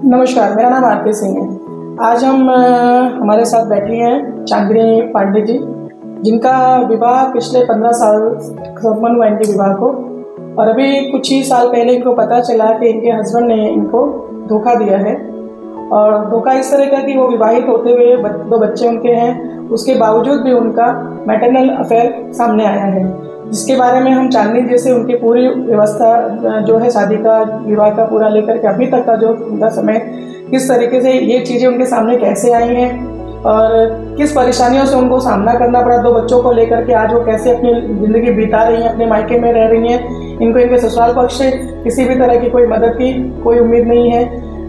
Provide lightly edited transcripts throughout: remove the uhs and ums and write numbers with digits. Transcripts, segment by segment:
नमस्कार, मेरा नाम आरती सिंह है। आज हम हमारे साथ बैठी हैं चांदनी पांडे जी, जिनका विवाह पिछले 15 साल संपन्न हुआ इनके विवाह को, और अभी कुछ ही साल पहले इनको पता चला कि इनके हस्बैंड ने इनको धोखा दिया है। और धोखा इस तरह का कि वो विवाहित होते हुए 2 बच्चे उनके हैं, उसके बावजूद भी उनका मैटरनल अफेयर सामने आया है, जिसके बारे में हम चांदनी जी से उनकी पूरी व्यवस्था जो है शादी का, विवाह का पूरा लेकर के अभी तक का जो उनका समय, किस तरीके से ये चीज़ें उनके सामने कैसे आई हैं और किस परेशानियों से उनको सामना करना पड़ा 2 बच्चों को लेकर के, आज वो कैसे अपनी ज़िंदगी बिता रही हैं, अपने मायके में रह रही हैं। इनको इनके ससुराल पक्ष से किसी भी तरह की कोई मदद की कोई उम्मीद नहीं है।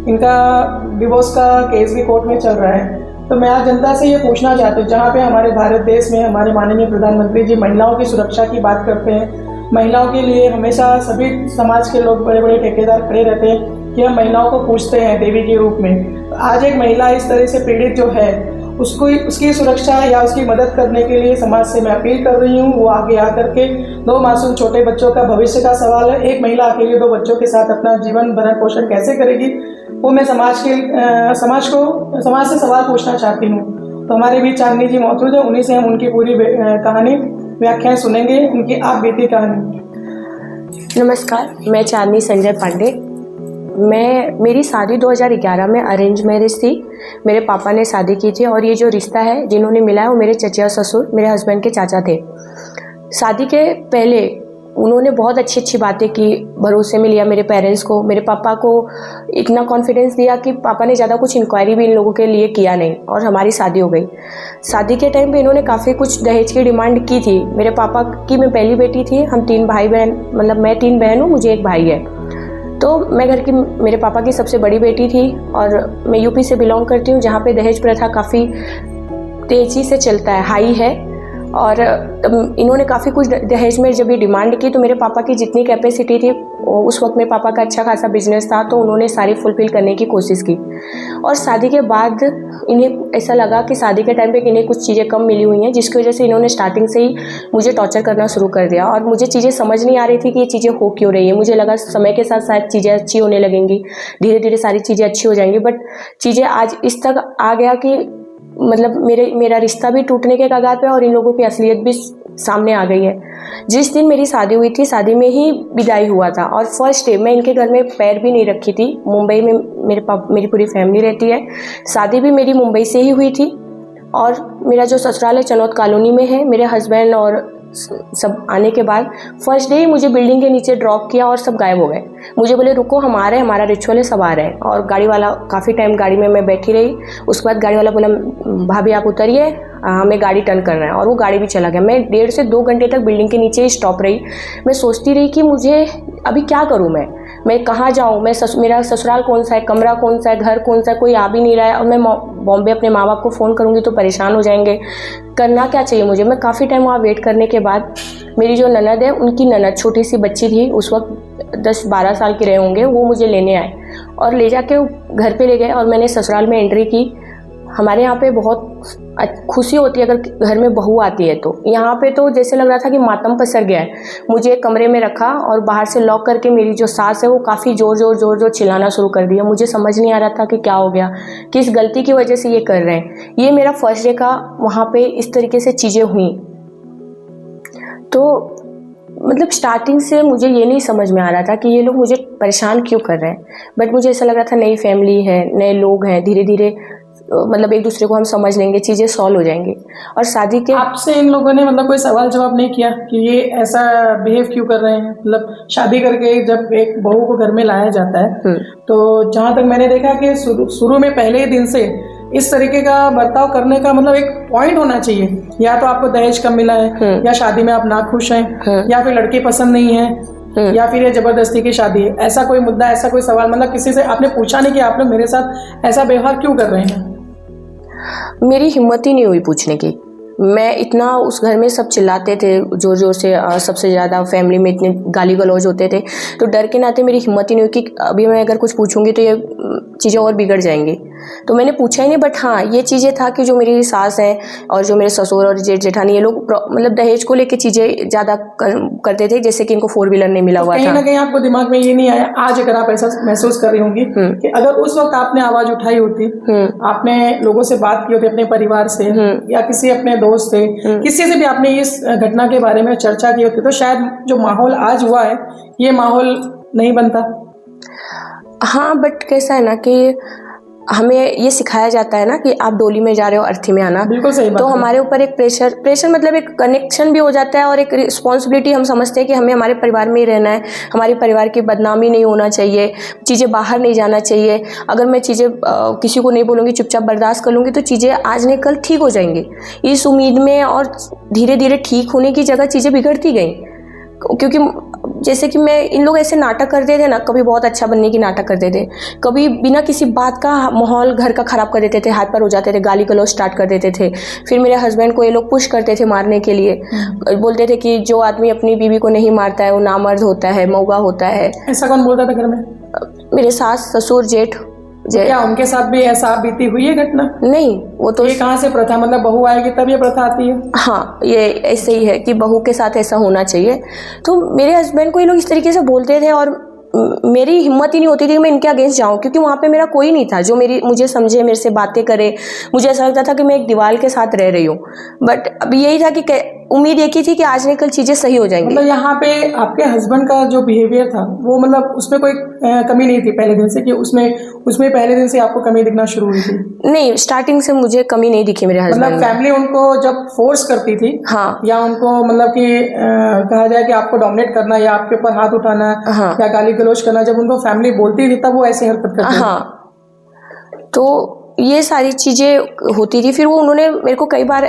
इनका डिवोर्स का केस भी कोर्ट में चल रहा है। तो मैं आज जनता से ये पूछना चाहती हूँ, जहाँ पे हमारे भारत देश में हमारे माननीय प्रधानमंत्री जी महिलाओं की सुरक्षा की बात करते हैं, महिलाओं के लिए हमेशा सभी समाज के लोग बड़े बड़े ठेकेदार खड़े रहते हैं कि हम महिलाओं को पूछते हैं देवी के रूप में। आज एक महिला इस तरह से पीड़ित जो है, उसको उसकी सुरक्षा या उसकी मदद करने के लिए समाज से मैं अपील कर रही हूँ। वो आगे आकर के 2 मासूम छोटे बच्चों का भविष्य का सवाल है। एक महिला अकेले 2 बच्चों के साथ अपना जीवन भरण पोषण कैसे करेगी, वो मैं समाज से सवाल पूछना चाहती हूँ। तो हमारे बीच चांदनी जी मौजूद है, उन्हीं से हम उनकी पूरी कहानी व्याख्याएं सुनेंगे, उनकी आप बीती कहानी। नमस्कार, मैं चांदनी संजय पांडे। मेरी शादी 2011 में अरेंज मैरिज थी। मेरे पापा ने शादी की थी और ये जो रिश्ता है जिन्होंने मिला है वो मेरे चचा ससुर मेरे हस्बैंड के चाचा थे। शादी के पहले उन्होंने बहुत अच्छी बातें की, भरोसे में लिया मेरे पेरेंट्स को। मेरे पापा को इतना कॉन्फिडेंस दिया कि पापा ने ज़्यादा कुछ इंक्वायरी भी इन लोगों के लिए किया नहीं और हमारी शादी हो गई। शादी के टाइम पे इन्होंने काफ़ी कुछ दहेज की डिमांड की थी। मेरे पापा की मैं पहली बेटी थी, हम 3 भाई बहन, मतलब मैं 3 बहन हूँ, मुझे 1 भाई है। तो मैं घर की, मेरे पापा की सबसे बड़ी बेटी थी और मैं यूपी से बिलोंग करती हूँ, जहाँ पे दहेज प्रथा काफ़ी तेज़ी से चलता है, हाई है। और इन्होंने काफ़ी कुछ दहेज में जब ये डिमांड की तो मेरे पापा की जितनी कैपेसिटी थी, उस वक्त मेरे पापा का अच्छा खासा बिजनेस था, तो उन्होंने सारी फुलफिल करने की कोशिश की। और शादी के बाद इन्हें ऐसा लगा कि शादी के टाइम पे इन्हें कुछ चीज़ें कम मिली हुई हैं, जिसकी वजह से इन्होंने स्टार्टिंग से ही मुझे टॉर्चर करना शुरू कर दिया। और मुझे चीज़ें समझ नहीं आ रही थी कि ये चीज़ें हो क्यों रही है। मुझे लगा समय के साथ शायद चीज़ें अच्छी होने लगेंगी, धीरे धीरे सारी चीज़ें अच्छी हो जाएंगी, बट चीज़ें आज इस तक आ गया कि मतलब मेरा रिश्ता भी टूटने के कगार पे और इन लोगों की असलियत भी सामने आ गई है। जिस दिन मेरी शादी हुई थी, शादी में ही विदाई हुआ था और फर्स्ट डे मैं इनके घर में पैर भी नहीं रखी थी। मुंबई में मेरी पूरी फैमिली रहती है। शादी भी मेरी मुंबई से ही हुई थी और मेरा जो ससुराल है चनौत कॉलोनी में है। मेरे हस्बैंड और सब आने के बाद फर्स्ट डे ही मुझे बिल्डिंग के नीचे ड्रॉप किया और सब गायब हो गए। मुझे बोले रुको, हम आ रहे हैं, हमारा रिचुअल है, सब आ रहे हैं। और गाड़ी वाला, काफ़ी टाइम गाड़ी में मैं बैठी रही। उसके बाद गाड़ी वाला बोला भाभी आप उतरिए, हमें गाड़ी टर्न करना है, और वो गाड़ी भी चला गया। मैं 1.5 से 2 घंटे तक बिल्डिंग के नीचे ही स्टॉप रही। मैं सोचती रही कि मुझे अभी क्या करूँ, मैं कहाँ जाऊँ, मेरा ससुराल कौन सा है, कमरा कौन सा है, घर कौन सा है, कोई आ भी नहीं रहा है। और मैं बॉम्बे अपने माँ बाप को फ़ोन करूँगी तो परेशान हो जाएंगे। करना क्या चाहिए मुझे। मैं काफ़ी टाइम वहाँ वेट करने के बाद मेरी जो ननद है, उनकी ननद छोटी सी बच्ची थी, उस वक्त 10-12 साल के रहे होंगे, वो मुझे लेने आए और ले जाके घर पे ले गए और मैंने ससुराल में एंट्री की। हमारे यहाँ पे बहुत खुशी होती है अगर घर में बहू आती है, तो यहाँ पे तो जैसे लग रहा था कि मातम पसर गया है। मुझे एक कमरे में रखा और बाहर से लॉक करके मेरी जो सास है वो काफ़ी जोर चिल्लाना शुरू कर दिया। मुझे समझ नहीं आ रहा था कि क्या हो गया, किस गलती की वजह से ये कर रहे हैं। ये मेरा फर्स्ट डे का वहाँ पे इस तरीके से चीज़ें हुई। तो मतलब स्टार्टिंग से मुझे ये नहीं समझ में आ रहा था कि ये लोग मुझे परेशान क्यों कर रहे हैं, बट मुझे ऐसा लग रहा था नई फैमिली है, नए लोग हैं, धीरे धीरे मतलब एक दूसरे को हम समझ लेंगे, चीज़ें सॉल्व हो जाएंगी। और शादी के आपसे इन लोगों ने मतलब कोई सवाल जवाब नहीं किया कि ये ऐसा बिहेव क्यों कर रहे हैं? मतलब शादी करके जब एक बहू को घर में लाया जाता है, तो जहाँ तक मैंने देखा कि शुरू में पहले ही दिन से इस तरीके का बर्ताव करने का मतलब एक पॉइंट होना चाहिए। या तो आपको दहेज कम मिला है, या शादी में आप नाखुश हैं, या फिर लड़की पसंद नहीं है, या फिर ये जबरदस्ती की शादी है। ऐसा कोई मुद्दा, ऐसा कोई सवाल मतलब किसी से आपने पूछा नहीं कि आप लोग मेरे साथ ऐसा व्यवहार क्यों कर रहे हैं? मेरी हिम्मत ही नहीं हुई पूछने की। मैं इतना, उस घर में सब चिल्लाते थे जोर जोर से, सबसे ज़्यादा फैमिली में इतने गाली गलौज होते थे, तो डर के नाते मेरी हिम्मत ही नहीं हुई कि अभी मैं अगर कुछ पूछूंगी तो ये चीज़ें और बिगड़ जाएंगी। तो मैंने पूछा ही नहीं। बट हाँ, ये चीज़ें था कि जो मेरी सास है और जो मेरे ससुर और जेठ जेठानी, ये लोग मतलब दहेज को लेके चीज़ें ज़्यादा करते थे, जैसे कि इनको 4 व्हीलर नहीं मिला हुआ कहीं था। ना कहीं आपको दिमाग में ये नहीं आया आज, अगर आप ऐसा महसूस कर रही होंगी कि अगर उस वक्त आपने आवाज उठाई होती, आपने लोगों से बात की होती, अपने परिवार से या किसी अपने दोस्त से, किसी से भी आपने इस घटना के बारे में चर्चा की होती, तो शायद जो माहौल आज हुआ है ये माहौल नहीं बनता। हाँ, बट कैसा है ना कि हमें ये सिखाया जाता है ना कि आप डोली में जा रहे हो, अर्थी में आना। बिल्कुल सही बात तो है। हमारे ऊपर एक प्रेशर मतलब एक कनेक्शन भी हो जाता है और एक रिस्पॉन्सिबिलिटी हम समझते हैं कि हमें हमारे परिवार में ही रहना है, हमारे परिवार की बदनामी नहीं होना चाहिए, चीज़ें बाहर नहीं जाना चाहिए। अगर मैं चीज़ें किसी को नहीं बोलूँगी, चुपचाप बर्दाश्त कर लूँगी, तो चीज़ें आज नहीं कल ठीक हो जाएंगी, इस उम्मीद में। और धीरे धीरे ठीक होने की जगह चीज़ें बिगड़ती गई, क्योंकि जैसे कि मैं इन लोग ऐसे नाटक करते थे ना, कभी बहुत अच्छा बनने की नाटक करते थे, कभी बिना किसी बात का माहौल घर का ख़राब कर देते थे, हाथ पर हो जाते थे, गाली गलौज स्टार्ट कर देते थे। फिर मेरे हस्बैंड को ये लोग पुश करते थे मारने के लिए, बोलते थे कि जो आदमी अपनी बीवी को नहीं मारता है वो नामर्द होता है, मौगा होता है। ऐसा कौन बोलता था घर में? मेरे सास, ससुर, जेठ। क्या उनके साथ भी ऐसा बीती हुई है घटना? नहीं, वो तो ये कहाँ से प्रथा, मतलब बहू आएगी तब ये प्रथा आती है? हाँ, ये ऐसे ही है कि बहू के साथ ऐसा होना चाहिए। तो मेरे हस्बैंड को ये लोग इस तरीके से बोलते थे और मेरी हिम्मत ही नहीं होती थी कि मैं इनके अगेंस्ट जाऊं, क्योंकि वहाँ पे मेरा कोई नहीं था जो मुझे समझे, मेरे से बातें करे। मुझे ऐसा लगता था कि मैं एक दीवार के साथ रह रही हूँ। बट अब यही था कि उम्मीद एक ही थी कि आज नहीं कल चीज़ें सही हो जाएंगी। मतलब यहाँ पे आपके हस्बैंड का जो बिहेवियर था वो, मतलब उसमें कोई कमी नहीं थी पहले दिन से, कि उसमें पहले दिन से आपको कमी दिखना शुरू हुई थी? नहीं, स्टार्टिंग से मुझे कमी नहीं दिखी मेरे हस्बैंड में। मतलब फैमिली उनको जब फोर्स करती थी, हाँ, या उनको मतलब कि कहा जाए कि आपको डोमिनेट करना या आपके ऊपर हाथ उठाना, हाँ, या गाली गलौज करना, जब उनको फैमिली बोलती थी तब वो ऐसे हरकत करते थे? हाँ, तो ये सारी चीज़ें होती थी। फिर वो उन्होंने मेरे को कई बार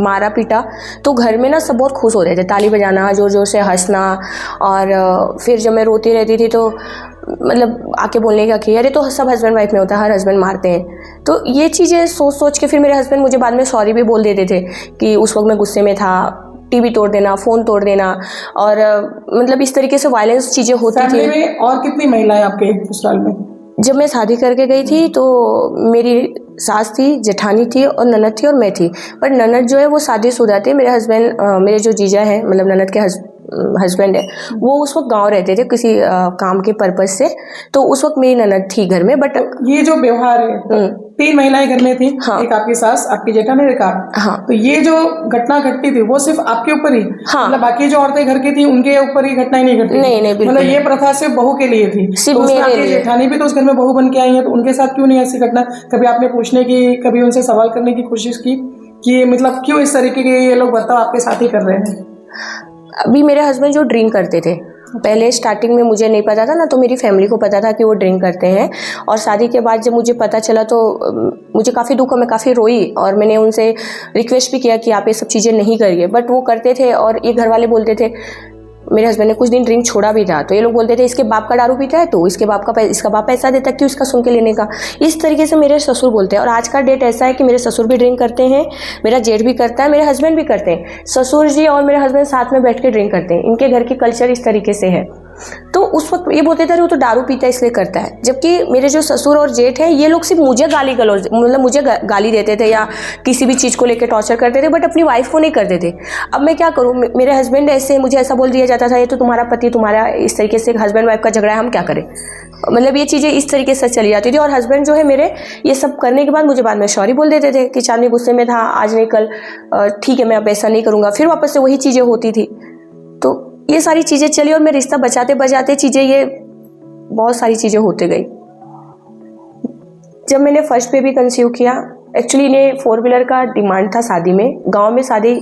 मारा पीटा, तो घर में ना सब बहुत खुश हो रहे थे, ताली बजाना, जोर जोर से हंसना। और फिर जब मैं रोती रहती थी तो मतलब आके बोलने का कि अरे तो सब हस्बैंड वाइफ में होता है, हर हस्बैंड मारते हैं। तो ये चीज़ें सोच सोच के फिर मेरे हस्बैंड मुझे बाद में सॉरी भी बोल देते थे कि उस वक्त मैं गुस्से में था, टीवी तोड़ देना, फ़ोन तोड़ देना, और मतलब इस तरीके से वायलेंस चीज़ें होती थी। फैमिली में और कितनी महिलाएं आपके ससुराल में? जब मैं शादी करके गई थी तो मेरी सास थी, जेठानी थी और ननद थी और मैं थी। पर ननद जो है वो शादीशुदा थी। मेरे हस्बैंड, मेरे जो जीजा हैं, मतलब ननद के हस्बैंड है, वो उस वक्त गांव रहते थे किसी काम के पर्पज से। तो उस वक्त मेरी ननद थी घर में। बट ये जो व्यवहार है, 3 महिलाएं घर में थी। हाँ, एक आपकी सास, आपकी जेठानी, एक आप। हाँ, तो ये जो घटना घटती थी वो सिर्फ आपके ऊपर ही? हाँ, मतलब बाकी जो औरतें घर की थी उनके ऊपर ही घटना ही नहीं घटती? नहीं, नहीं, बिल्कुल मतलब ये प्रथा सिर्फ बहू के लिए थी? सिर्फ तो उसमें मेरे आपकी लिए। जेठानी भी तो उस घर में बहू बन के आई है, तो उनके साथ क्यों नहीं ऐसी घटना? कभी आपने पूछने की, कभी उनसे सवाल करने की कोशिश की कि मतलब क्यों इस तरीके के ये लोग बर्ताव आपके साथ ही कर रहे हैं? अभी मेरे हस्बैंड जो ड्रिंक करते थे, पहले स्टार्टिंग में मुझे नहीं पता था ना, तो मेरी फैमिली को पता था कि वो ड्रिंक करते हैं। और शादी के बाद जब मुझे पता चला तो मुझे काफ़ी दुख हुआ, मैं काफ़ी रोई और मैंने उनसे रिक्वेस्ट भी किया कि आप ये सब चीज़ें नहीं करिए। बट वो करते थे और ये घर वाले बोलते थे। मेरे हस्बैंड ने कुछ दिन ड्रिंक छोड़ा भी था तो ये लोग बोलते थे इसके बाप का दारू पीता है तो इसका बाप पैसा देता है, क्यों इसका सुन के लेने का। इस तरीके से मेरे ससुर बोलते हैं। और आज का डेट ऐसा है कि मेरे ससुर भी ड्रिंक करते हैं, मेरा जेठ भी करता है, मेरे हस्बैंड भी करते हैं। ससुर जी और मेरे हस्बैंड साथ में बैठ के ड्रिंक करते हैं। इनके घर की कल्चर इस तरीके से है। तो उस वक्त ये बोलते थे वो तो दारू पीता है इसलिए करता है। जबकि मेरे जो ससुर और जेठ है ये लोग सिर्फ मुझे गाली गलौज, मतलब मुझे गाली देते थे या किसी भी चीज़ को लेकर टॉर्चर करते थे, बट अपनी वाइफ को नहीं करते थे। अब मैं क्या करूँ, मेरे हस्बैंड ऐसे, मुझे ऐसा बोल दिया जाता था ये तो तुम्हारा पति, तुम्हारा इस तरीके से हस्बैंड वाइफ का झगड़ा है, हम क्या करें। मतलब ये चीज़ें इस तरीके से चली जाती थी। और हस्बैंड जो है मेरे, ये सब करने के बाद मुझे बाद में सॉरी बोल देते थे कि चांदनी गुस्से में था, आज नहीं कल ठीक है मैं अब ऐसा नहीं करूँगा। फिर वापस से वही चीज़ें होती थी। तो ये सारी चीज़ें चली और मैं रिश्ता बचाते बचाते चीज़ें, ये बहुत सारी चीज़ें होते गई। जब मैंने फर्स्ट बेबी कंसीव किया, एक्चुअली इन्हें 4 व्हीलर का डिमांड था शादी में। गांव में शादी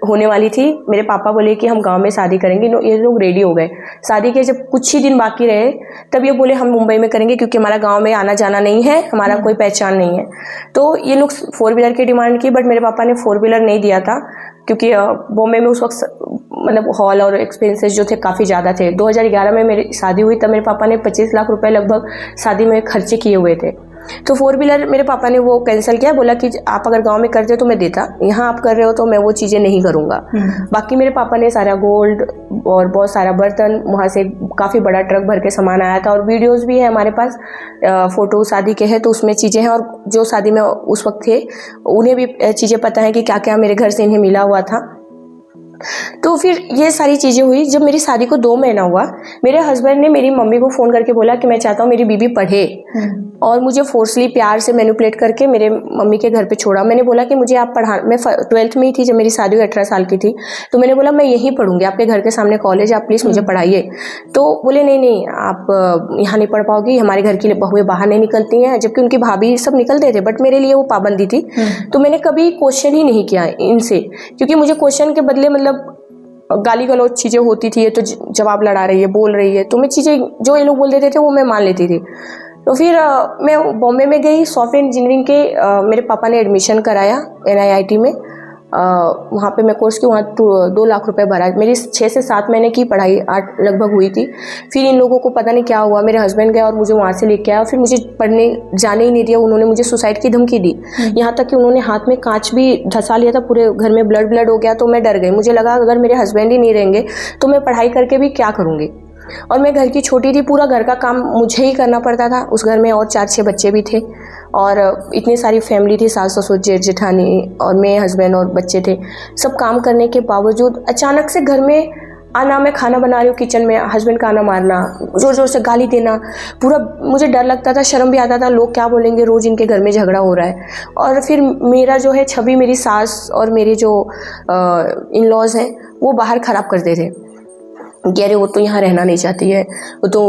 होने वाली थी, मेरे पापा बोले कि हम गांव में शादी करेंगे। ये लोग रेडी हो गए। शादी के जब कुछ ही दिन बाकी रहे तब ये बोले हम मुंबई में करेंगे क्योंकि हमारा गांव में आना जाना नहीं है, हमारा कोई पहचान नहीं है। तो ये लोग 4 व्हीलर की डिमांड की, बट मेरे पापा ने 4 व्हीलर नहीं दिया था क्योंकि बॉम्बे में उस वक्त मतलब हॉल और एक्सपेंसेस जो थे काफ़ी ज़्यादा थे। 2011 में मेरी शादी हुई तब मेरे पापा ने 25 लाख रुपए लगभग शादी में खर्चे किए हुए थे। तो 4 व्हीलर मेरे पापा ने वो कैंसिल किया, बोला कि आप अगर गांव में करते हो तो मैं देता, यहाँ आप कर रहे हो तो मैं वो चीज़ें नहीं करूँगा। बाकी मेरे पापा ने सारा गोल्ड और बहुत सारा बर्तन, वहाँ से काफ़ी बड़ा ट्रक भर के सामान आया था, और वीडियोज़ भी है हमारे पास, फ़ोटो शादी के हैं तो उसमें चीज़ें हैं, और जो शादी में उस वक्त थे उन्हें भी चीज़ें पता है कि क्या क्या मेरे घर से इन्हें मिला हुआ था। तो फिर ये सारी चीज़ें हुई। जब मेरी शादी को 2 महीना हुआ, मेरे हस्बैंड ने मेरी मम्मी को फ़ोन करके बोला कि मैं चाहता हूँ मेरी बीबी पढ़े, और मुझे फोर्सली प्यार से मैनिपुलेट करके मेरे मम्मी के घर पे छोड़ा। मैंने बोला कि मुझे आप पढ़ा, मैं 12th में ही थी जब मेरी शादी हुई, 18 साल की थी, तो मैंने बोला मैं यहीं पढ़ूंगी, आपके घर के सामने कॉलेज, आप प्लीज़ मुझे पढ़ाइए। तो बोले नहीं नहीं, आप यहाँ नहीं पढ़ पाओगी, हमारे घर की बहुएं बाहर नहीं निकलती हैं, जबकि उनकी भाभी सब निकलते थे, बट मेरे लिए वो पाबंदी थी। तो मैंने कभी क्वेश्चन ही नहीं किया इनसे, क्योंकि मुझे क्वेश्चन के बदले मतलब गाली गलौज चीज़ें होती थी, ये तो जवाब लड़ा रही है, बोल रही है, तो मैं चीज़ें जो ये लोग बोल देते थे वो मैं मान लेती थी। तो फिर मैं बॉम्बे में गई, सॉफ्टवेयर इंजीनियरिंग के मेरे पापा ने एडमिशन कराया NIIT में। वहाँ पे मैं कोर्स की, वहाँ 2 लाख रुपए भरा। मेरी 6 से 7 महीने की पढ़ाई 8 लगभग हुई थी। फिर इन लोगों को पता नहीं क्या हुआ, मेरे हस्बैंड गए और मुझे वहाँ से लेके आया, फिर मुझे पढ़ने जाने ही नहीं दिया। उन्होंने मुझे सुसाइड की धमकी दी, यहाँ तक कि उन्होंने हाथ में कांच भी धंसा लिया था, पूरे घर में ब्लड हो गया। तो मैं डर गई, मुझे लगा अगर मेरे हस्बैंड ही नहीं रहेंगे तो मैं पढ़ाई करके भी क्या करूँगी। और मैं घर की छोटी थी, पूरा घर का काम मुझे ही करना पड़ता था। उस घर में और 4-6 बच्चे भी थे, और इतनी सारी फैमिली थी, सास ससुर जेठ जेठानी और मैं, हस्बैंड और बच्चे थे। सब काम करने के बावजूद अचानक से घर में आना, मैं खाना बना रही हूँ किचन में, हस्बैंड का आना मारना, ज़ोर ज़ोर से गाली देना, पूरा मुझे डर लगता था, शर्म भी आता था, लोग क्या बोलेंगे, रोज़ इनके घर में झगड़ा हो रहा है। और फिर मेरा जो है छवि, मेरी सास और मेरे जो इन लॉज हैं वो बाहर ख़राब करते थे कि अरे वो तो यहाँ रहना नहीं चाहती है, वो तो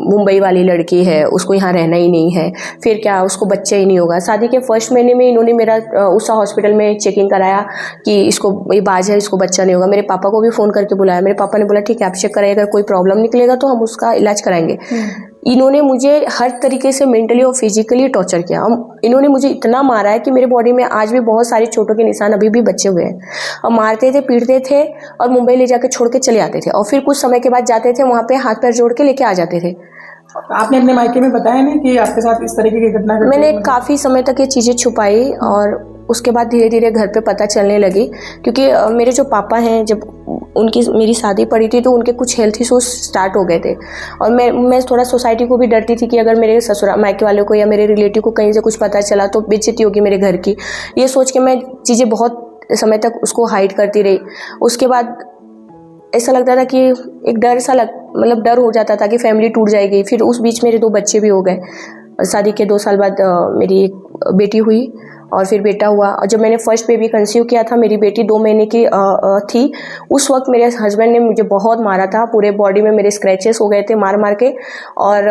मुंबई वाली लड़की है, उसको यहाँ रहना ही नहीं है, फिर क्या उसको बच्चा ही नहीं होगा। शादी के फर्स्ट महीने में इन्होंने मेरा उषा हॉस्पिटल में चेकिंग कराया कि इसको ये बाज है, इसको बच्चा नहीं होगा। मेरे पापा को भी फ़ोन करके बुलाया, मेरे पापा ने बोला ठीक है आप चेक कराइए, अगर कोई प्रॉब्लम निकलेगा तो हम उसका इलाज कराएंगे। इन्होंने मुझे हर तरीके से मेंटली और फिजिकली टॉर्चर किया। इन्होंने मुझे इतना मारा है कि मेरे बॉडी में आज भी बहुत सारे चोटों के निशान अभी भी बचे हुए हैं। और मारते थे, पीटते थे, और मुंबई ले जाकर छोड़ के चले आते थे, और फिर कुछ समय के बाद जाते थे वहाँ पे, हाथ पैर जोड़ के लेके आ जाते थे। आपने अपने मायके में बताया नहीं कि आपके साथ इस तरीके की घटना घटी? मैंने काफ़ी समय तक ये चीज़ें छुपाई, और उसके बाद धीरे धीरे घर पे पता चलने लगी, क्योंकि मेरे जो पापा हैं, जब मेरी शादी पड़ी थी तो उनके कुछ हेल्थ इशूज स्टार्ट हो गए थे, और मैं थोड़ा सोसाइटी को भी डरती थी कि अगर मेरे ससुराल मायके वालों को या मेरे रिलेटिव को कहीं से कुछ पता चला तो बेइज्जती होगी मेरे घर की। ये सोच के मैं चीज़ें बहुत समय तक उसको हाइड करती रही। उसके बाद ऐसा लगता था कि एक डर सा मतलब डर हो जाता था कि फैमिली टूट जाएगी। फिर उस बीच मेरे 2 बच्चे भी हो गए। शादी के 2 साल बाद मेरी एक बेटी हुई और फिर बेटा हुआ। और जब मैंने फर्स्ट बेबी कंसीव किया था, मेरी बेटी 2 महीने की थी, उस वक्त मेरे हस्बैंड ने मुझे बहुत मारा था। पूरे बॉडी में मेरे स्क्रैचेस हो गए थे मार मार के, और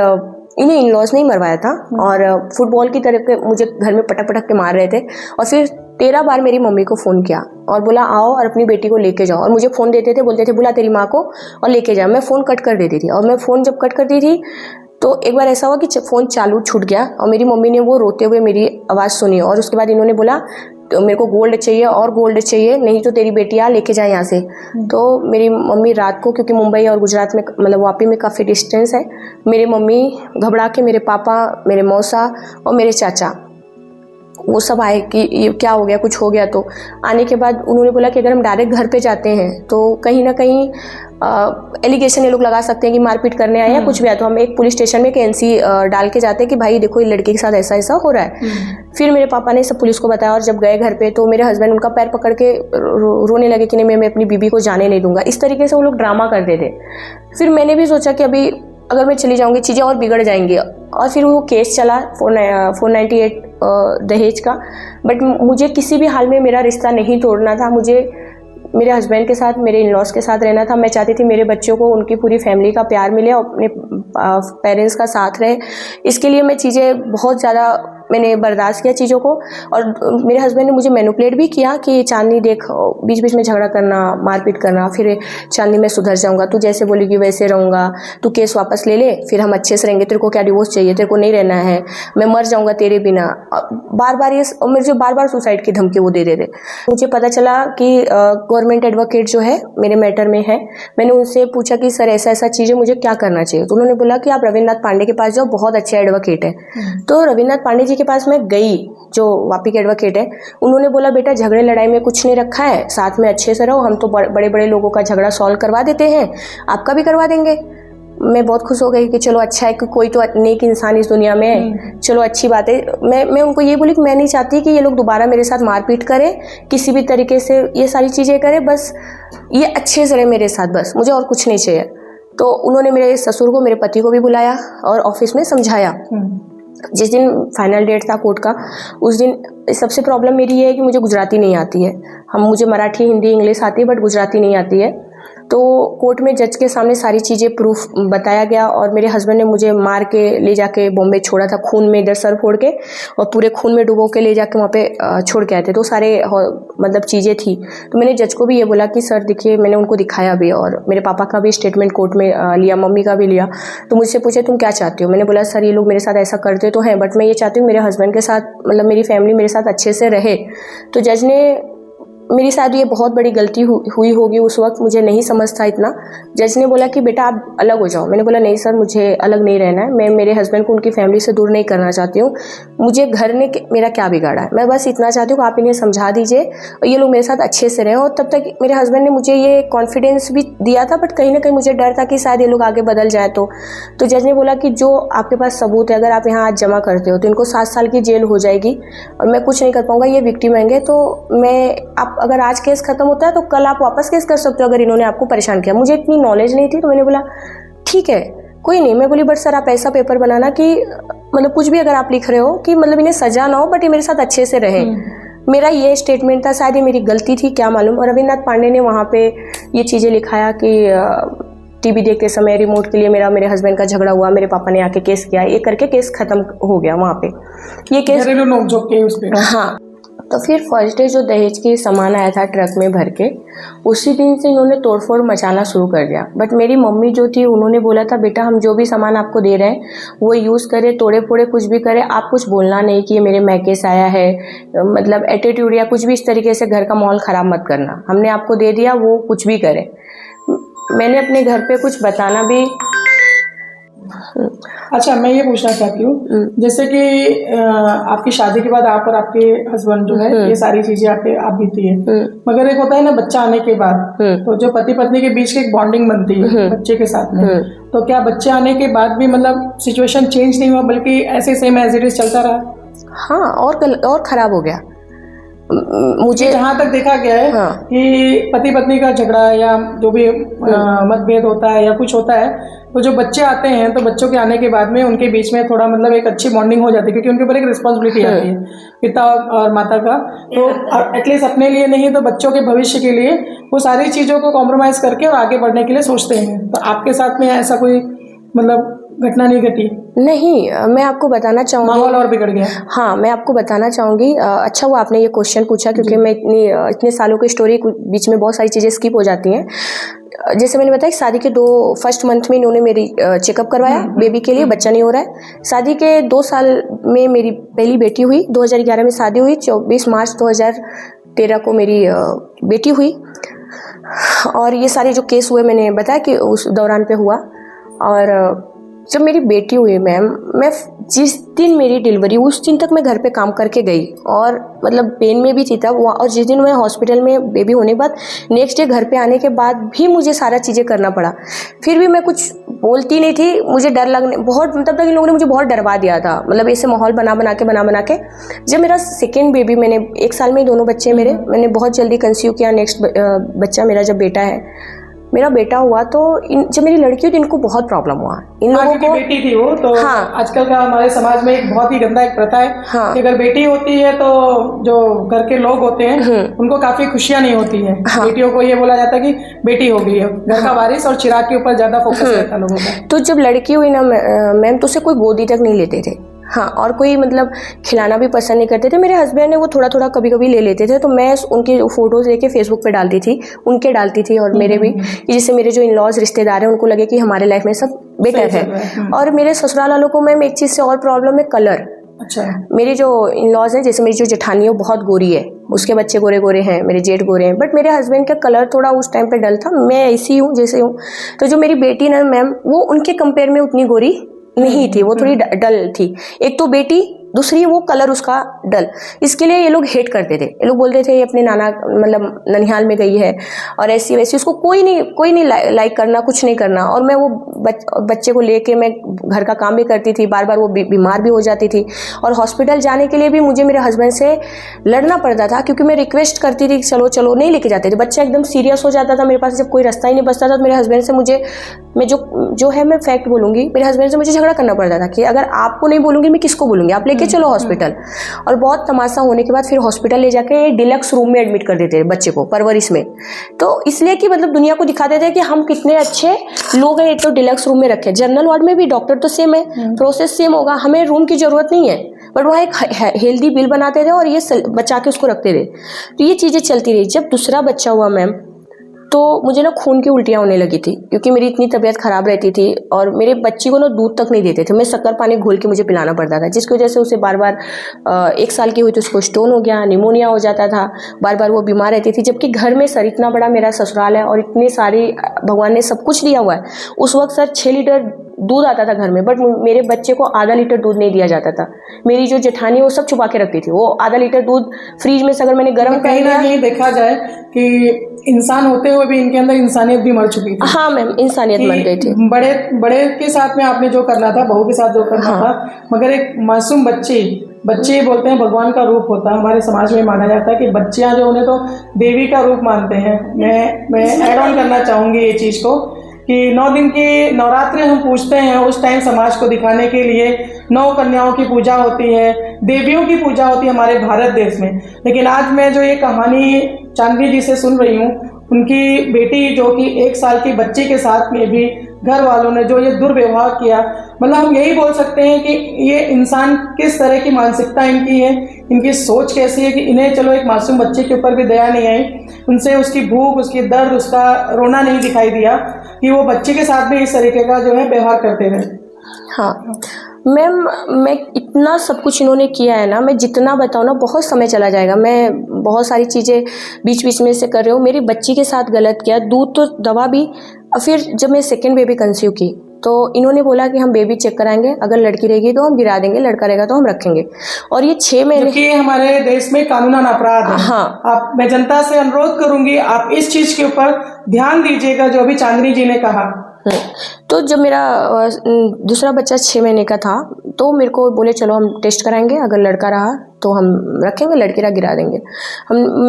इन्हें इन लॉज नहीं मरवाया था, और फुटबॉल की तरह के मुझे घर में पटक पटक के मार रहे थे। और फिर 13 बार मेरी मम्मी को फ़ोन किया और बोला आओ और अपनी बेटी को लेके जाओ, और मुझे फ़ोन देते थे, बोलते थे बुला तेरी माँ को और लेके जा। मैं फ़ोन कट कर देती थी, और मैं फ़ोन जब कट करती थी तो एक बार ऐसा हुआ कि फ़ोन चालू छूट गया, और मेरी मम्मी ने वो रोते हुए मेरी आवाज़ सुनी, और उसके बाद इन्होंने बोला तो मेरे को गोल्ड चाहिए और गोल्ड चाहिए, नहीं तो तेरी बेटी आ लेके जाए यहाँ से। तो मेरी मम्मी रात को, क्योंकि मुंबई और गुजरात में मतलब वापी में काफ़ी डिस्टेंस है, मेरी मम्मी घबरा के मेरे पापा, मेरे मौसा और मेरे चाचा वो सब आए कि ये क्या हो गया, कुछ हो गया। तो आने के बाद उन्होंने बोला कि अगर हम डायरेक्ट घर पे जाते हैं तो कहीं ना कहीं एलिगेशन ये लोग लगा सकते हैं कि मारपीट करने आए या कुछ भी आया। तो हम एक पुलिस स्टेशन में एक NC डाल के जाते हैं कि भाई देखो ये लड़की के साथ ऐसा ऐसा हो रहा है। फिर मेरे पापा ने सब पुलिस को बताया, और जब गए घर पे तो मेरे हस्बैंड उनका पैर पकड़ के रोने लगे कि नहीं मैं अपनी बीबी को जाने नहीं दूंगा। इस तरीके से वो लोग ड्रामा करते थे। फिर मैंने भी सोचा कि अभी अगर मैं चली जाऊंगी चीज़ें और बिगड़ जाएंगी, और फिर वो केस चला 498 दहेज का। बट मुझे किसी भी हाल में मेरा रिश्ता नहीं तोड़ना था। मुझे मेरे हस्बैंड के साथ, मेरे इन-लॉज के साथ रहना था। मैं चाहती थी मेरे बच्चों को उनकी पूरी फैमिली का प्यार मिले और अपने पेरेंट्स का साथ रहे। इसके लिए मैं चीज़ें बहुत ज़्यादा मैंने बर्दाश्त किया चीज़ों को। और मेरे हस्बैंड ने मुझे मैनिपुलेट भी किया कि चांदनी देख, बीच बीच में झगड़ा करना, मारपीट करना, फिर चांदनी मैं सुधर जाऊँगा, तू जैसे बोलेगी वैसे रहूँगा, तू केस वापस ले ले, फिर हम अच्छे से रहेंगे, तेरे को क्या डिवोर्स चाहिए, तेरे को नहीं रहना है, मैं मर जाऊँगा तेरे बिना। बार बार ये मुझे बार बार सुसाइड की धमकी वो दे रहे थे। मुझे पता चला कि गवर्नमेंट एडवोकेट जो है मेरे मैटर में है। मैंने उनसे पूछा कि सर ऐसा ऐसा चीज़ है, मुझे क्या करना चाहिए। तो उन्होंने बोला कि आप रविन्द्रनाथ पांडे के पास जाओ, बहुत अच्छे एडवोकेट है। तो रविन्द्रनाथ पांडे जी के पास मैं गई, जो वापी के एडवोकेट है। उन्होंने बोला बेटा झगड़े लड़ाई में कुछ नहीं रखा है, साथ में अच्छे से रहो, हम तो बड़े बड़े लोगों का झगड़ा सॉल्व करवा देते हैं, आपका भी करवा देंगे। मैं बहुत खुश हो गई कि चलो अच्छा है कि कोई तो नेक इंसान इस दुनिया में है, चलो अच्छी बात है। मैं उनको ये बोली कि मैं नहीं चाहती कि ये लोग दोबारा मेरे साथ मारपीट करें, किसी भी तरीके से ये सारी चीज़ें करें, बस ये अच्छे से रहे मेरे साथ, बस मुझे और कुछ नहीं चाहिए। तो उन्होंने मेरे ससुर को, मेरे पति को भी बुलाया और ऑफिस में समझाया। जिस दिन फाइनल डेट था कोर्ट का, उस दिन सबसे प्रॉब्लम मेरी ये है कि मुझे गुजराती नहीं आती है। मुझे मराठी, हिंदी, इंग्लिश आती है, बट गुजराती नहीं आती है। तो कोर्ट में जज के सामने सारी चीज़ें प्रूफ बताया गया और मेरे हस्बैंड ने मुझे मार के ले जाके बॉम्बे छोड़ा था, खून में इधर सर फोड़ के और पूरे खून में डुबो के ले जाके वहाँ पे छोड़ के आए थे। तो सारे मतलब चीज़ें थी। तो मैंने जज को भी ये बोला कि सर देखिए, मैंने उनको दिखाया भी और मेरे पापा का भी स्टेटमेंट कोर्ट में लिया, मम्मी का भी लिया। तो मुझसे पूछे तुम क्या चाहते हो। मैंने बोला सर ये लोग मेरे साथ ऐसा करते तो हैं, बट मैं ये चाहती हूँ मेरे हस्बैंड के साथ, मतलब मेरी फैमिली मेरे साथ अच्छे से रहे। तो जज ने, मेरी शायद ये बहुत बड़ी गलती हुई होगी उस वक्त, मुझे नहीं समझ था इतना। जज ने बोला कि बेटा आप अलग हो जाओ। मैंने बोला नहीं सर, मुझे अलग नहीं रहना है, मैं मेरे हस्बैंड को उनकी फैमिली से दूर नहीं करना चाहती हूँ। मुझे घर ने मेरा क्या बिगाड़ा है, मैं बस इतना चाहती हूँ कि आप इन्हें समझा दीजिए और ये लोग मेरे साथ अच्छे से रहें। और तब तक मेरे हस्बैंड ने मुझे ये कॉन्फिडेंस भी दिया था, बट कहीं ना कहीं मुझे डर था कि शायद ये लोग आगे बदल जाए। तो जज ने बोला कि जो आपके पास सबूत है, अगर आप यहाँ आज जमा करते हो तो इनको 7 साल की जेल हो जाएगी और मैं कुछ नहीं कर पाऊँगा, ये विक्टिम होंगे। तो आप अगर आज केस खत्म होता है तो कल आप वापस केस कर सकते हो अगर इन्होंने आपको परेशान किया। मुझे इतनी नॉलेज नहीं थी, तो मैंने बोला ठीक है कोई नहीं। मैं बोली बट सर आप ऐसा पेपर बनाना कि मतलब कुछ भी अगर आप लिख रहे हो कि मतलब इन्हें सजा ना हो, बट ये मेरे साथ अच्छे से रहे। मेरा ये स्टेटमेंट था, शायद ये मेरी गलती थी, क्या मालूम। और रविन्द्रनाथ पांडे ने वहाँ पे ये चीज़ें लिखाया कि टीवी देखते समय रिमोट के लिए मेरे हस्बैंड का झगड़ा हुआ, मेरे पापा ने आके केस किया, ये करके केस खत्म हो गया वहाँ पे। ये केस घरेलू नोकझोंक के उस पे। हाँ। तो फिर फर्स्ट डे जो दहेज के सामान आया था ट्रक में भर के, उसी दिन से इन्होंने तोड़फोड़ मचाना शुरू कर दिया। बट मेरी मम्मी जो थी उन्होंने बोला था बेटा हम जो भी सामान आपको दे रहे हैं वो यूज़ करे, तोड़े फोड़े कुछ भी करे, आप कुछ बोलना नहीं कि ये मेरे मैके से आया है, मतलब एटीट्यूड या कुछ भी इस तरीके से घर का माहौल ख़राब मत करना। हमने आपको दे दिया, वो कुछ भी करे। मैंने अपने घर पे कुछ बताना भी। अच्छा, मैं ये पूछना चाहती हूँ, जैसे कि आपकी शादी के बाद आप और आपके हस्बैंड जो है ये सारी चीजें आप बीती है, मगर एक होता है ना बच्चा आने के बाद, तो जो पति पत्नी के बीच की एक बॉन्डिंग बनती है बच्चे के साथ में, तो क्या बच्चे आने के बाद भी मतलब सिचुएशन चेंज नहीं हुआ बल्कि ऐसे सेम एज इट इज चलता रहा? हाँ, और खराब हो गया। मुझे जहाँ तक देखा गया है कि पति पत्नी का झगड़ा या जो भी मतभेद होता है या कुछ होता है, तो जो बच्चे आते हैं तो बच्चों के आने के बाद में उनके बीच में थोड़ा मतलब एक अच्छी बॉन्डिंग हो जाती है, क्योंकि उनके ऊपर एक रिस्पॉन्सिबिलिटी आती है पिता और माता का। तो एटलीस्ट अपने लिए नहीं तो बच्चों के भविष्य के लिए वो सारी चीज़ों को कॉम्प्रोमाइज़ करके और आगे बढ़ने के लिए सोचते हैं। तो आपके साथ में ऐसा कोई मतलब घटना नहीं घटी? नहीं, मैं आपको बताना चाहूँगी, माहौल और बिगड़ गया। हाँ, मैं आपको बताना चाहूँगी। अच्छा हुआ आपने ये क्वेश्चन पूछा, क्योंकि मैं इतने सालों की स्टोरी बीच में बहुत सारी चीज़ें स्किप हो जाती हैं। जैसे मैंने बताया शादी के 2 फर्स्ट मंथ में इन्होंने मेरी चेकअप करवाया बेबी के लिए, बच्चा नहीं हो रहा है। शादी के 2 साल में मेरी पहली बेटी हुई, 2011 में शादी हुई, 24 मार्च 2013 को मेरी बेटी हुई। और ये सारे जो केस हुए मैंने बताया कि उस दौरान पे हुआ। और जब मेरी बेटी हुई मैम, मैं जिस दिन मेरी डिलीवरी उस दिन तक मैं घर पे काम करके गई और मतलब पेन में भी थी तब। और जिस दिन मैं हॉस्पिटल में बेबी होने के बाद नेक्स्ट डे घर पे आने के बाद भी मुझे सारा चीज़ें करना पड़ा। फिर भी मैं कुछ बोलती नहीं थी, मुझे डर लगने बहुत, तब तक इन लोगों ने मुझे बहुत डरवा दिया था, मतलब ऐसे माहौल बना बना के। जब मेरा सेकेंड बेबी, मैंने 1 साल में ही दोनों बच्चे मैंने बहुत जल्दी कंसीव किया। नेक्स्ट बच्चा मेरा जब मेरा बेटा हुआ तो जब मेरी लड़की हुई तो इनको बहुत प्रॉब्लम हुआ। इन लोगों को बेटी थी वो तो। हाँ, आजकल का हमारे समाज में एक बहुत ही गंदा एक प्रथा है। हाँ, कि अगर बेटी होती है तो जो घर के लोग होते हैं उनको काफी खुशियां नहीं होती है। हाँ, बेटियों को ये बोला जाता है कि बेटी हो गई है, घर का वारिस, और चिराग के ऊपर ज्यादा फोकस रहता है लोगों का। तो जब लड़की हुई ना मैम, तो उसे कोई गोदी तक नहीं लेते थे। हाँ, और कोई मतलब खिलाना भी पसंद नहीं करते थे। मेरे हस्बैंड ने वो थोड़ा थोड़ा कभी कभी ले लेते थे, तो मैं उनकी फ़ोटोज़ लेके फेसबुक पे डालती थी, उनके डालती थी और मेरे भी, कि जिससे मेरे जो इन लॉज रिश्तेदार हैं उनको लगे कि हमारे लाइफ में सब बेटर है। और मेरे ससुराल वालों को मैम एक चीज़ से और प्रॉब्लम है, कलर। अच्छा। मेरी जो इन लॉज हैं, जैसे मेरी जो जेठानी है वो बहुत गोरी है, उसके बच्चे गोरे गोरे हैं, मेरे जेठ गोरे हैं, बट मेरे हस्बैंड का कलर थोड़ा उस टाइम पे डल था। मैं ऐसी हूँ जैसे हूँ, तो जो मेरी बेटी ना मैम, वो उनके कंपेयर में उतनी गोरी नहीं थी, वो थोड़ी डल थी। एक तो बेटी, दूसरी वो कलर उसका डल। इसके लिए ये लोग हेट करते थे, ये लोग बोलते थे ये अपने नाना मतलब ननिहाल में गई है और ऐसी वैसी, उसको कोई नहीं लाइक करना, कुछ नहीं करना। और मैं वो बच्चे को लेके मैं घर का काम भी करती थी, बार बार वो बीमार भी हो जाती थी, और हॉस्पिटल जाने के लिए भी मुझे मेरे हस्बैंड से लड़ना पड़ता था, क्योंकि मैं रिक्वेस्ट करती थी चलो चलो, नहीं लेके जाते थे। बच्चा एकदम सीरियस हो जाता था, मेरे पास जब कोई रास्ता ही नहीं बचता था, तो मेरे हस्बैंड से मैं जो है मैं फैक्ट बोलूँगी, मेरे हस्बैंड से मुझे झगड़ा करना पड़ता था कि अगर आपको नहीं बोलूँगी मैं किसको बोलूँगी, आप लेके चलो हॉस्पिटल। और बहुत तमाशा होने के बाद फिर हॉस्पिटल ले जाके डिलक्स रूम में एडमिट कर देते थे बच्चे को, परवरिश में। तो इसलिए कि मतलब दुनिया को दिखा देते कि हम कितने अच्छे लोग हैं, एक तो डिलक्स रूम में रखे। जनरल वार्ड में भी डॉक्टर तो सेम है, प्रोसेस सेम होगा, हमें रूम की जरूरत नहीं है, बट वहाँ एक हेल्दी बिल बनाते थे और ये बचा के उसको रखते थे। तो ये चीज़ें चलती रही। जब दूसरा बच्चा हुआ मैम, तो मुझे ना खून की उल्टियाँ होने लगी थी, क्योंकि मेरी इतनी तबीयत ख़राब रहती थी, और मेरे बच्ची को ना दूध तक नहीं देते थे, मैं शक्कर पानी घोल के मुझे पिलाना पड़ता था, जिसकी वजह से उसे बार बार 1 साल की हुई तो उसको स्टोन हो गया, निमोनिया हो जाता था, बार बार वो बीमार रहती थी। जबकि घर में सर इतना बड़ा मेरा ससुराल है और इतनी सारी भगवान ने सब कुछ दिया हुआ है। उस वक्त सर 6 लीटर दूध आता था घर में, बट मेरे बच्चे को आधा लीटर दूध नहीं दिया जाता था। मेरी जो जेठानी वो सब छुपा के रखती थी, वो आधा लीटर दूध फ्रीज में से अगर मैंने गर्म कर कहीं ना दिया। कहीं देखा जाए कि इंसान होते हुए भी इनके अंदर इंसानियत भी मर चुकी थी। हाँ मैम, इंसानियत मर गई थी। बड़े के साथ में आपने जो करना था, बहू के साथ जो करना था, मगर एक मासूम बच्चे बोलते हैं भगवान का रूप होता है, हमारे समाज में माना जाता है कि बच्चियां जो उन्हें तो देवी का रूप मानते हैं। मैं ऐड ऑन करना चाहूँगी ये चीज़ को कि 9 दिन की नवरात्रि हम पूछते हैं, उस टाइम समाज को दिखाने के लिए 9 कन्याओं की पूजा होती है, देवियों की पूजा होती है हमारे भारत देश में। लेकिन आज मैं जो ये कहानी चांदनी जी से सुन रही हूँ, उनकी बेटी जो कि 1 साल की बच्ची के साथ में भी घर वालों ने जो ये दुर्व्यवहार किया, मतलब हम यही बोल सकते हैं कि ये इंसान किस तरह की मानसिकता इनकी है, इनकी सोच कैसी है कि इन्हें चलो एक मासूम बच्चे के ऊपर भी दया नहीं आई, उनसे उसकी भूख, उसकी दर्द, उसका रोना नहीं दिखाई दिया, कि वो बच्चे के साथ भी इस तरीके का जो है व्यवहार करते रहे। हाँ मैम, मैं इतना सब कुछ इन्होंने किया है ना, मैं जितना बताऊँ ना बहुत समय चला जाएगा। मैं बहुत सारी चीज़ें बीच बीच में से कर रही हूँ। मेरी बच्ची के साथ गलत किया, दूध तो दवा भी। फिर जब मैं सेकेंड बेबी कंसीव की, तो इन्होंने बोला कि हम बेबी चेक कराएंगे, अगर लड़की रहेगी तो हम गिरा देंगे, लड़का रहेगा तो हम रखेंगे। और ये 6 महीने, क्योंकि हमारे देश में कानूनन अपराध है। हाँ, मैं जनता से अनुरोध करूंगी, आप इस चीज के ऊपर ध्यान दीजिएगा जो अभी चांदनी जी ने कहा। तो जब मेरा दूसरा बच्चा 6 महीने का था, तो मेरे को बोले चलो हम टेस्ट कराएंगे, अगर लड़का रहा तो हम रखेंगे, लड़की रहा गिरा देंगे।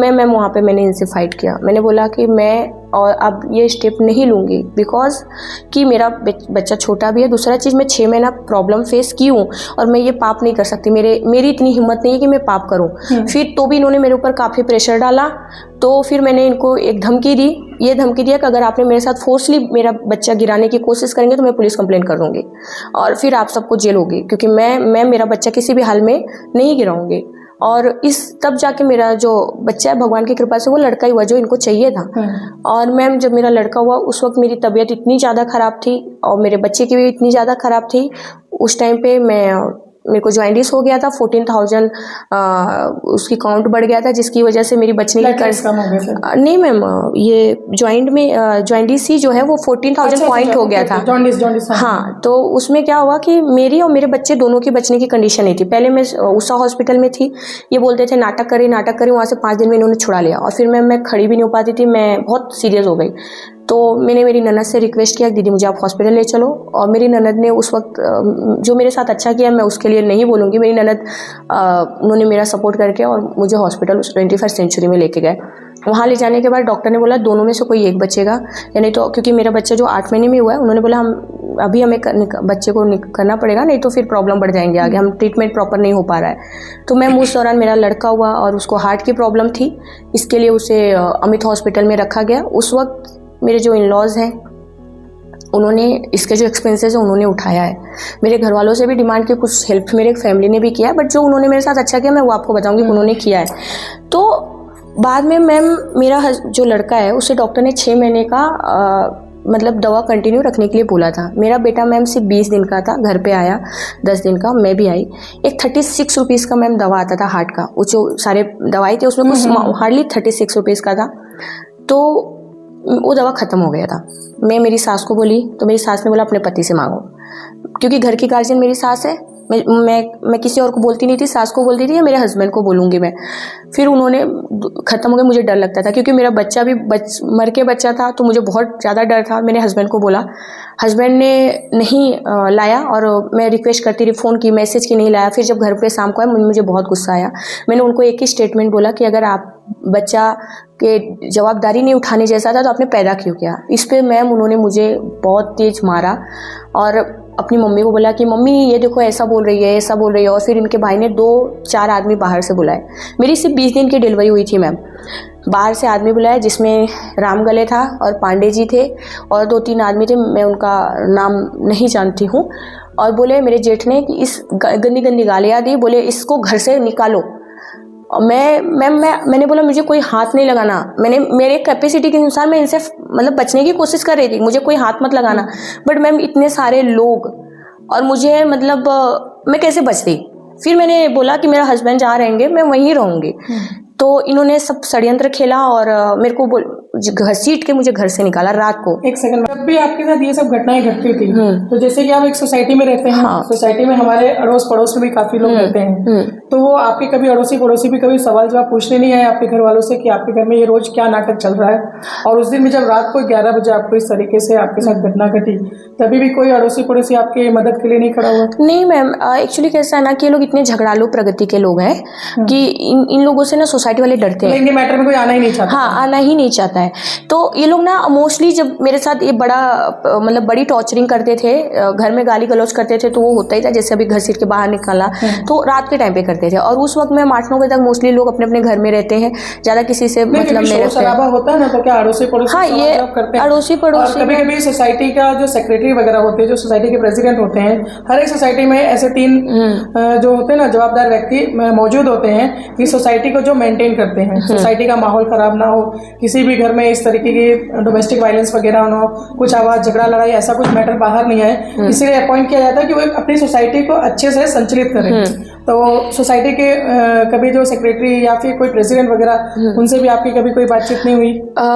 मैं वहाँ पे मैंने इनसे फाइट किया। मैंने बोला कि मैं और अब ये स्टेप नहीं लूँगी, बिकॉज कि मेरा बच्चा छोटा भी है। दूसरा चीज़, मैं 6 महीना प्रॉब्लम फेस की हूँ और मैं ये पाप नहीं कर सकती, मेरी इतनी हिम्मत नहीं है कि मैं पाप करूँ। फिर तो भी इन्होंने मेरे ऊपर काफ़ी प्रेशर डाला, तो फिर मैंने इनको एक धमकी दी। ये धमकी दिया कि अगर आपने मेरे साथ फोर्सली मेरा बच्चा गिराने की कोशिश करेंगे तो मैं पुलिस कंप्लेन कर दूँगी और फिर आप सबको जेल होगी, क्योंकि मैं मेरा बच्चा किसी भी हाल में नहीं गिराऊँगी। और तब जाके मेरा जो बच्चा है, भगवान की कृपा से वो लड़का ही हुआ जो इनको चाहिए था। और मैम, जब मेरा लड़का हुआ उस वक्त मेरी तबीयत इतनी ज़्यादा ख़राब थी और मेरे बच्चे की भी इतनी ज़्यादा ख़राब थी। उस टाइम पे मेरे को जॉइंटिस हो गया था, 14,000 उसकी काउंट बढ़ गया था, जिसकी वजह से मेरी बचने की नहीं मैम, ये जॉइंटिस ही जो है वो 14,000 पॉइंट हो गया था। जॉन्डिस। हाँ, तो उसमें क्या हुआ कि मेरी और मेरे बच्चे दोनों की बचने की कंडीशन नहीं थी। पहले मैं उषा हॉस्पिटल में थी, ये बोलते थे नाटक करें, वहाँ से 5 दिन में इन्होंने छुड़ा लिया और फिर मैं खड़ी भी नहीं हो पाती थी, मैं बहुत सीरियस हो गई। तो मैंने मेरी ननद से रिक्वेस्ट किया, दीदी मुझे आप हॉस्पिटल ले चलो, और मेरी ननद ने उस वक्त जो मेरे साथ अच्छा किया, मैं उसके लिए नहीं बोलूँगी। मेरी ननद उन्होंने मेरा सपोर्ट करके और मुझे हॉस्पिटल 21st सेंचुरी में लेके गए। वहाँ ले जाने के बाद डॉक्टर ने बोला दोनों में से कोई एक बचेगा, यानी तो क्योंकि मेरा बच्चा जो 8 महीने में हुआ है, उन्होंने बोला हमें बच्चे को करना पड़ेगा, नहीं तो फिर प्रॉब्लम बढ़ जाएंगे आगे, हम ट्रीटमेंट प्रॉपर नहीं हो पा रहा है। तो मैम, उस दौरान मेरा लड़का हुआ और उसको हार्ट की प्रॉब्लम थी, इसके लिए उसे अमित हॉस्पिटल में रखा गया। उस वक्त मेरे जो इन लॉज हैं उन्होंने इसके जो एक्सपेंसेस है उन्होंने उठाया है। मेरे घर वालों से भी डिमांड की, कुछ हेल्प मेरे फैमिली ने भी किया है, बट जो उन्होंने मेरे साथ अच्छा किया मैं वो आपको बताऊंगी कि उन्होंने किया है। तो बाद में मैम मेरा जो लड़का है उसे डॉक्टर ने 6 महीने का मतलब दवा कंटिन्यू रखने के लिए बोला था। मेरा बेटा मैम सिर्फ 20 दिन का था, घर पे आया 10 दिन का, मैं भी आई। एक 36 रुपीज़ का मैम दवा आता था हार्ट का, वो जो सारे दवाई थे उसमें कुछ हार्डली 36 रुपीज़ का था। तो वो दवा ख़त्म हो गया था। मैं मेरी सास को बोली तो मेरी सास ने बोला अपने पति से मांगो, क्योंकि घर की गार्जियन मेरी सास है। मैं किसी और को बोलती नहीं थी, सास को बोलती थी या मेरे हस्बैंड को बोलूँगी मैं। फिर उन्होंने ख़त्म हो गया। मुझे डर लगता था क्योंकि मेरा बच्चा भी मर के बच्चा था, तो मुझे बहुत ज़्यादा डर था। मैंने हस्बैंड को बोला, हस्बैंड ने नहीं लाया और मैं रिक्वेस्ट करती रही, फ़ोन की, मैसेज की, नहीं लाया। फिर जब घर पे शाम को आया मुझे बहुत गुस्सा आया। मैंने उनको एक ही स्टेटमेंट बोला कि अगर आप बच्चा के जवाबदारी नहीं उठाने जैसा था तो आपने पैदा क्यों किया। इस पर मैम उन्होंने मुझे बहुत तेज़ मारा और अपनी मम्मी को बोला कि मम्मी ये देखो ऐसा बोल रही है, ऐसा बोल रही है। और फिर इनके भाई ने 2-4 आदमी बाहर से बुलाए। मेरी सिर्फ 20 दिन की डिलीवरी हुई थी मैम। बाहर से आदमी बुलाए जिसमें रामगले था और पांडे जी थे और 2-3 आदमी थे, मैं उनका नाम नहीं जानती हूँ। और बोले मेरे जेठ ने कि इस गंदी गंदी गालियाँ दी, बोले इसको घर से निकालो। और मैंने बोला मुझे कोई हाथ नहीं लगाना। मेरे कैपेसिटी के अनुसार मैं इनसे मतलब बचने की कोशिश कर रही थी, मुझे कोई हाथ मत लगाना। बट मैम इतने सारे लोग और मुझे मतलब मैं कैसे बचती। फिर मैंने बोला कि मेरा हस्बैंड जहाँ रहेंगे मैं वहीं रहूँगी। तो इन्होंने सब षड्यंत्र खेला और मेरे को घसीट के मुझे घर से निकाला रात को। एक सेकंड, जब भी आपके साथ ये सब घटनाएं घटती थी तो जैसे कि आप एक सोसाइटी में रहते हैं, हाँ। सोसाइटी में हमारे अड़ोस पड़ोस में भी काफी लोग रहते हैं, तो वो आपके कभी अड़ोसी पड़ोसी भी कभी सवाल जवाब पूछने नहीं आए आपके घर वालों से कि आपके घर में ये रोज क्या नाटक चल रहा है? और उस दिन भी जब रात को 11 बजे आपको इस तरीके से आपके साथ घटना घटी, तभी भी कोई अड़ोसी पड़ोसी आपके मदद के लिए नहीं खड़ा हुआ? नहीं मैम, एक्चुअली कैसा है ना कि ये लोग इतने झगड़ालू प्रगति के लोग हैं कि इन लोगों से ना सोसाइटी वाले डरते हैं। इनके मैटर में कोई आना ही नहीं चाहता। हाँ, आना ही नहीं चाहता है। तो ये लोग ना मोस्टली जब मेरे साथ ये मतलब बड़ी टॉर्चरिंग करते थे, घर में गाली गलौज करते थे, तो वो होता ही था जैसे अभी घसीट के बाहर निकाला, तो रात के टाइम पे करते थे। और उस वक्त में 8-9 बजे तक मोस्टली लोग अपने अपने घर में रहते हैं, ज्यादा किसी से मतलब नहीं रखते हैं। होता है ना, तो क्या अड़ोसी पड़ोसी? हाँ, ये करते हैं अड़ोसी पड़ोसी। कभी कभी सोसाइटी का जो सेक्रेटरी वगैरह होते हैं, जो सोसाइटी के प्रेसिडेंट होते हैं, हर एक सोसाइटी में ऐसे 3 जो होते हैं ना जवाबदार व्यक्ति मौजूद होते हैं कि सोसाइटी को जो मेंटेन करते हैं, सोसाइटी का माहौल खराब ना हो, किसी भी घर में इस तरीके की डोमेस्टिक वायलेंस वगैरह ना हो, कुछ आवाज झगड़ा लड़ाई ऐसा कुछ मैटर बाहर नहीं आए, इसीलिए अपॉइंट किया जाता है कि वो अपनी सोसाइटी को अच्छे से संचालित करें। तो सोसाइटी के कभी जो सेक्रेटरी या फिर कोई प्रेसिडेंट वगैरह, उनसे भी आपकी कभी कोई बातचीत नहीं हुई?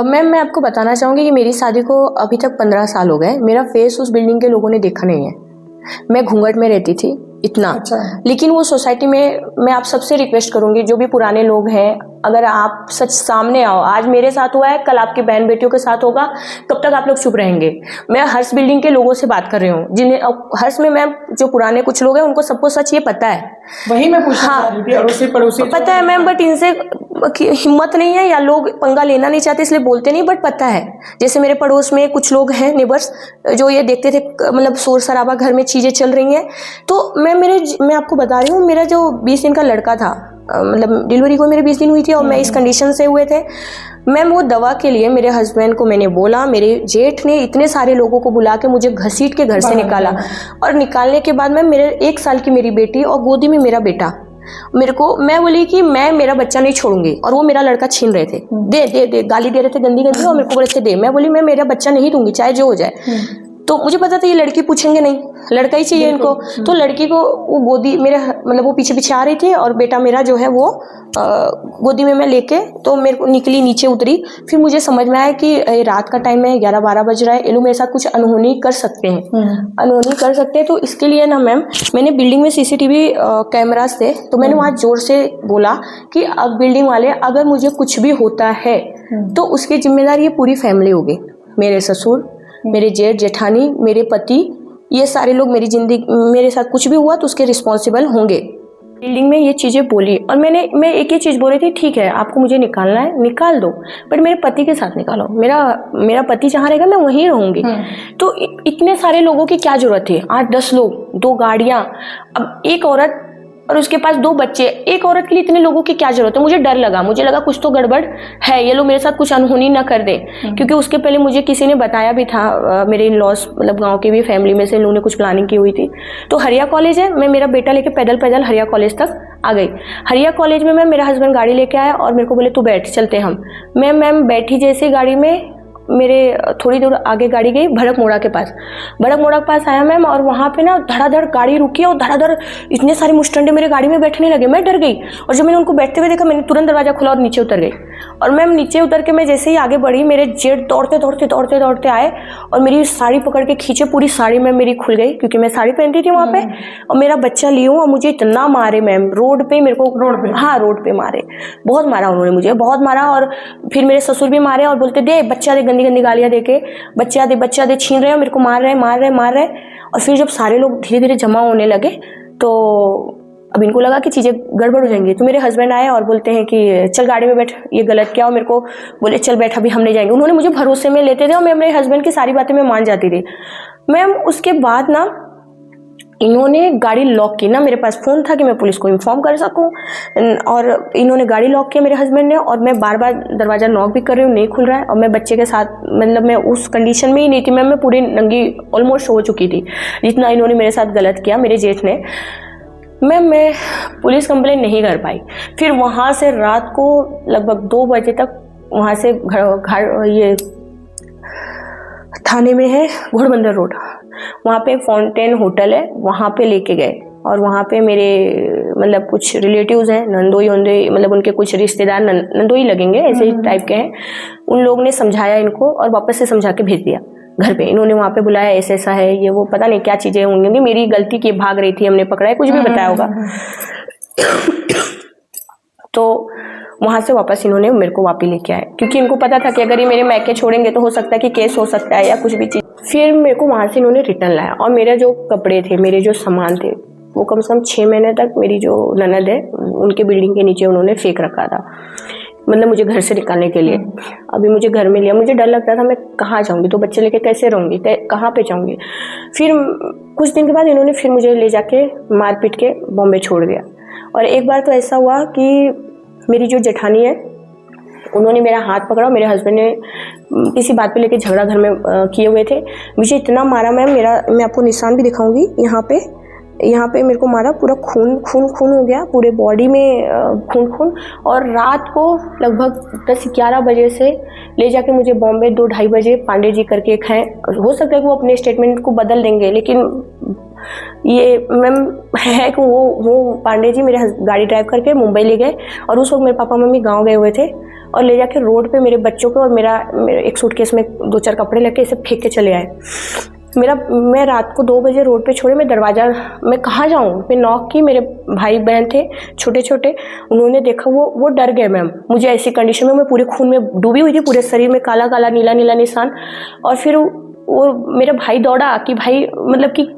मैम मैं आपको बताना चाहूँगी कि मेरी शादी को अभी तक 15 साल हो गए। मेरा फेस उस बिल्डिंग के लोगों ने देखा नहीं है। मैं घूंघट में रहती थी इतना। अच्छा। लेकिन वो सोसाइटी में मैं आप सबसे रिक्वेस्ट करूंगी, जो भी पुराने लोग हैं, अगर आप सच सामने आओ। आज मेरे साथ हुआ है, कल आपकी बहन बेटियों के साथ होगा, कब तक आप लोग चुप रहेंगे? मैं हर्ष बिल्डिंग के लोगों से बात कर रही हूँ, जिन्हें हर्ष में मैम जो पुराने कुछ लोग हैं उनको सबको सच ये पता है। वही मैं पूछना चाह रही थी, अड़ोसी पड़ोसी पता है मैम, बट इनसे हिम्मत नहीं है या लोग पंगा लेना नहीं चाहते इसलिए बोलते नहीं, बट पता है। जैसे मेरे पड़ोस में कुछ लोग हैं नेबर्स, जो ये देखते थे मतलब शोर शराबा, घर में चीज़ें चल रही हैं। तो मैं आपको बता रही हूँ, मेरा जो 20 दिन का लड़का था, मतलब डिलीवरी को मेरे 20 दिन हुई थी और मैं इस कंडीशन से हुए थे। मैम वो दवा के लिए मेरे हस्बैंड को मैंने बोला, मेरे जेठ ने इतने सारे लोगों को बुला के मुझे घसीट के घर से निकाला। और निकालने के बाद मैम मेरे 1 साल की मेरी बेटी और गोदी में मेरा बेटा, मैं बोली कि मैं मेरा बच्चा नहीं छोड़ूंगी, और वो मेरा लड़का छीन रहे थे। दे गाली दे रहे थे गंदी गंदी, और मेरे को बोले थे दे। मैं बोली मैं मेरा बच्चा नहीं दूंगी, चाहे जो हो जाए। तो मुझे पता था ये लड़की पूछेंगे नहीं, लड़का ही चाहिए इनको। तो लड़की को वो गोदी मेरे मतलब वो पीछे पीछे आ रही थी, और बेटा मेरा जो है वो गोदी में मैं लेके तो मेरे को निकली, नीचे उतरी। फिर मुझे समझ में आया कि रात का टाइम है, 11-12 बज रहा है, ये लोग मेरे साथ कुछ अनहोनी कर सकते हैं, अनहोनी कर सकते हैं। तो इसके लिए ना मैम मैंने बिल्डिंग में CCTV कैमरास थे, तो मैंने वहाँ जोर से बोला कि अब बिल्डिंग वाले, अगर मुझे कुछ भी होता है तो उसकी जिम्मेदारी ये पूरी फैमिली होगी। मेरे ससुर, मेरे जेठ जेठानी, मेरे पति, ये सारे लोग मेरी जिंदगी, मेरे साथ कुछ भी हुआ तो उसके रिस्पॉन्सिबल होंगे। बिल्डिंग में ये चीज़ें बोली, और मैं एक ही चीज़ बोल रही थी, ठीक है आपको मुझे निकालना है निकाल दो, बट मेरे पति के साथ निकालो। मेरा पति जहाँ रहेगा मैं वहीं रहूँगी। तो इतने सारे लोगों की क्या जरूरत है? 8-10 लोग, 2 गाड़ियाँ। अब एक औरत और उसके पास 2 बच्चे, एक औरत के लिए इतने लोगों की क्या जरूरत है। मुझे डर लगा, मुझे लगा कुछ तो गड़बड़ है, ये लोग मेरे साथ कुछ अनहोनी ना कर दे, क्योंकि उसके पहले मुझे किसी ने बताया भी था, मेरे इन लॉस मतलब गांव के भी फैमिली में से इन लोगों ने कुछ प्लानिंग की हुई थी। तो हरिया कॉलेज है, मैं मेरा बेटा लेके पैदल हरिया कॉलेज तक आ गई। हरिया कॉलेज में मेरा हस्बैंड गाड़ी लेके आया और मेरे को बोले तू बैठ, चलते हम। मैम बैठी जैसे गाड़ी में, मेरे थोड़ी दूर आगे गाड़ी गई भड़क मोड़ा के पास। भड़क मोड़ा के पास आया मैम, और वहाँ पे ना धड़ाधड़ गाड़ी रुकी और धड़ाधड़ इतने सारे मुस्टंडे मेरे गाड़ी में बैठने लगे। मैं डर गई, और जब मैंने उनको बैठते हुए देखा, मैंने तुरंत दरवाजा खोला और नीचे उतर गई। और मैम नीचे उतर के मैं जैसे ही आगे बढ़ी, मेरे जेठ दौड़ते आए और मेरी साड़ी पकड़ के खींचे। पूरी साड़ी मैम मेरी खुल गई, क्योंकि मैं साड़ी पहनती थी वहाँ पे, और मेरा बच्चा ली हूँ। और मुझे इतना मारे मैम, रोड पे मेरे को, रोड पे मारे, बहुत मारा उन्होंने मुझे, बहुत मारा। और फिर मेरे ससुर भी मारे और बोलते दे बच्चा दे, गंदी गालियां देके बच्चा दे छीन रहे हैं, मेरे को मार रहे। और फिर जब सारे लोग धीरे धीरे जमा होने लगे, तो अब इनको लगा कि चीजें गड़बड़ हो जाएंगी। तो मेरे हस्बैंड आए और बोलते हैं कि चल गाड़ी में बैठ, ये गलत क्या। और मेरे को बोले चल बैठ, अभी हम नहीं जाएंगे। उन्होंने मुझे भरोसे में लेते थे और मैं अपने हस्बैंड की सारी बातें मैं मान जाती थी मैम। उसके बाद ना इन्होंने गाड़ी लॉक की, ना मेरे पास फ़ोन था कि मैं पुलिस को इन्फॉर्म कर सकूं, और इन्होंने गाड़ी लॉक किया मेरे हस्बैंड ने। और मैं बार बार दरवाज़ा नॉक भी कर रही हूँ, नहीं खुल रहा है। और मैं बच्चे के साथ, मतलब मैं उस कंडीशन में ही नहीं थी मैम, मैं पूरी नंगी ऑलमोस्ट हो चुकी थी, जितना इन्होंने मेरे साथ गलत किया मेरे जेठ ने। मैम मैं पुलिस कंप्लेन नहीं कर पाई। फिर वहाँ से रात को लगभग 2 बजे तक वहाँ से घर ये थाने में है, घोड़बंदर रोड, वहाँ पे फाउंटेन होटल है, वहाँ पे लेके गए। और वहाँ पे मेरे मतलब कुछ रिलेटिव्स हैं, नंदोई मतलब उनके कुछ रिश्तेदार नंदोई लगेंगे, ऐसे टाइप के हैं। उन लोगों ने समझाया इनको और वापस से समझा के भेज दिया घर पे। इन्होंने वहाँ पे बुलाया, ऐसा है, ये वो, पता नहीं क्या चीज़ें होंगी, मेरी गलती की भाग रही थी, हमने पकड़ा है, कुछ भी बताया होगा। तो वहाँ से वापस इन्होंने मेरे को वापस लेके आए, क्योंकि इनको पता था कि अगर ये मेरे मैके छोड़ेंगे तो हो सकता है कि केस हो सकता है या कुछ भी चीज़। फिर मेरे को वहाँ से इन्होंने रिटर्न लाया, और मेरे जो कपड़े थे, मेरे जो सामान थे, वो कम से कम 6 महीने तक मेरी जो ननद है उनके बिल्डिंग के नीचे उन्होंने फेंक रखा था, मतलब मुझे घर से निकालने के लिए। अभी मुझे घर में लिया, मुझे डर लगता था मैं कहाँ जाऊँगी, तो बच्चे लेके कैसे रहूँगी, कहाँ पे जाऊँगी। फिर कुछ दिन के बाद इन्होंने फिर मुझे ले जाके मार पीट के बॉम्बे छोड़ दिया। और एक बार तो ऐसा हुआ कि मेरी जो जेठानी है उन्होंने मेरा हाथ पकड़ा, मेरे हस्बैंड ने किसी बात पे लेके झगड़ा घर में किए हुए थे, मुझे इतना मारा मैम, मैं आपको निशान भी दिखाऊंगी, यहाँ पे मेरे को मारा, पूरा खून हो गया, पूरे बॉडी में खून। और रात को लगभग 10-11 बजे से ले जाके मुझे बॉम्बे 2-2:30 बजे पांडे जी करके एक हैं, हो सकता है कि वो अपने स्टेटमेंट को बदल देंगे, लेकिन ये मैम है कि वो पांडे जी मेरे गाड़ी ड्राइव करके मुंबई ले गए। और उस वक्त मेरे पापा मम्मी गांव गए हुए थे, और ले जाके रोड पे मेरे बच्चों को और मेरा एक सूटकेस में 2-4 कपड़े लेके इसे फेंक के चले आए। मैं रात को 2 बजे रोड पे छोड़े, मैं कहाँ जाऊँ, मैं नॉक की, मेरे भाई बहन थे छोटे, उन्होंने देखा, वो डर गए मैम। मुझे ऐसी कंडीशन में, मैं पूरे खून में डूबी हुई थी, पूरे शरीर में काला नीला निशान। और फिर वो मेरा भाई दौड़ा कि भाई मतलब कि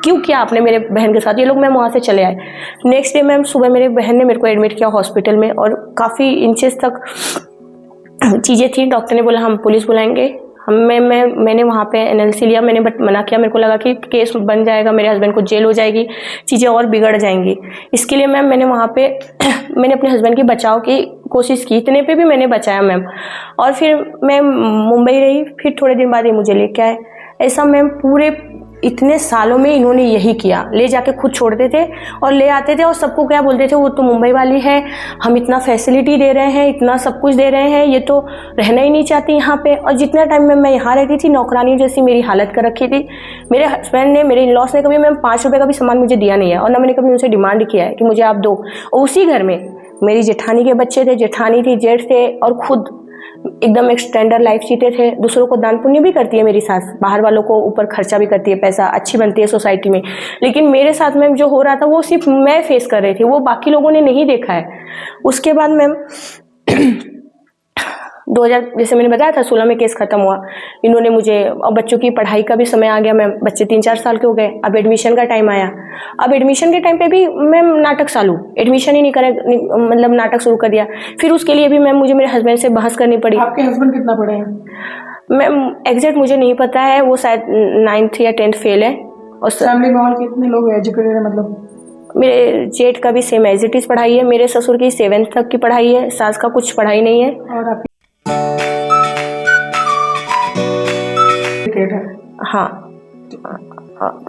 क्यों किया आपने मेरे बहन के साथ, ये लोग मैम वहाँ से चले आए। नेक्स्ट डे मैम सुबह मेरे बहन ने मेरे को एडमिट किया हॉस्पिटल में, और काफ़ी इंचेस तक चीज़ें थी। डॉक्टर ने बोला हम पुलिस बुलाएंगे। मैंने वहाँ पे NLC लिया, मैंने बट मना किया, मेरे को लगा कि केस बन जाएगा, मेरे हस्बैंड को जेल हो जाएगी, चीज़ें और बिगड़ जाएंगी। इसके लिए मैम मैंने वहाँ पे मैंने अपने हस्बैंड की बचाव की कोशिश की, इतने पे भी मैंने बचाया मैम। और फिर मैं मुंबई रही, फिर थोड़े दिन बाद ये मुझे लेके आए। ऐसा मैम पूरे इतने सालों में इन्होंने यही किया, ले जाके खुद छोड़ते थे और ले आते थे, और सबको क्या बोलते थे, वो तो मुंबई वाली है, हम इतना फैसिलिटी दे रहे हैं, इतना सब कुछ दे रहे हैं, ये तो रहना ही नहीं चाहती यहाँ पे। और जितना टाइम में मैं यहाँ रहती थी, नौकरानी जैसी मेरी हालत कर रखी थी। मेरे हस्बैंड ने, मेरे इन-लॉस ने कभी मैम 5 रुपये का भी सामान मुझे दिया नहीं है, और ना मैंने कभी उनसे डिमांड किया है कि मुझे आप दो। और उसी घर में मेरी जेठानी के बच्चे थे, जेठानी थी, जेठ थे, और खुद एकदम एक स्टैंडर्ड लाइफ जीते थे। दूसरों को दान पुण्य भी करती है मेरी सास, बाहर वालों को ऊपर खर्चा भी करती है, पैसा अच्छी बनती है सोसाइटी में। लेकिन मेरे साथ मैम जो हो रहा था वो सिर्फ मैं फेस कर रही थी, वो बाकी लोगों ने नहीं देखा है। उसके बाद मैम 2000 जैसे मैंने बताया था 16 में केस खत्म हुआ। इन्होंने मुझे, अब बच्चों की पढ़ाई का भी समय आ गया मैम, बच्चे 3-4 साल के हो गए, अब एडमिशन का टाइम आया। अब एडमिशन के टाइम पे भी मैम नाटक चालू, एडमिशन ही नहीं करे, मतलब नाटक शुरू कर दिया। फिर उसके लिए भी मैम मुझे मेरे हस्बैंड से बहस करनी पड़ी। आपके हस्बैंड कितना पढ़े हैं? मैम एग्जैक्ट मुझे नहीं पता है, वो शायद 9th या 10th फेल है। और फैमिली में और कितने लोग एजुकेटेड है, मतलब मेरे जेठ का भी सेम एज इट इज़ पढ़ाई है, मेरे ससुर की 7th तक की पढ़ाई है, सास का कुछ पढ़ाई नहीं है। और आपकी है? हाँ।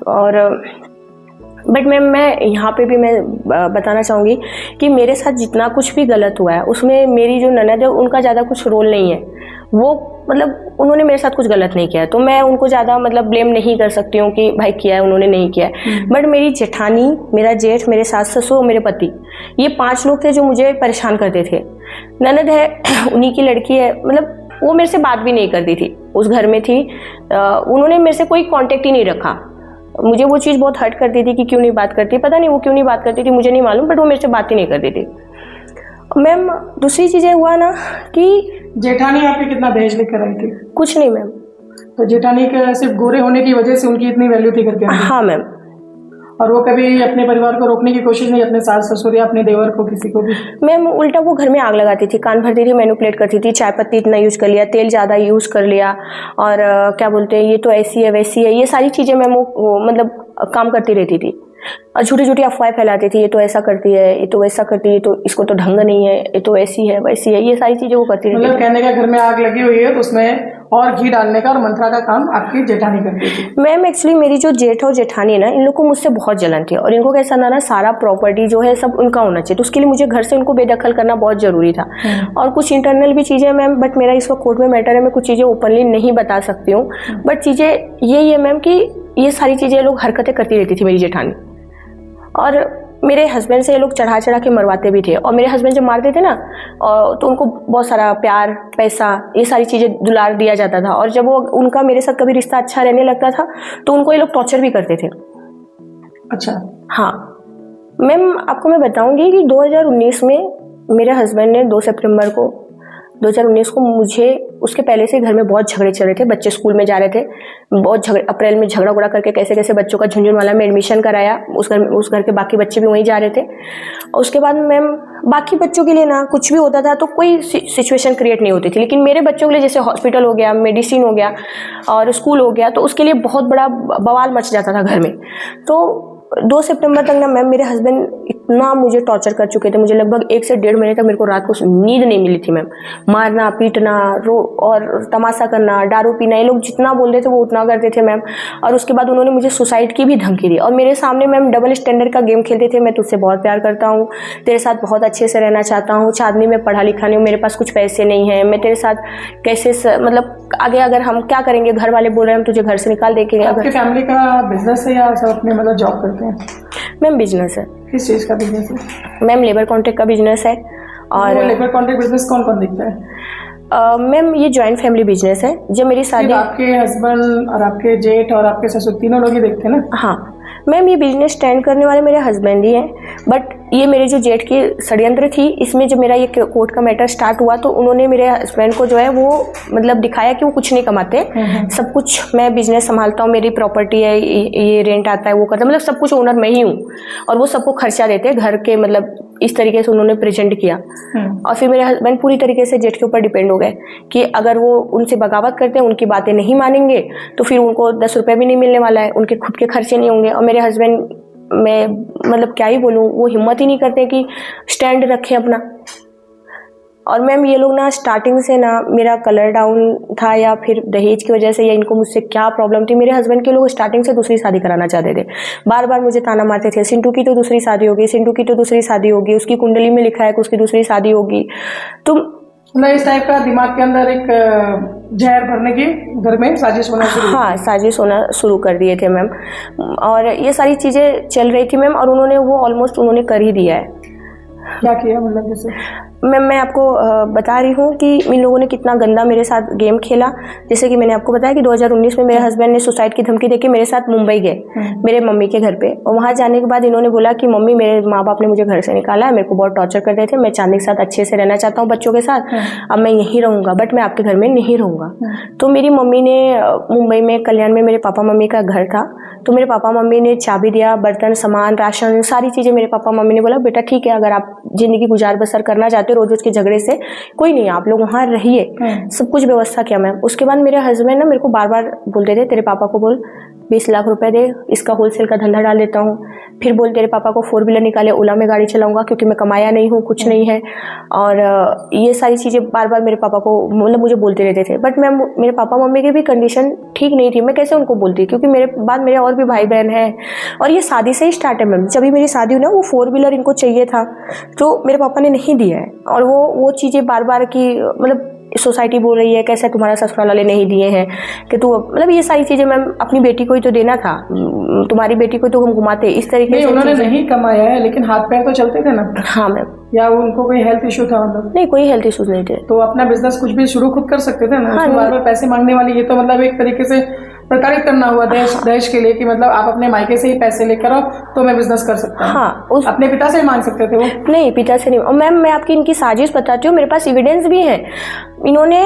और बट मैम मैं यहाँ पे भी मैं बताना चाहूँगी कि मेरे साथ जितना कुछ भी गलत हुआ है उसमें मेरी जो ननद है उनका ज़्यादा कुछ रोल नहीं है। वो मतलब उन्होंने मेरे साथ कुछ गलत नहीं किया है, तो मैं उनको ज़्यादा मतलब ब्लेम नहीं कर सकती हूँ कि भाई किया है उन्होंने नहीं किया है। बट मेरी जेठानी, मेरा जेठ, मेरे सास ससुर और मेरे पति, ये 5 लोग थे जो मुझे परेशान करते थे। ननद है उन्हीं की लड़की है, मतलब वो मेरे से बात भी नहीं करती थी, उस घर में थी, उन्होंने मेरे से कोई कांटेक्ट ही नहीं रखा। मुझे वो चीज़ बहुत हर्ट करती थी कि क्यों नहीं बात करती, पता नहीं वो क्यों नहीं बात करती थी, मुझे नहीं मालूम, बट वो मेरे से बात ही नहीं करती थी। मैम दूसरी चीज़ें हुआ ना कि जेठानी आपके कितना दहेज लेकर आई थी? कुछ नहीं मैम। तो जेठानी के सिर्फ गोरे होने की वजह से उनकी इतनी वैल्यू थी करके? हाँ मैम। और वो कभी अपने परिवार को रोकने की कोशिश नहीं, अपने सास ससुर या अपने देवर को, किसी को भी? मैम उल्टा वो घर में आग लगाती थी, कान भरती थी, मैनिपुलेट करती थी, चाय पत्ती इतना यूज़ कर लिया, तेल ज़्यादा यूज़ कर लिया, और क्या बोलते हैं ये तो ऐसी है वैसी है, ये सारी चीज़ें मैम वो मतलब काम करती रहती थी। और झूठी झूठी अफवाहें फैलाती थी, ये तो ऐसा करती है, ये तो वैसा करती है, ये तो इसको तो ढंग नहीं है, ये तो ऐसी है वैसी है, ये सारी चीज़ें वो करती रहती थी। मतलब कहने का घर में आग लगी हुई है तो उसमें और घी डालने का और मंत्रा का काम आपकी जेठानी करती थी? मैम एक्चुअली मेरी जो जेठ और जेठानी है ना, इन लोग को मुझसे बहुत जलन थी और इनको कैसा ना सारा प्रॉपर्टी जो है सब उनका होना चाहिए, तो उसके लिए मुझे घर से उनको बेदखल करना बहुत ज़रूरी था। और कुछ इंटरनल भी चीज़ें मैम, बट मेरा इस वक्त कोर्ट में मैटर है, मैं कुछ चीज़ें ओपनली नहीं बता सकती हूँ, बट चीज़ें यही है मैम कि ये सारी चीज़ें लोग हरकतें करती रहती थी मेरी जेठानी। और मेरे हस्बैंड से ये लोग चढ़ा चढ़ा के मरवाते भी थे, और मेरे हस्बैंड जब मारते थे ना तो उनको बहुत सारा प्यार, पैसा, ये सारी चीज़ें दुलार दिया जाता था, और जब वो उनका मेरे साथ कभी रिश्ता अच्छा रहने लगता था तो उनको ये लोग टॉर्चर भी करते थे। अच्छा। हाँ मैम, आपको मैं बताऊंगी कि 2019 में मेरे हस्बैंड ने 2 सितंबर को 2019 को मुझे, उसके पहले से घर में बहुत झगड़े चल रहे थे, बच्चे स्कूल में जा रहे थे, बहुत झगड़े, अप्रैल में झगड़ा उगड़ा करके कैसे कैसे बच्चों का झुंझुनवाला में एडमिशन कराया, उस घर के बाकी बच्चे भी वहीं जा रहे थे। और उसके बाद मैम बाकी बच्चों के लिए ना कुछ भी होता था तो कोई सिचुएशन क्रिएट नहीं होती थी, लेकिन मेरे बच्चों के लिए जैसे हॉस्पिटल हो गया, मेडिसिन हो गया और स्कूल हो गया, तो उसके लिए बहुत बड़ा बवाल मच जाता था घर में। तो 2 सितंबर तक ना मैम मेरे हस्बैंड इतना मुझे टॉर्चर कर चुके थे, मुझे लगभग 1 से 1.5 महीने तक मेरे को रात को नींद नहीं मिली थी मैम। मारना, पीटना, और तमाशा करना, दारू पीना, ये लोग जितना बोल रहे थे वो उतना करते थे मैम। और उसके बाद उन्होंने मुझे सुसाइड की भी धमकी दी, और मेरे सामने मैम डबल स्टैंडर्ड का गेम खेलते थे, मैं तुझसे बहुत प्यार करता हूँ, तेरे साथ बहुत अच्छे से रहना चाहता हूँ, चांदनी में पढ़ा लिखा नहीं हूँ, मेरे पास कुछ पैसे नहीं है, मैं तेरे साथ कैसे मतलब आगे अगर हम क्या करेंगे, घर वाले बोल रहे हैं हम तुझे घर से निकाल देंगे। आपकी फैमिली का बिजनेस है या सब अपने मतलब जॉब करते हैं? मैम बिजनेस है। किस चीज़ का बिजनेस है? मैम लेबर कॉन्ट्रैक्ट का बिजनेस है। और लेबर कॉन्ट्रैक्ट बिजनेस कौन कौन देखता है? मैम ये जॉइंट फैमिली बिजनेस है। जब मेरी शादी, आपके हस्बैंड और आपके जेठ और आपके ससुर तीनों लोग ही देखते हैं ना? हाँ मैम, ये बिजनेस स्टैंड करने वाले मेरे हस्बैंड ही हैं, बट ये मेरे जो जेठ की षड्यंत्र थी, इसमें जब मेरा ये कोर्ट का मैटर स्टार्ट हुआ तो उन्होंने मेरे हस्बैंड को जो है वो मतलब दिखाया कि वो कुछ नहीं कमाते, सब कुछ मैं बिजनेस संभालता हूँ, मेरी प्रॉपर्टी है, ये रेंट आता है, वो करता, मतलब सब कुछ ओनर मैं ही हूँ, और वो सबको खर्चा देते हैं घर के, मतलब इस तरीके से उन्होंने प्रेजेंट किया। और फिर मेरे हस्बैंड पूरी तरीके से जेठ के ऊपर डिपेंड हो गए कि अगर वो उनसे बगावत करते हैं, उनकी बातें नहीं मानेंगे तो फिर उनको 10 रुपये भी नहीं मिलने वाला है, उनके खुद के खर्चे नहीं होंगे। और मेरे हस्बैंड, मैं मतलब क्या ही बोलूँ, वो हिम्मत ही नहीं करते कि स्टैंड रखें अपना। और मैम ये लोग ना स्टार्टिंग से ना मेरा कलर डाउन था, या फिर दहेज की वजह से, या इनको मुझसे क्या प्रॉब्लम थी, मेरे हस्बैंड के लोग स्टार्टिंग से दूसरी शादी कराना चाहते थे। बार बार मुझे ताना मारते थे, सिंटू की तो दूसरी शादी होगी, सिंटू की तो दूसरी शादी होगी, उसकी कुंडली में लिखा है कि उसकी दूसरी शादी होगी। तो मतलब इस टाइप का दिमाग के अंदर एक जहर भरने की घर में साजिश होना शुरू? हाँ, साजिश होना शुरू कर दिए थे मैम, और ये सारी चीज़ें चल रही थी मैम, और उन्होंने वो ऑलमोस्ट उन्होंने कर ही दिया है। क्या किया मतलब जैसे? मैम मैं आपको बता रही हूँ कि इन लोगों ने कितना गंदा मेरे साथ गेम खेला। जैसे कि मैंने आपको बताया कि 2019 में मेरे हस्बैंड ने सुसाइड की धमकी देके मेरे साथ मुंबई गए मेरे मम्मी के घर पे, और वहाँ जाने के बाद इन्होंने बोला कि मम्मी, मेरे माँ बाप ने मुझे घर से निकाला है, मेरे को बहुत टॉर्चर करते थे, मैं चांदनी के साथ अच्छे से रहना चाहता हूँ बच्चों के साथ, अब मैं यहीं रहूँगा, बट मैं आपके घर में नहीं रहूँगा। तो मेरी मम्मी ने मुंबई में कल्याण में मेरे पापा मम्मी का घर था, तो मेरे पापा मम्मी ने चाबी दिया, बर्तन, सामान, राशन, सारी चीज़ें मेरे पापा मम्मी ने बोला बेटा ठीक है, अगर आप ज़िंदगी गुजार बसर करना चाहते हो रोज रोज के झगड़े से, कोई नहीं, आप लोग वहाँ रहिए, सब कुछ व्यवस्था किया मैम। उसके बाद मेरे हस्बैंड ना मेरे को बार बार बोलते थे तेरे पापा को बोल 20 लाख रुपए दे, इसका होलसेल का धंधा डाल देता हूँ, फिर बोल तेरे पापा को 4 व्हीलर निकाले, ओला में गाड़ी चलाऊंगा क्योंकि मैं कमाया नहीं हूँ, कुछ नहीं है। और ये सारी चीज़ें बार बार मेरे पापा को मतलब मुझे बोलते रहते थे। बट मैम मेरे पापा मम्मी की भी कंडीशन ठीक नहीं थी, मैं कैसे उनको बोलती, क्योंकि मेरे बाद मेरे और भी भाई बहन हैं। और ये शादी से ही स्टार्ट है मैम। जब भी मेरी शादी हुई ना, वो 4 व्हीलर इनको चाहिए था तो मेरे पापा ने नहीं दिया है। और वो चीज़ें बार बार की मतलब सोसाइटी बोल रही है कैसे तुम्हारा ससुराल वाले नहीं दिए हैं कि तू, मतलब ये सारी चीज़ें मैम अपनी बेटी को ही तो देना था, तुम्हारी बेटी को तो हम घुमाते इस तरीके से। उन्होंने नहीं कमाया है लेकिन हाथ पैर तो चलते थे ना। हाँ मैम। या उनको कोई हेल्थ इशू था मतलब? नहीं, कोई हेल्थ इशूज नहीं थे। तो अपना बिजनेस कुछ भी शुरू खुद कर सकते थे ना। हाँ, बार बार पैसे मांगने वाली, ये तो मतलब एक तरीके से प्रताड़ित करना हुआ देश के लिए कि मतलब आप अपने मायके से ही पैसे लेकर आओ तो मैं बिजनेस कर सकता हूँ। हाँ, अपने पिता से ही मांग सकते थे वो? नहीं, पिता से नहीं। और मैम मैं आपकी इनकी साजिश बताती हूँ, मेरे पास एविडेंस भी है। इन्होंने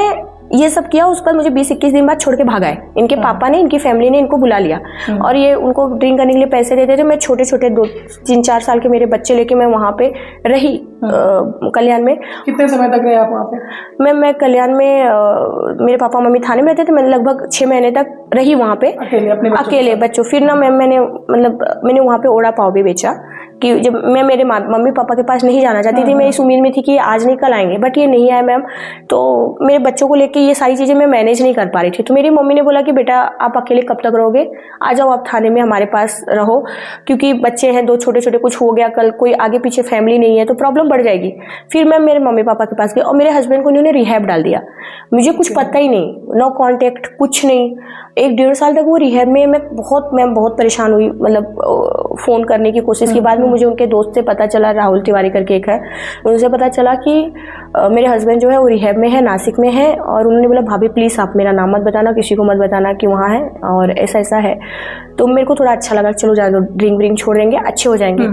ये सब किया, उसके बाद मुझे 20-21 दिन बाद छोड़ के भागा है। इनके पापा ने, इनकी फैमिली ने इनको बुला लिया और ये उनको ड्रिंक करने के लिए पैसे देते थे। मैं छोटे छोटे 2-3-4 साल के मेरे बच्चे लेके मैं वहाँ पे रही कल्याण में। कितने समय तक रहे आप वहाँ पे? मैं कल्याण में मेरे पापा मम्मी थाने में रहते थे, मैं लगभग 6 महीने तक रही वहाँ पे अकेले बच्चों। फिर ना मैम मैंने वहाँ पे ओड़ा पाव भी बेचा कि जब मैं मेरे मम्मी पापा के पास नहीं जाना चाहती थी, मैं इस उम्मीद में थी कि आज नहीं कल आएंगे, बट ये नहीं आए मैम। तो मेरे बच्चों को लेके ये सारी चीज़ें मैं मैनेज नहीं कर पा रही थी। तो मेरी मम्मी ने बोला कि बेटा आप अकेले कब तक रहोगे, आ जाओ आप थाने में हमारे पास रहो, क्योंकि बच्चे हैं 2 छोटे, कुछ हो गया कल, कोई आगे पीछे फैमिली नहीं है तो प्रॉब्लम बढ़ जाएगी। फिर मैं मेरे मम्मी पापा के पास गई और मेरे हस्बैंड को उन्होंने रिहैब डाल दिया। मुझे कुछ पता ही नहीं, नो कॉन्टेक्ट, कुछ नहीं। 1-1.5 साल तक वो रिहैब में मैं बहुत परेशान हुई, मतलब फ़ोन करने की कोशिश की। बाद में मुझे उनके दोस्त से पता चला, राहुल तिवारी करके एक है, उनसे पता चला कि मेरे हस्बैंड जो है वो रिहैब में है, नासिक में है। और उन्होंने बोला भाभी प्लीज़ आप मेरा नाम मत बताना, किसी को मत बताना कि वहाँ है और ऐसा है। तो मेरे को थोड़ा अच्छा लगा, चलो जाने दो, ड्रिंक व्रिंक छोड़ देंगे, अच्छे हो जाएंगे।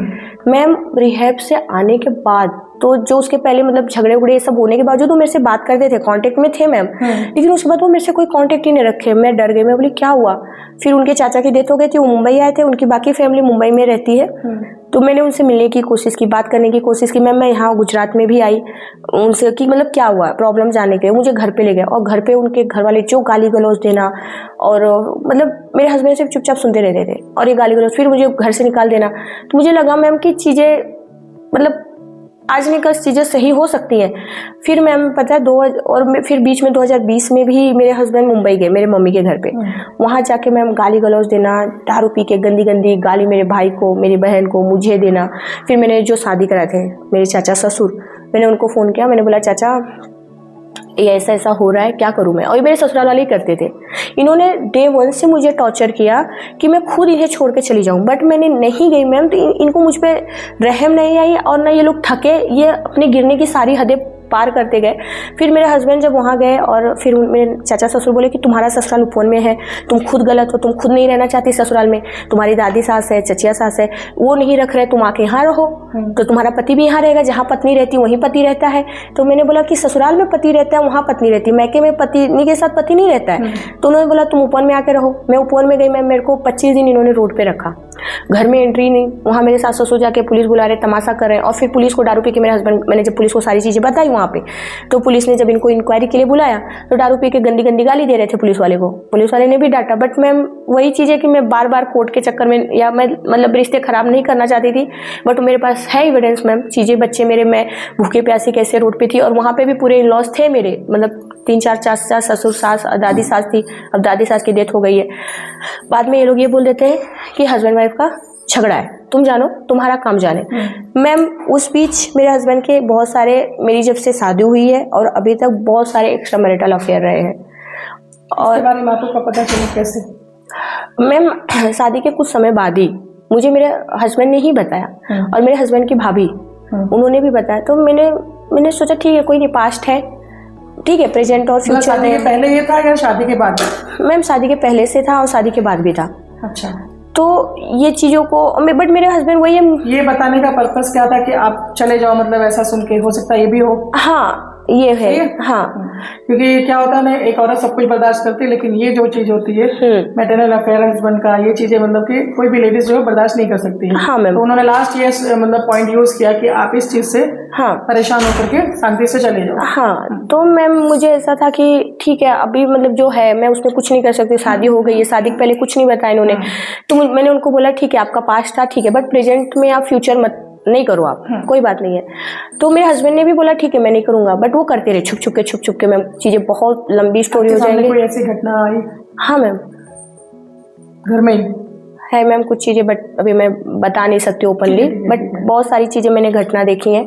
मैम रिहैब से आने के बाद तो जो उसके पहले मतलब झगड़े उगड़े सब होने के बावजूद वो मेरे से बात करते थे, कांटेक्ट में थे मैम, लेकिन उसके बाद वो मेरे से कोई कांटेक्ट ही नहीं रखे। मैं डर गई, मैं बोली क्या हुआ। फिर उनके चाचा की डेथ हो गई थी, वो मुंबई आए थे, उनकी बाकी फैमिली मुंबई में रहती है। तो मैंने उनसे मिलने की कोशिश की, बात करने की कोशिश की। मैम मैं यहाँ गुजरात में भी आई उनसे कि मतलब क्या हुआ, प्रॉब्लम जानने के लिए। मुझे घर पे ले गए और घर पे उनके घर वाले जो गाली गलौज देना, और मतलब मेरे हस्बैंड सिर्फ चुपचाप सुनते रहते थे और ये गाली गलौज, फिर मुझे घर से निकाल देना। तो मुझे लगा मैम कि चीज़ें मतलब आज नहीं कल चीज़ें सही हो सकती हैं। फिर मैम पता है फिर बीच में 2020 में भी मेरे हस्बैंड मुंबई गए मेरे मम्मी के घर पे। वहाँ जाके मैम गाली गलौज देना, दारू पी के गंदी गाली मेरे भाई को, मेरी बहन को, मुझे देना। फिर मैंने जो शादी कराए थे मेरे चाचा ससुर, मैंने उनको फ़ोन किया, मैंने बोला चाचा ये ऐसा हो रहा है, क्या करूं मैं। और ये मेरे ससुराल वाले ही करते थे। इन्होंने डे 1 से मुझे टॉर्चर किया कि मैं खुद इन्हें छोड़ के चली जाऊं, बट मैंने नहीं गई मैम। तो इनको मुझ पर रहम नहीं आई और ना ये लोग थके, ये अपने गिरने की सारी हदें पार करते गए। फिर मेरे हस्बैंड जब वहाँ गए और फिर मेरे चाचा ससुर बोले कि तुम्हारा ससुराल उपवन में है, तुम खुद गलत हो, तुम खुद नहीं रहना चाहती ससुराल में, तुम्हारी दादी सास है, चचिया सास है, वो नहीं रख रहे, तुम आके यहाँ रहो। तो तुम्हारा पति भी यहाँ रहेगा, जहाँ पत्नी रहती वहीं पति रहता है। तो मैंने बोला कि ससुराल में पति रहता है, वहाँ पत्नी रहती है, मैके में पत्नी के साथ पति नहीं रहता है। तो उन्होंने बोला तुम उपवन में आके रहो। मैं उपवन में गई मैम, मेरे को 25 दिन इन्होंने रोड पे रखा, घर में एंट्री नहीं। वहाँ मेरे सास ससुर जाके पुलिस बुला रहे, तमाशा कर रहे हैं। और फिर पुलिस को दारू पी के मेरे हस्बैंड, मैंने जब पुलिस को सारी चीज़ें बताई वहाँ पे, तो पुलिस ने जब इनको इंक्वायरी के लिए बुलाया तो दारू पी के गंदी गाली दे रहे थे पुलिस वाले को। पुलिस वाले ने भी डांटा। बट मैम वही चीज़ है कि मैं बार बार कोर्ट के चक्कर में, या मैं मतलब रिश्ते खराब नहीं करना चाहती थी, बट मेरे पास है एविडेंस मैम, चीज़ें, बच्चे मेरे, मैं भूखे प्यासे कैसे रोड पे थी। और वहाँ पे भी पूरे इन लॉस थे मेरे, मतलब 3-4 चाचा ससुर सास, दादी सास थी। अब दादी सास की डेथ हो गई है। बाद में ये लोग ये बोल देते हैं कि हस्बैंड वाइफ का झगड़ा है, तुम जानो, तुम्हारा काम जाने। मैम उस बीच मेरे हस्बैंड के बहुत सारे, मेरी जब से शादी हुई है और अभी तक बहुत सारे एक्स्ट्रा मैरिटल अफेयर रहे हैं। और इसके बारे में आपको पता चला कैसे? मैम शादी के कुछ समय बाद ही मुझे मेरे हस्बैंड ने ही बताया और मेरे हस्बैंड की भाभी उन्होंने भी बताया। तो मैंने सोचा ठीक है, कोई नहीं, पास्ट है, ठीक है, प्रेजेंट और फ्यूचर। शादी के पहले ये था या शादी के बाद? मैम शादी के पहले से था और शादी के बाद भी था। अच्छा। तो ये चीज़ों को बट मेरे हस्बैंड वही है, ये बताने का पर्पस क्या था कि आप चले जाओ, मतलब ऐसा सुन के हो सकता है ये भी हो? हाँ, ये है, सही है? हाँ। क्योंकि क्या होता है ना, एक औरत सब कुछ बर्दाश्त करती है, लेकिन ये जो चीज होती है मैटरनल अफेयर हस्बैंड का, ये चीजें मतलब कि कोई भी लेडीज जो है बर्दाश्त नहीं कर सकती है। हाँ मैम। तो उन्होंने लास्ट ये मतलब पॉइंट यूज किया कि आप इस चीज से हाँ परेशान होकर के शांति से चले जाओ। हाँ, तो मैम मुझे ऐसा था कि ठीक है, अभी मतलब जो है मैं उसमें कुछ नहीं कर सकती, शादी हो गई है, शादी के पहले कुछ नहीं बताया इन्होंने। तो मैंने उनको बोला ठीक है आपका पास्ट था ठीक है, बट प्रेजेंट में आप फ्यूचर मत नहीं करो आप, कोई बात नहीं है। तो मेरे हस्बैंड ने भी बोला ठीक है मैं नहीं करूंगा, बट वो करते रहे छुप छुप के मैम। चीजें बहुत लंबी स्टोरी हो जाएंगी। कोई ऐसी घटना आई? हाँ मैम, घर में ही है मैम कुछ चीज़ें, बट अभी मैं बता नहीं सकती ओपनली, बट बहुत सारी चीज़ें मैंने घटना देखी हैं।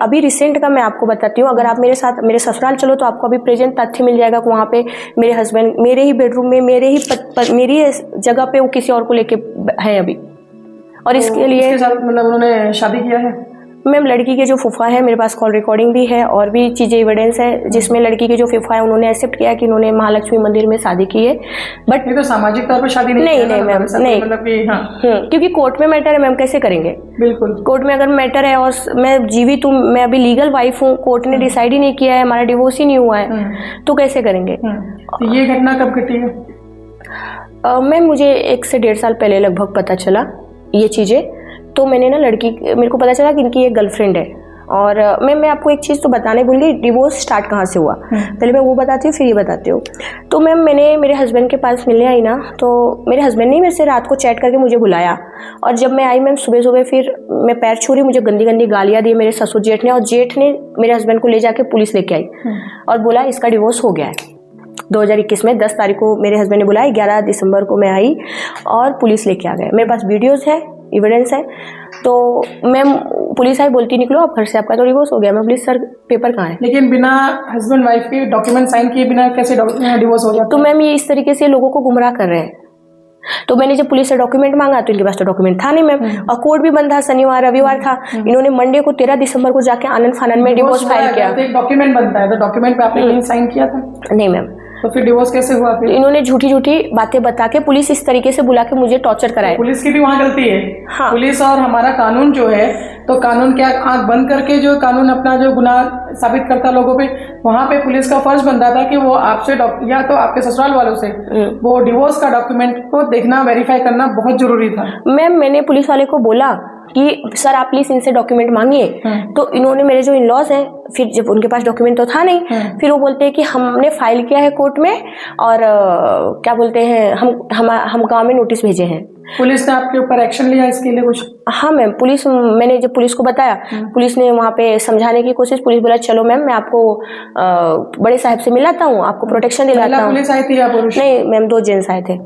अभी रिसेंट का मैं आपको बताती हूँ। अगर आप मेरे साथ मेरे ससुराल चलो तो आपको अभी प्रेजेंट तथ्य मिल जाएगा कि वहाँ पे मेरे हस्बैंड मेरे ही बेडरूम में मेरी जगह पे वो किसी और को लेके है अभी। और इसके लिए उसके साथ मतलब उन्होंने शादी किया है? मैम लड़की के जो फूफा है, मेरे पास कॉल रिकॉर्डिंग भी है और भी चीज़ें एविडेंस है, जिसमें लड़की के जो फूफा है उन्होंने एक्सेप्ट किया कि उन्होंने महालक्ष्मी मंदिर में शादी की है। बट ये तो सामाजिक तौर पर शादी नहीं नहीं मैम, नहीं, मतलब कि हाँ क्योंकि कोर्ट में मैटर है मैम, कैसे करेंगे? बिल्कुल, कोर्ट में अगर मैटर है और मैं जीवित हूँ, मैं अभी लीगल वाइफ हूँ, कोर्ट ने डिसाइड ही नहीं किया है, हमारा डिवोर्स ही नहीं हुआ है, तो कैसे करेंगे? तो ये घटना कब घटी है? मैम मुझे 1 से 1.5 साल पहले लगभग पता चला ये चीज़ें। तो मैंने ना मेरे को पता चला कि इनकी एक गर्लफ्रेंड है। और मैं आपको एक चीज़ तो बताने भूल गई, डिवोर्स स्टार्ट कहाँ से हुआ, पहले मैं वो बताती हूँ फिर ये बताती हूँ। तो मैम मैंने मेरे हस्बैंड के पास मिलने आई ना, तो मेरे हस्बैंड ने मेरे से रात को चैट करके मुझे बुलाया, और जब मैं आई मैम सुबह फिर मैं पैर छू रही, मुझे गंदी गंदी गालियाँ दी मेरे ससुर जेठ ने, और जेठ ने मेरे हस्बैंड को ले जाके पुलिस लेके आई और बोला इसका डिवोर्स हो गया है। 2021 में 10 तारीख को मेरे हस्बैंड ने बुलाया, 11 दिसंबर को मैं आई और पुलिस लेके आ गए। मेरे पास वीडियोज़ है, एविडेंस है। तो मैम पुलिस आई, बोलती निकलो आप घर से, आपका तो डिवोर्स हो गया। मैं पुलिस सर पेपर कहाँ है? लेकिन बिना हस्बैंड वाइफ के डॉक्यूमेंट साइन किए बिना कैसे डिवोर्स हो जाता? तो मैम ये इस तरीके से लोगों को गुमराह कर रहे हैं। तो मैंने जब पुलिस से डॉक्यूमेंट मांगा तो इनके पास तो डॉक्यूमेंट था नहीं मैम, और कोर्ट भी बंद था, शनिवार रविवार था। इन्होंने मंडे को 13 दिसंबर को जाके आनंद फानंद में डिवोर्स फाइल किया। डॉक्यूमेंट बनता है, तो डॉक्यूमेंट पे आपने कहीं साइन किया था? नहीं मैम। तो फिर डिवोर्स कैसे हुआ? फिर इन्होंने झूठी बातें बता के पुलिस इस तरीके से बुला के मुझे टॉर्चर कराया। पुलिस की भी वहाँ गलती है। हाँ। पुलिस और हमारा कानून जो है, तो कानून क्या आंख बंद करके जो कानून अपना जो गुनाह साबित करता लोगों पे, वहाँ पे पुलिस का फर्ज बनता था कि वो आपसे या तो आपके ससुराल वालों से वो डिवोर्स का डॉक्यूमेंट को देखना, वेरीफाई करना बहुत जरूरी था। मैम मैंने पुलिस वाले को बोला कि सर आप प्लीज इनसे डॉक्यूमेंट मांगिए। तो इन्होंने, मेरे जो इन-लॉज हैं, फिर जब उनके पास डॉक्यूमेंट तो था नहीं, फिर वो बोलते हैं कि हमने फाइल किया है कोर्ट में, और क्या बोलते हैं, हम गांव में नोटिस भेजे हैं। पुलिस ने आपके ऊपर एक्शन लिया इसके लिए कुछ? हाँ मैम, मैंने जब पुलिस को बताया, पुलिस ने वहाँ पे समझाने की कोशिश, पुलिस बोला चलो मैम मैं आपको बड़े साहब से मिलाता हूँ, आपको प्रोटेक्शन दिलाता हूँ। पुलिस आई थी या पुरुष? नहीं मैम, 2 जेंट्स आए थे।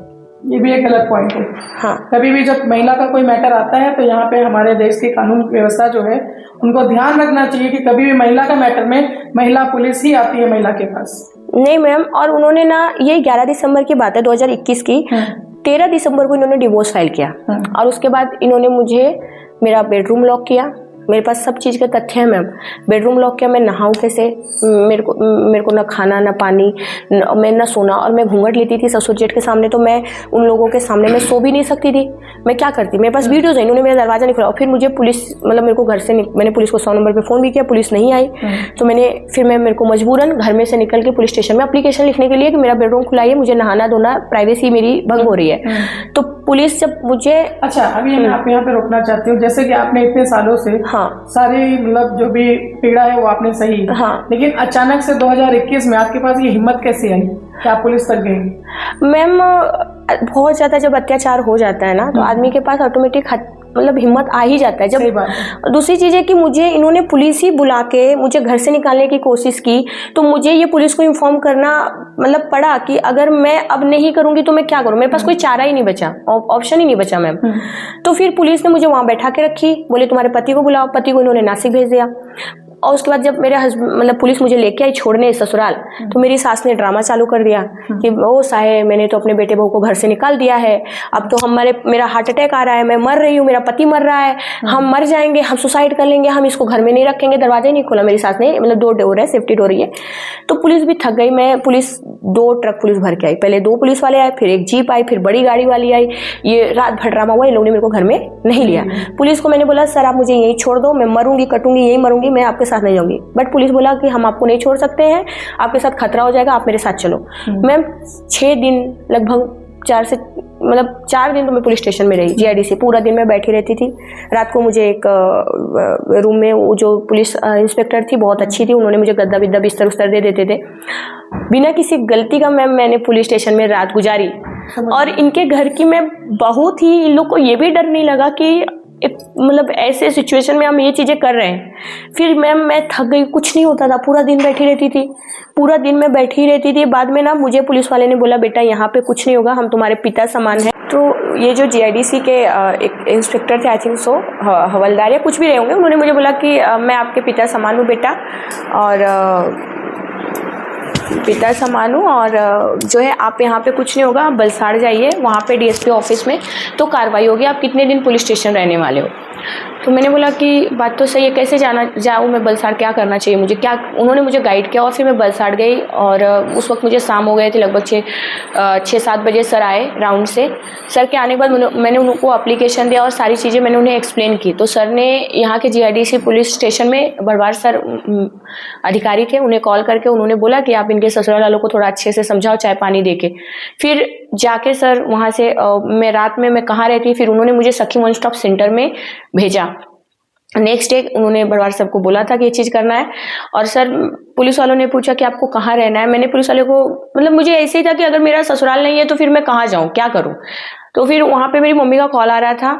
ये भी एक गलत पॉइंट है। हाँ, कभी भी जब महिला का कोई मैटर आता है तो यहाँ पे हमारे देश की कानून व्यवस्था जो है उनको ध्यान रखना चाहिए कि कभी भी महिला का मैटर में महिला पुलिस ही आती है महिला के पास। नहीं मैम, और उन्होंने ना, ये 11 दिसंबर की बात है 2021 की, 13 दिसंबर को इन्होंने डिवोर्स फाइल किया, और उसके बाद इन्होंने मुझे मेरा बेडरूम लॉक किया। मेरे पास सब चीज़ के तथ्य हैं मैम। बेडरूम लॉक किया, मैं नहाऊं कैसे? मेरे को ना खाना ना पानी, मैं ना सोना, और मैं घूंघट लेती थी ससुर जेठ के सामने, तो मैं उन लोगों के सामने मैं सो भी नहीं सकती थी। मैं क्या करती, मेरे पास वीडियोज़ है, इन्होंने मेरा दरवाज़ा नहीं खोला। और फिर मुझे पुलिस, मतलब मेरे को घर से, मैंने पुलिस को 100 नंबर पर फ़ोन भी किया, पुलिस नहीं आई। तो मेरे को मजबूरन घर में से निकल के पुलिस स्टेशन में एप्लीकेशन लिखने के लिए कि मेरा बेडरूम खुला है, मुझे नहाना धोना, प्राइवेसी मेरी भंग हो रही है। तो पुलिस जब मुझे, अच्छा अभी मैं आप यहाँ पे रोकना चाहती हूँ, जैसे कि आपने इतने सालों से सारी मतलब जो भी पीड़ा है वो आपने सही, लेकिन अचानक से 2021 में आपके पास ये हिम्मत कैसे आई कि आप पुलिस तक गई? मैम बहुत ज़्यादा जब अत्याचार हो जाता है ना, तो आदमी के पास ऑटोमेटिक मतलब हिम्मत आ ही जाता है। जब दूसरी चीज़ है कि मुझे इन्होंने पुलिस ही बुला के मुझे घर से निकालने की कोशिश की, तो मुझे ये पुलिस को इन्फॉर्म करना मतलब पड़ा कि अगर मैं अब नहीं करूँगी तो मैं क्या करूँ, मेरे पास कोई चारा ही नहीं बचा, ऑप्शन ही नहीं बचा मैम। तो फिर पुलिस ने मुझे वहाँ बैठा के रखी, बोले तुम्हारे पति को बुलाओ। पति को इन्होंने नासिक भेज दिया। और उसके बाद जब मेरे मतलब पुलिस मुझे लेके आई छोड़ने ससुराल, तो मेरी सास ने ड्रामा चालू कर दिया कि ओ साहेब, मैंने तो अपने बेटे बहू को घर से निकाल दिया है, अब तो मेरा हार्ट अटैक आ रहा है, मैं मर रही हूँ, मेरा पति मर रहा है, हम मर जाएंगे, हम सुसाइड कर लेंगे, हम इसको घर में नहीं रखेंगे। दरवाजा ही नहीं खोला मेरी सास ने, मतलब 2 डोर है, सेफ्टी डोर ही है। तो पुलिस भी थक गई। मैं 2 ट्रक पुलिस भर के आई, पहले 2 पुलिस वाले आए, फिर एक जीप आई, फिर बड़ी गाड़ी वाली आई। ये रात भर ड्रामा हुआ, इन लोगों ने मेरे को घर में नहीं लिया। पुलिस को मैंने बोला सर आप मुझे यहीं छोड़ दो, मैं मरूंगी कटूंगी यहीं मरूंगी, मैं आपके आपके साथ नहीं जाऊँगी। बट पुलिस बोला कि हम आपको नहीं छोड़ सकते हैं, आपके साथ खतरा हो जाएगा, आप मेरे साथ चलो। मैम 6 दिन लगभग 4 दिन तो मैं पुलिस स्टेशन में रही, जीआईडीसी। पूरा दिन मैं बैठी रहती थी। रात को मुझे एक रूम में वो जो पुलिस इंस्पेक्टर थी बहुत अच्छी थी, उन्होंने मुझे गद्दा बिद्दा बिस्तर उस्तर दे देते थे। बिना किसी गलती का मैंने पुलिस स्टेशन में रात गुजारी। और इनके घर की मैं बहुत ही, इन लोग को ये भी डर नहीं लगा कि मतलब ऐसे सिचुएशन में हम ये चीज़ें कर रहे हैं। फिर मैम मैं थक गई, कुछ नहीं होता था, पूरा दिन बैठी रहती थी, पूरा दिन मैं बैठी रहती थी। बाद में ना मुझे पुलिस वाले ने बोला बेटा यहाँ पे कुछ नहीं होगा, हम तुम्हारे पिता समान हैं। तो ये जो जीआईडीसी के एक इंस्पेक्टर थे, आई थिंक सो हवलदार या कुछ भी रहे होंगे, उन्होंने मुझे बोला कि मैं आपके पिता समान हूँ बेटा, और पिता समान हूँ, और जो है आप यहाँ पे कुछ नहीं होगा, आप बलसाड़ जाइए, वहाँ पे डीएसपी ऑफिस में तो कार्रवाई होगी, आप कितने दिन पुलिस स्टेशन रहने वाले हो। तो मैंने बोला कि बात तो सही है, कैसे जाऊँ मैं बलसाड़, क्या करना चाहिए मुझे, क्या। उन्होंने मुझे गाइड किया और फिर मैं बलसाड़ गई। और उस वक्त मुझे शाम हो गए थे, लगभग 6-7 बजे सर आए राउंड से। सर के आने के बाद मैंने उनको एप्लीकेशन दिया और सारी चीज़ें मैंने उन्हें एक्सप्लेन की। तो सर ने यहाँ के जीआईडीसी पुलिस स्टेशन में भरवार सर अधिकारी थे, उन्हें कॉल करके उन्होंने बोला कि आप इनके ससुराल वालों को थोड़ा अच्छे से समझाओ, चाय पानी दे के। फिर जाके सर वहाँ से मैं रात में मैं कहाँ रहती, फिर उन्होंने मुझे सखी वन स्टॉप सेंटर में भेजा। नेक्स्ट डे उन्होंने बरवार साहब को बोला था कि ये चीज़ करना है। और सर पुलिस वालों ने पूछा कि आपको कहाँ रहना है। मैंने पुलिस वाले को, मतलब मुझे ऐसे ही था कि अगर मेरा ससुराल नहीं है तो फिर मैं कहाँ जाऊँ, क्या करूँ। तो फिर वहाँ पे मेरी मम्मी का कॉल आ रहा था,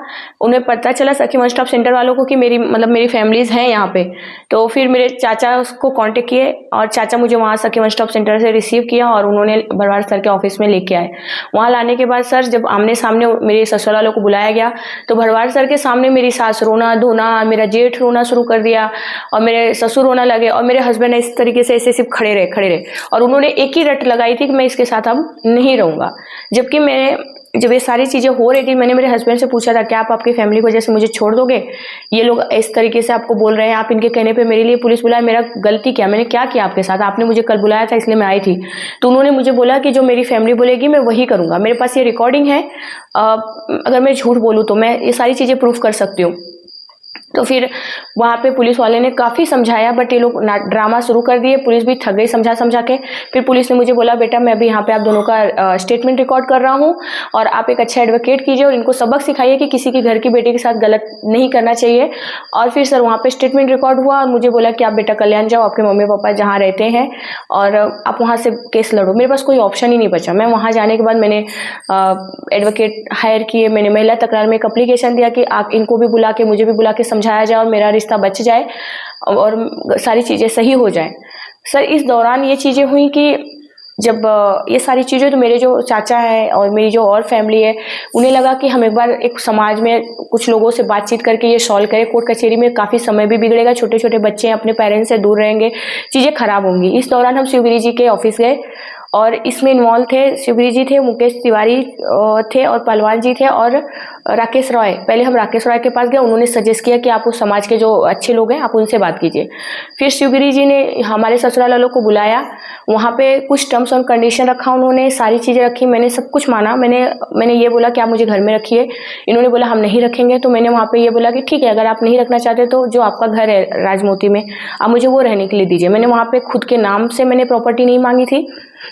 उन्हें पता चला सखी वन स्टॉप सेंटर वालों को कि मेरी फैमिलीज़ हैं यहाँ पे। तो फिर मेरे चाचा उसको कांटेक्ट किए और चाचा मुझे वहाँ सखी वन स्टॉप सेंटर से रिसीव किया और उन्होंने बरवार सर के ऑफिस में लेके आए। वहाँ लाने के बाद सर जब आमने सामने मेरे ससुराल वालों को बुलाया गया तो भरवार सर के सामने मेरी सास रोना धोना, मेरा जेठ रोना शुरू कर दिया और मेरे ससुर रोना लगे और मेरे हस्बैंड इस तरीके से ऐसे सिर्फ खड़े रहे और उन्होंने एक ही रट लगाई थी कि मैं इसके साथ अब नहीं रहूँगा। जबकि जब ये सारी चीज़ें हो रही थी, मैंने मेरे हस्बैंड से पूछा था क्या आप आपकी फैमिली की वजह से मुझे छोड़ दोगे, ये लोग इस तरीके से आपको बोल रहे हैं, आप इनके कहने पे मेरे लिए पुलिस बुलाए, मेरा गलती क्या, मैंने क्या किया आपके साथ, आपने मुझे कल बुलाया था इसलिए मैं आई थी। तो उन्होंने मुझे बोला कि जो मेरी फैमिली बोलेगी मैं वही करूँगा, मेरे पास ये रिकॉर्डिंग है, अगर मैं झूठ बोलूँ तो मैं ये सारी चीज़ें प्रूफ कर सकती हूँ। तो फिर वहाँ पे पुलिस वाले ने काफ़ी समझाया बट ये लोग ड्रामा शुरू कर दिए। पुलिस भी थक गई समझा के। फिर पुलिस ने मुझे बोला बेटा मैं अभी यहाँ पे आप दोनों का स्टेटमेंट रिकॉर्ड कर रहा हूँ और आप एक अच्छा एडवोकेट कीजिए और इनको सबक सिखाइए कि किसी के घर की बेटी के साथ गलत नहीं करना चाहिए। और फिर सर वहाँ पे स्टेटमेंट रिकॉर्ड हुआ और मुझे बोला कि आप बेटा कल्याण जाओ, आपके मम्मी पापा जहाँ रहते हैं और आप वहाँ से केस लड़ो। मेरे पास कोई ऑप्शन ही नहीं बचा। मैं वहाँ जाने के बाद मैंने एडवोकेट हायर किए, मैंने महिला तकरार में एक एप्लीकेशन दिया कि आप इनको भी बुला के मुझे भी बुला के समझाया जाए और मेरा रिश्ता बच जाए और सारी चीज़ें सही हो जाए। सर इस दौरान ये चीज़ें हुई कि जब ये सारी चीज़ें तो मेरे जो चाचा हैं और मेरी जो और फैमिली है उन्हें लगा कि हम एक बार एक समाज में कुछ लोगों से बातचीत करके ये सॉल्व करें। कोर्ट कचहरी में काफ़ी समय भी बिगड़ेगा, छोटे छोटे बच्चे अपने पेरेंट्स से दूर रहेंगे, चीज़ें खराब होंगी। इस दौरान हम शिवगिरी जी के ऑफिस गए और इसमें इन्वॉल्व थे शिवगिरी जी थे, मुकेश तिवारी थे और पहलवान जी थे और राकेश रॉय। पहले हम राकेश रॉय के पास गए, उन्होंने सजेस्ट किया कि आप उस समाज के जो अच्छे लोग हैं आप उनसे बात कीजिए। फिर शिवगिरी जी ने हमारे ससुराल वालों को बुलाया, वहाँ पे कुछ टर्म्स और कंडीशन रखा, उन्होंने सारी चीज़ें रखी, मैंने सब कुछ माना। मैंने ये बोला कि आप मुझे घर में रखिए, इन्होंने बोला हम नहीं रखेंगे। तो मैंने वहाँ पे ये बोला कि ठीक है अगर आप नहीं रखना चाहते तो जो आपका घर है राजमोती में आप मुझे वो रहने के लिए दीजिए। मैंने वहाँ पे खुद के नाम से मैंने प्रॉपर्टी नहीं मांगी थी,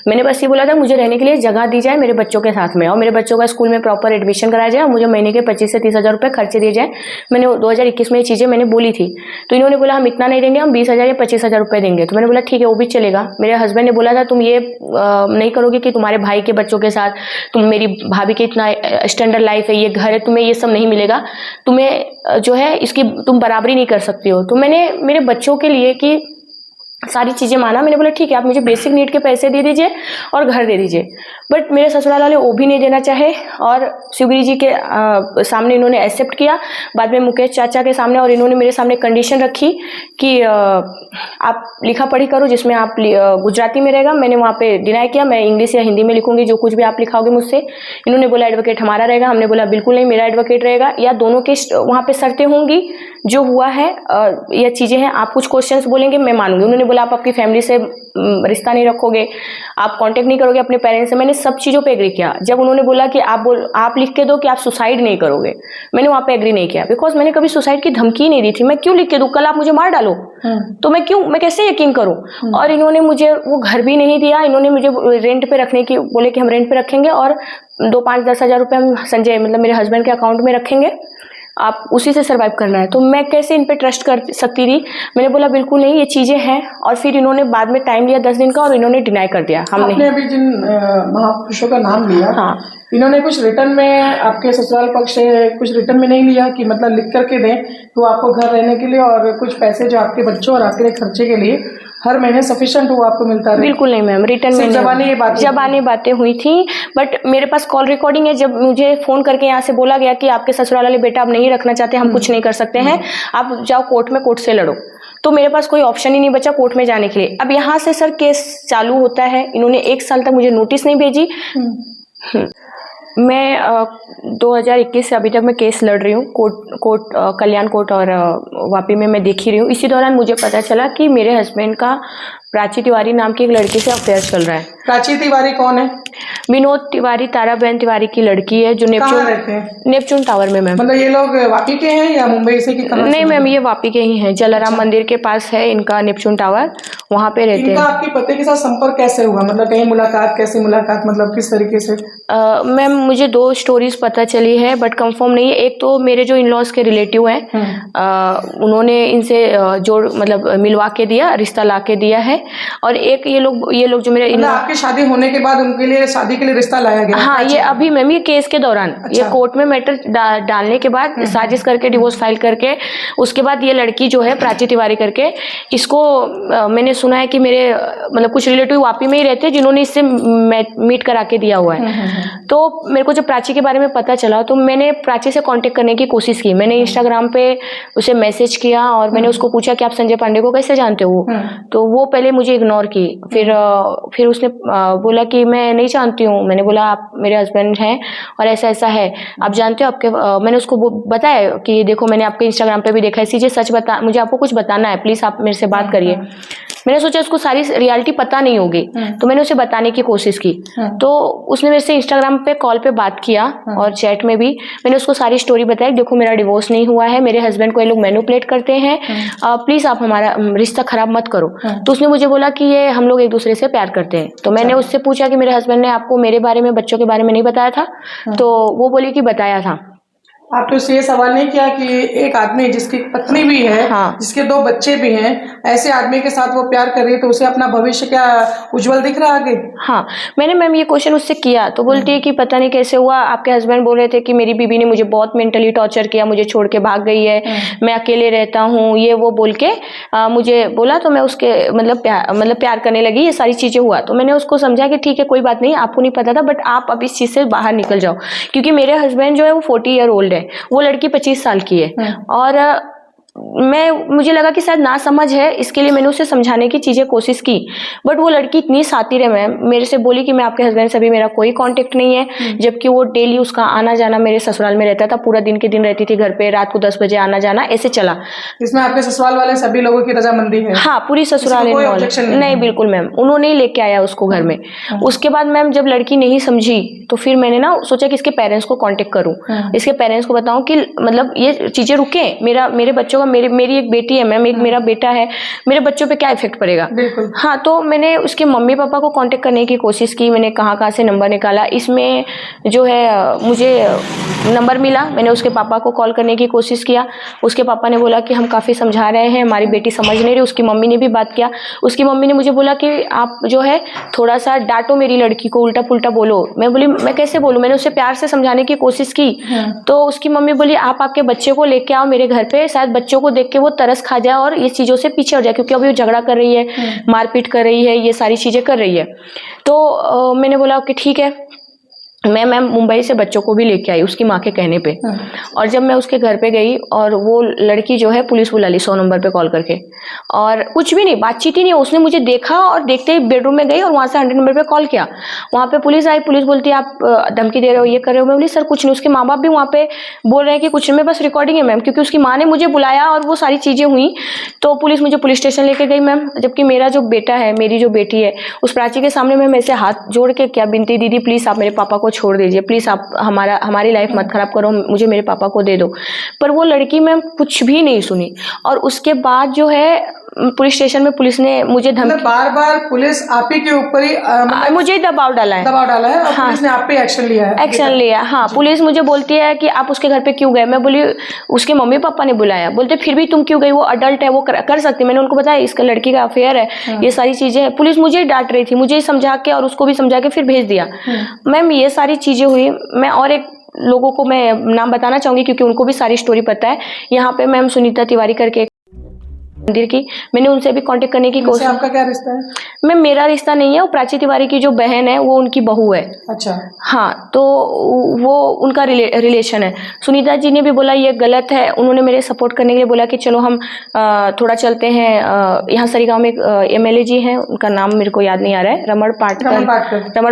मैंने बस ये बोला था मुझे रहने के लिए जगह दी जाए मेरे बच्चों के साथ में और मेरे बच्चों का स्कूल में प्रॉपर एडमिशन कराया जाए और मुझे महीने के 25 से 30 हज़ार रुपये खर्चे दिए जाए। मैंने 2021 में ये चीज़ें मैंने बोली थी। तो इन्होंने बोला हम इतना नहीं देंगे, हम 20,000 या 25,000 रुपये देंगे। तो मैंने बोला ठीक है वो भी चलेगा। मेरे हस्बैंड ने बोला था तुम ये नहीं करोगे कि तुम्हारे भाई के बच्चों के साथ तुम मेरी भाभी की इतना स्टैंडर्ड लाइफ है, ये घर है, तुम्हें ये सब नहीं मिलेगा, तुम्हें जो है इसकी तुम बराबरी नहीं कर सकती हो। तो मैंने मेरे बच्चों के लिए कि सारी चीज़ें माना। मैंने बोला ठीक है आप मुझे बेसिक नीड के पैसे दे दीजिए और घर दे दीजिए। बट मेरे ससुराल वाले वो भी नहीं देना चाहे और शिवगिरी जी के सामने इन्होंने एक्सेप्ट किया, बाद में मुकेश चाचा के सामने, और इन्होंने मेरे सामने कंडीशन रखी कि आप लिखा पढ़ी करो जिसमें आप गुजराती में रहेगा। मैंने वहाँ पे डिनाई किया, मैं इंग्लिश या हिंदी में लिखूंगी जो कुछ भी आप लिखाओगे मुझसे। इन्होंने बोला एडवोकेट हमारा रहेगा, हमने बोला बिल्कुल नहीं मेरा एडवोकेट रहेगा, या दोनों के वहाँ पे शर्तें होंगी जो हुआ है या चीज़ें हैं, आप कुछ क्वेश्चंस बोलेंगे मैं मानूंगी। उन्होंने बोला आप अपनी फैमिली से रिश्ता नहीं रखोगे, आप कांटेक्ट नहीं करोगे अपने पेरेंट्स से। मैंने सब चीज़ों पे एग्री किया। जब उन्होंने बोला कि आप लिख के दो कि आप सुसाइड नहीं करोगे, मैंने वहाँ पे एग्री नहीं किया, बिकॉज मैंने कभी सुसाइड की धमकी नहीं दी थी। मैं क्यों लिख के दूँ? कल आप मुझे मार डालो तो मैं कैसे यकीन करूँ? और इन्होंने मुझे वो घर भी नहीं दिया, इन्होंने मुझे रेंट पे रखने की बोले कि हम रेंट पे रखेंगे और 2, 5, 10 हज़ार रुपये हम संजय मतलब मेरे हस्बैंड के अकाउंट में रखेंगे, आप उसी से सर्वाइव करना है। तो मैं कैसे इन पे ट्रस्ट कर सकती थी? मैंने बोला बिल्कुल नहीं, ये चीज़ें हैं। और फिर इन्होंने बाद में टाइम लिया 10 दिन का और इन्होंने डिनाई कर दिया। आपने अभी जिन महापुरुषों का नाम लिया, हाँ, इन्होंने कुछ रिटर्न में आपके ससुराल पक्ष से कुछ रिटर्न में नहीं लिया कि मतलब लिख करके दें तो आपको घर रहने के लिए और कुछ पैसे जो आपके बच्चों और आपके खर्चे के लिए हर महीने सफिशिएंट वो आपको मिलता है? बिल्कुल नहीं मैम, रिटर्न में जबानी बातें हुई थी। बट मेरे पास कॉल रिकॉर्डिंग है, जब मुझे फोन करके यहाँ से बोला गया कि आपके ससुराल वाले बेटा आप नहीं रखना चाहते, हम कुछ नहीं कर सकते हैं, आप जाओ कोर्ट में, कोर्ट से लड़ो। तो मेरे पास कोई ऑप्शन ही नहीं बचा कोर्ट में जाने के लिए। अब यहाँ से सर केस चालू होता है। इन्होंने 1 साल तक मुझे नोटिस नहीं भेजी। मैं 2021 से अभी तक मैं केस लड़ रही हूँ कोर्ट कल्याण कोर्ट और वापी में मैं देख ही रही हूँ। इसी दौरान मुझे पता चला कि मेरे हस्बैंड का प्राची तिवारी नाम की एक लड़की से अफेयर चल रहा है। प्राची तिवारी कौन है? विनोद तिवारी, तारा बहन तिवारी की लड़की है जो नेपचून टावर में। मैम मतलब ये लोग वापी के हैं या मुंबई से? कि नहीं मैम, ये वापी के ही हैं। जलाराम मंदिर के पास है इनका नेपचून टावर, वहाँ पे रहते हैं। आपके पति के साथ संपर्क कैसे हुआ? मतलब कहीं मुलाकात, कैसे मुलाकात, मतलब किस तरीके से? मैम मुझे 2 स्टोरीज पता चली है बट कंफर्म नहीं है। एक तो मेरे जो इन लॉज के रिलेटिव हैं, उन्होंने इनसे मतलब मिलवा के दिया, रिश्ता ला के दिया है। और एक ये लोग जो मेरे आपकी शादी होने के बाद उनके लिए शादी के लिए रिश्ता लाया गया? हाँ, ये अभी मैम ये केस के दौरान, ये कोर्ट में मैटर डालने के बाद साजिश करके डिवोर्स फाइल करके उसके बाद ये लड़की जो है प्राची तिवारी करके, इसको मैंने सुना है कि मेरे मतलब कुछ रिलेटिव वापी में ही रहते हैं जिन्होंने इससे मीट करा के दिया हुआ है। तो मेरे को जब प्राची के बारे में पता चला तो मैंने प्राची से कांटेक्ट करने की कोशिश की। मैंने इंस्टाग्राम पे उसे मैसेज किया और मैंने उसको पूछा कि आप संजय पांडे को कैसे जानते हो? तो वो पहले मुझे इग्नोर की। फिर उसने बोला कि मैं नहीं जानती हूँ। मैंने बोला आप मेरे हस्बैंड हैं और ऐसा ऐसा है, आप जानते हो आपके मैंने उसको बताया कि देखो मैंने आपके इंस्टाग्राम पे भी देखा है, चीज़ें सच बता, मुझे आपको कुछ बताना है, प्लीज़ आप मेरे से बात करिए। मैंने सोचा उसको सारी रियलिटी पता नहीं होगी तो मैंने उसे बताने की कोशिश की। तो उसने मेरे से इंस्टाग्राम पे कॉल पे बात किया और चैट में भी मैंने उसको सारी स्टोरी बताई। देखो मेरा डिवोर्स नहीं हुआ है, मेरे हस्बैंड को ये लोग मैनिपुलेट करते हैं, प्लीज़ आप हमारा रिश्ता खराब मत करो। तो उसने मुझे बोला कि ये हम लोग एक दूसरे से प्यार करते हैं। तो मैंने उससे पूछा कि मेरे हस्बैंड ने आपको मेरे बारे में, बच्चों के बारे में नहीं बताया था? तो वो बोली कि बताया था। आपने उससे ये सवाल नहीं किया कि एक आदमी जिसकी पत्नी भी है, हाँ, जिसके 2 बच्चे भी हैं, ऐसे आदमी के साथ वो प्यार कर रही है तो उसे अपना भविष्य क्या उज्जवल दिख रहा है आगे? हाँ, मैंने मैम ये क्वेश्चन उससे किया तो बोलती है कि पता नहीं कैसे हुआ, आपके हस्बैंड बोल रहे थे कि मेरी बीवी ने मुझे बहुत मेंटली टॉर्चर किया, मुझे छोड़ के भाग गई है, मैं अकेले रहता हूँ, ये वो बोल के मुझे बोला। तो मैं उसके मतलब प्यार करने लगी, ये सारी चीज़ें हुआ। तो मैंने उसको समझा कि ठीक है कोई बात नहीं, आपको नहीं पता था बट आप अब इस चीज़ से बाहर निकल जाओ, क्योंकि मेरे हस्बैंड जो है वो 40 ईयर ओल्ड है, वो लड़की 25 साल की है। और मुझे लगा कि शायद ना समझ है, इसके लिए मैंने उसे समझाने की चीज़ें कोशिश की। बट वो लड़की इतनी सातिर है मैम, मेरे से बोली कि मैं आपके हस्बैंड से अभी मेरा कोई कांटेक्ट नहीं है, जबकि वो डेली उसका आना जाना मेरे ससुराल में रहता था, पूरा दिन के दिन रहती थी घर पे, रात को 10 बजे आना जाना ऐसे चला। इसमें आपके ससुराल वाले सभी लोगों की रजामंदी है? हाँ, पूरी ससुराल नहीं, बिल्कुल मैम, उन्होंने ही लेके आया उसको घर में। उसके बाद मैम जब लड़की नहीं समझी तो फिर मैंने ना सोचा कि इसके पेरेंट्स को कांटेक्ट करूं, इसके पेरेंट्स को बताऊं कि मतलब ये चीजें रुके, मेरे बच्चों का, मेरी एक बेटी है मैम, एक मेरा बेटा है, मेरे बच्चों पे क्या इफेक्ट पड़ेगा। हाँ, तो मैंने उसके मम्मी पापा को कांटेक्ट करने की कोशिश की, मैंने कहाँ से नंबर निकाला, इसमें जो है मुझे नंबर मिला, मैंने उसके पापा को कॉल करने की कोशिश किया। उसके पापा ने बोला कि हम काफ़ी समझा रहे हैं, हमारी बेटी समझ नहीं रही। उसकी मम्मी ने भी बात किया, उसकी मम्मी ने मुझे बोला कि आप जो है थोड़ा सा डांटो मेरी लड़की को, उल्टा पुल्टा बोलो। मैं बोली मैं कैसे बोलूँ, मैंने उसे प्यार से समझाने की कोशिश की। तो उसकी मम्मी बोली आप आपके बच्चे को लेके आओ मेरे घर पे, शायद बच्चों को देख के वो तरस खा जाए और ये चीज़ों से पीछे हट जाए, क्योंकि अभी वो झगड़ा कर रही है, मारपीट कर रही है, ये सारी चीज़ें कर रही है। तो मैंने बोला कि ठीक है। मैम मुंबई से बच्चों को भी लेके आई उसकी माँ के कहने पे। हाँ। और जब मैं उसके घर पे गई और वो लड़की जो है पुलिस बुला ली 100 नंबर पे कॉल करके, और कुछ भी नहीं, बातचीत ही नहीं, उसने मुझे देखा और देखते ही बेडरूम में गई और वहाँ से 100 नंबर पे कॉल किया। वहाँ पे पुलिस आई, पुलिस बोलती है आप धमकी दे रहे हो, ये कर रहे हो। मैं बोली सर कुछ नहीं। उसके माँ बाप भी वहाँ पे बोल रहे हैं कि कुछ नहीं, बस रिकॉर्डिंग है मैम, क्योंकि उसकी माँ ने मुझे बुलाया और वो सारी चीज़ें हुई। तो पुलिस मुझे पुलिस स्टेशन लेके गई मैम, जबकि मेरा जो बेटा है, मेरी जो बेटी है, उस प्राची के सामने मैं ऐसे हाथ जोड़ के क्या बिनती, दीदी प्लीज़ आप मेरे पापा को छोड़ दीजिए, प्लीज़ आप हमारी लाइफ मत खराब करो, मुझे मेरे पापा को दे दो। पर वो लड़की मैम कुछ भी नहीं सुनी। और उसके बाद जो है पुलिस स्टेशन में पुलिस ने मुझे धमकी, बार बार पुलिस आप ही के ऊपर ही मुझे दबाव डाला है, दबाव डाला है और हाँ, पुलिस ने आप पे एक्शन लिया है। एक्शन लिया। हाँ, पुलिस मुझे बोलती है कि आप उसके घर पे क्यों गए। मैं बोली उसके मम्मी पापा ने बुलाया। बोलते फिर भी तुम क्यों गई, वो अडल्ट है, वो कर सकती। मैंने उनको बताया इसका लड़की का अफेयर है, ये सारी चीजें हैं। पुलिस मुझे डांट रही थी, मुझे समझा के और उसको भी समझा के फिर भेज दिया। मैम ये सारी चीजें हुई। मैं और एक लोगों को मैं नाम बताना चाहूंगी क्योंकि उनको भी सारी स्टोरी पता है। यहाँ पे मैम सुनीता तिवारी करके मंदिर की, मैंने उनसे भी कांटेक्ट करने की कोशिश। आपका क्या रिश्ता है? मैम मेरा रिश्ता नहीं है, वो प्राची तिवारी की जो बहन है वो उनकी बहू है। अच्छा। हाँ, तो वो उनका रिलेशन है। सुनीता जी ने भी बोला ये गलत है, उन्होंने मेरे सपोर्ट करने के लिए बोला कि चलो हम थोड़ा चलते हैं। यहाँ सरीगांव में एक एमएलए जी हैं, उनका नाम मेरे को याद नहीं आ रहा है, रमण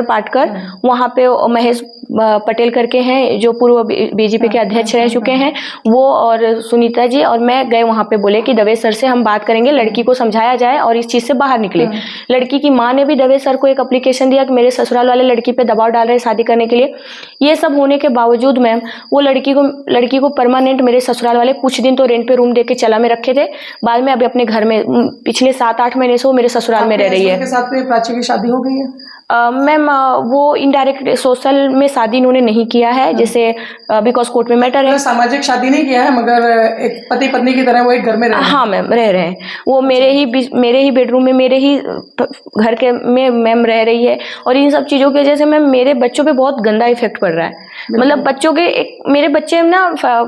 पाटकर। वहाँ पे महेश पटेल करके हैं जो पूर्व बीजेपी के अध्यक्ष रह चुके हैं, वो और सुनीता जी और मैं गए वहाँ पे। बोले कि दवे सर से हम बात करेंगे, लड़की को समझाया जाए और इस चीज़ से बाहर निकले। लड़की की माँ ने भी दवे सर को एक एप्लीकेशन दिया कि मेरे ससुराल वाले लड़की पे दबाव डाल रहे हैं शादी करने के लिए। ये सब होने के बावजूद मैम वो लड़की को परमानेंट मेरे ससुराल वाले कुछ दिन तो रेंट पे रूम दे के चला में रखे थे। बाद में अभी अपने घर में पिछले 7-8 महीने से वो मेरे ससुराल में रह रही है। के साथ में प्राची की शादी हो गई है? मैम वो इनडायरेक्ट सोशल में शादी इन्होंने नहीं किया है, जैसे बिकॉज कोर्ट में मैटर है। सामाजिक शादी नहीं किया है मगर एक पति पत्नी की तरह वो एक घर में रह रहे हैं। हाँ मैम रह रहे हैं, वो मेरे ही बेडरूम में, मेरे ही घर के में मैम रह रही है। और इन सब चीज़ों की वजह से मैम मेरे बच्चों पे बहुत गंदा इफेक्ट पड़ रहा है। मतलब बच्चों के मेरे बच्चे ना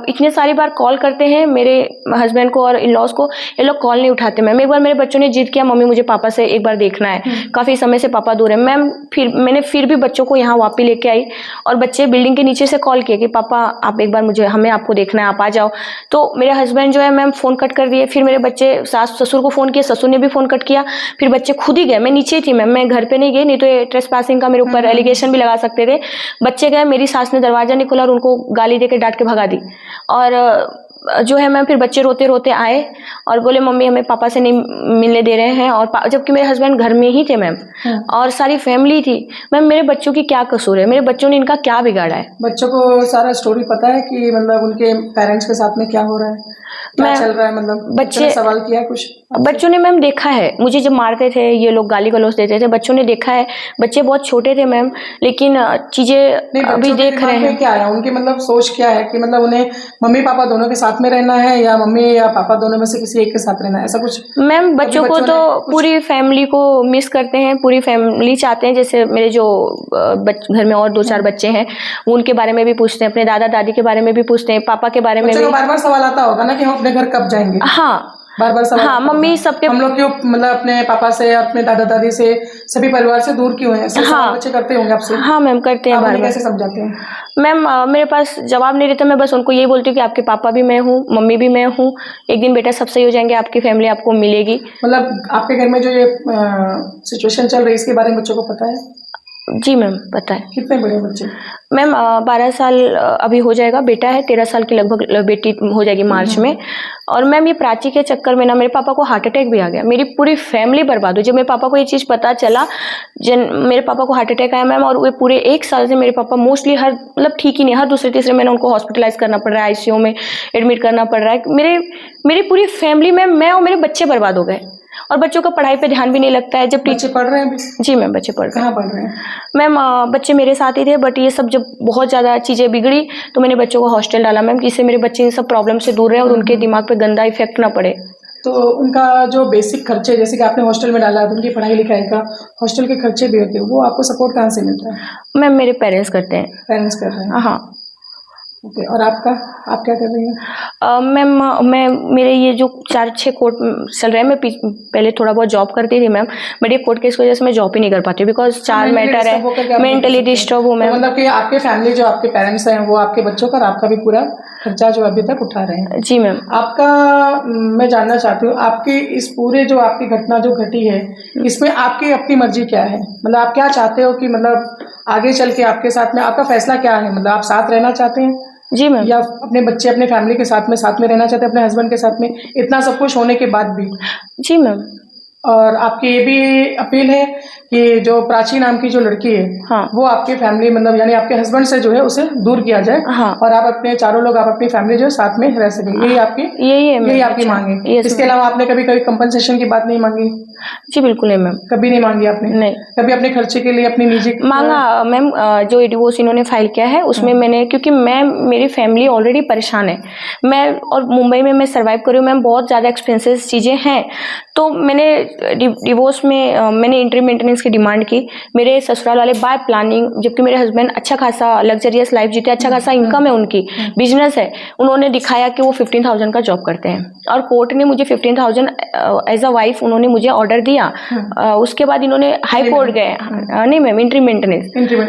इतने सारी बार कॉल करते हैं मेरे हस्बैंड को और इन लॉज को, ये लोग कॉल नहीं उठाते मैम। एक बार मेरे बच्चों ने जिद किया मम्मी मुझे पापा से एक बार देखना है, काफ़ी समय से पापा दूर है मैम। मैंने भी बच्चों को यहाँ वापस लेके आई और बच्चे बिल्डिंग के नीचे से कॉल किए कि पापा आप एक बार हमें आपको देखना है, आप आ जाओ। तो मेरे हस्बैंड जो है मैम फ़ोन कट कर दिए। फिर मेरे बच्चे सास ससुर को फ़ोन किया, ससुर ने भी फ़ोन कट किया। फिर बच्चे खुद ही गए, मैं नीचे थी मैम, मैं घर पे नहीं गई, नहीं तो ये ट्रेसपासिंग का मेरे ऊपर एलिगेशन भी लगा सकते थे। बच्चे गए, मेरी सास ने दरवाज़ा नहीं खोला और उनको गाली दे के डांट के भगा दी। और जो है मैम फिर बच्चे रोते रोते आए और बोले मम्मी हमें पापा से नहीं मिलने दे रहे हैं। और जबकि मेरे हस्बैंड घर में ही थे मैम और सारी फैमिली थी। मैम मेरे बच्चों की क्या कसूर है, मेरे बच्चों ने इनका क्या बिगाड़ा है? बच्चों को सारा स्टोरी पता है कि मतलब उनके पेरेंट्स के साथ में क्या हो रहा है, क्या चल रहा है? मतलब बच्चे सवाल किया कुछ? बच्चों ने मैम देखा है, मुझे जब मारते थे ये लोग गाली गलौज देते थे, बच्चों ने देखा है। बच्चे बहुत छोटे थे मैम, लेकिन चीजें अभी देख रहे हैं। क्या है उनकी मतलब सोच क्या है कि मतलब उन्हें मम्मी पापा दोनों के साथ में रहना है या मम्मी या पापा दोनों में से किसी एक के साथ रहना है, ऐसा कुछ? मैम बच्चों को तो पूरी फैमिली को मिस करते हैं, पूरी फैमिली चाहते हैं। जैसे मेरे जो घर में और 2-4 बच्चे हैं उनके बारे में भी पूछते हैं, अपने दादा दादी के बारे में भी पूछते हैं, पापा के बारे में भी। बार बार सवाल आता होगा ना कि हम अपने घर कब जाएंगे? हाँ बार सवाल। हाँ मम्मी सबके, हम लोग क्यों मतलब अपने पापा से अपने दादा दादी से सभी परिवार से दूर क्यों हैं? हाँ बच्चे करते होंगे आपसे। हाँ मैम करते हैं। बार कैसे समझाते हैं? मैम मेरे पास जवाब नहीं रहता, मैं बस उनको यही बोलती हूँ कि आपके पापा भी मैं हूँ, मम्मी भी मैं हूँ, एक दिन बेटा सब सही हो जाएंगे, आपकी फैमिली आपको मिलेगी। मतलब आपके घर में जो ये सिचुएशन चल रही है इसके बारे में बच्चों को पता है? जी मैम पता है। कितने बड़े बच्चे? मैम 12 साल अभी हो जाएगा, बेटा है 13 साल की लगभग बेटी हो जाएगी मार्च में। और मैम ये प्राची के चक्कर में ना मेरे पापा को हार्ट अटैक भी आ गया, मेरी पूरी फैमिली बर्बाद हुई। जब मेरे पापा को ये चीज़ पता चला, मेरे पापा को हार्ट अटैक आया मैम, और वो पूरे 1 साल से मेरे पापा मोस्टली मतलब ठीक ही नहीं, हर दूसरे तीसरे महीने उनको हॉस्पिटलाइज करना पड़ रहा है, आईसीयू में एडमिट करना पड़ रहा है। मेरी पूरी फैमिली में मैं और मेरे बच्चे बर्बाद हो गए। और बच्चों का पढ़ाई पे ध्यान भी नहीं लगता है। जब बच्चे पढ़ रहे हैं अभी? जी मैम बच्चे पढ़ रहे हैं। कहाँ पढ़ रहे हैं? मैम बच्चे मेरे साथ ही थे, बट ये सब जब बहुत ज़्यादा चीज़ें बिगड़ी तो मैंने बच्चों को हॉस्टल डाला मैम, जिससे मेरे बच्चे इन सब प्रॉब्लम से दूर रहे और उनके दिमाग पे गंदा इफेक्ट ना पड़े। तो उनका जो बेसिक खर्चे, जैसे कि आपने हॉस्टल में डाला तो उनकी पढ़ाई लिखाई का हॉस्टल के खर्चे भी होते हैं, वो आपको सपोर्ट कहाँ से मिलता है? मैम मेरे पेरेंट्स करते हैं। पेरेंट्स कर रहे हैं? हाँ। ओके, और आपका, आप क्या कर रही हैं? मैम मैं मेरे ये जो 4-6 कोर्ट चल रहे हैं, मैं पहले थोड़ा बहुत जॉब करती थी मैम, बट ये कोर्ट केस की वजह से मैं जॉब ही नहीं कर पाती हूँ बिकॉज 4 मैटर है, मेंटली डिस्टर्ब हूँ मैम। मतलब कि आपके फैमिली, जो आपके पेरेंट्स हैं, वो आपके बच्चों का और आपका भी पूरा खर्चा जो अभी तक उठा रहे हैं? जी मैम। आपका, मैं जानना चाहती हूँ, आपकी इस पूरे जो आपकी घटना जो घटी है, इसमें आपकी अपनी मर्जी क्या है? मतलब आप क्या चाहते हो कि मतलब आगे चल के आपके साथ में आपका फैसला क्या है? मतलब आप साथ रहना चाहते हैं? जी मैम। या अपने बच्चे, अपने फैमिली के साथ में रहना चाहते हैं, अपने हस्बैंड के साथ में, इतना सब कुछ होने के बाद भी? जी मैम। और आपकी ये भी अपील है कि जो प्राची नाम की जो लड़की है, हाँ। वो आपके फैमिली, मतलब यानी आपके हस्बैंड से जो है उसे दूर किया जाए, हाँ। और आप अपने चारों लोग, आप अपनी फैमिली जो है साथ में रह सके, यही आपकी, यही आपकी मांग है? इसके अलावा आपने कभी कंपनसेशन की बात नहीं मांगी? जी बिल्कुल नहीं मैम। कभी नहीं मांगी आपने? नहीं। कभी अपने खर्चे के लिए, अपनी निजी मांगा मैम, जो डिवोर्स इन्होंने फाइल किया है उसमें मैंने, क्योंकि मेरी फैमिली ऑलरेडी परेशान है, मैं और मुंबई में मैं सर्वाइव कर रही हूँ मैम, बहुत ज़्यादा एक्सपेंसेस चीज़ें हैं, तो मैंने डिवोर्स में मैंने इंट्री मेंटेनेंस की डिमांड की। मेरे ससुराल वाले बाय प्लानिंग, जबकि मेरे हस्बैंड अच्छा खासा लग्जरियस लाइफ जीते, अच्छा खासा इनकम है उनकी, बिजनेस है, उन्होंने दिखाया कि वो 15,000 का जॉब करते हैं, और कोर्ट ने मुझे 15,000 एज अ वाइफ उन्होंने मुझे ऑर्डर दिया। उसके बाद इन्होंने हाई कोर्ट गए, नहीं मैम, इंट्री मेंटेनेंस,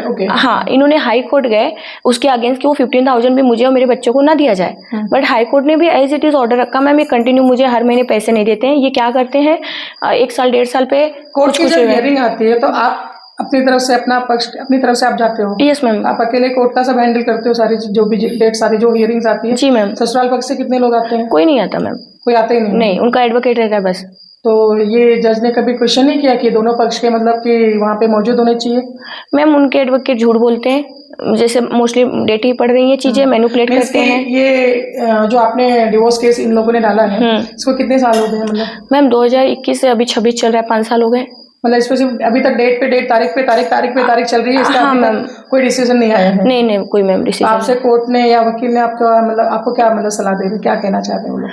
ओके, हाँ, इन्होंने हाई कोर्ट गए उसके अगेंस्ट कि वो 15,000 भी मुझे और मेरे बच्चों को ना दिया जाए, बट हाई कोर्ट ने भी एज इट इज ऑर्डर रखा मैम, ये कंटिन्यू मुझे हर महीने पैसे नहीं देते हैं। ये क्या करते हैं, 1 साल 1.5 साल पे कोर्ट की जब हियरिंग आती है तो आप अपनी तरफ से अपना पक्ष, अपनी तरफ से आप जाते हो? Yes ma'am. आप अकेले कोर्ट का सब हैंडल करते हो, सारी जो भी डेट, सारी जो हियरिंग्स आती है? जी मैम। ससुराल पक्ष से कितने लोग आते हैं? कोई नहीं आता मैम। कोई आते ही नहीं? नहीं, उनका एडवोकेट रहता है बस। तो ये जज ने कभी क्वेश्चन नहीं किया कि दोनों पक्ष के मतलब कि वहाँ पे मौजूद होने चाहिए? मैम उनके एडवोकेट झूठ बोलते हैं, जैसे मोस्टली डेट ही पड़ रही है, चीजें मैनिपुलेट करते हैं। ये जो आपने डिवोर्स केस इन लोगों ने डाला है, इसको कितने साल हो गए? मतलब मैम 2021 से अभी 26 चल रहा है, 5 साल हो गए। मतलब इस पे सिर्फ अभी तक डेट पे डेट, तारीख पे तारीख, तारीख पे तारीख चल रही है, इसका अभी तक कोई डिसीजन नहीं आया है? नहीं कोई मैम डिसीजन। आपसे कोर्ट ने या वकील ने आपका मतलब आपको क्या मतलब सलाह दे रहे, क्या कहना चाहते हैं वो लोग?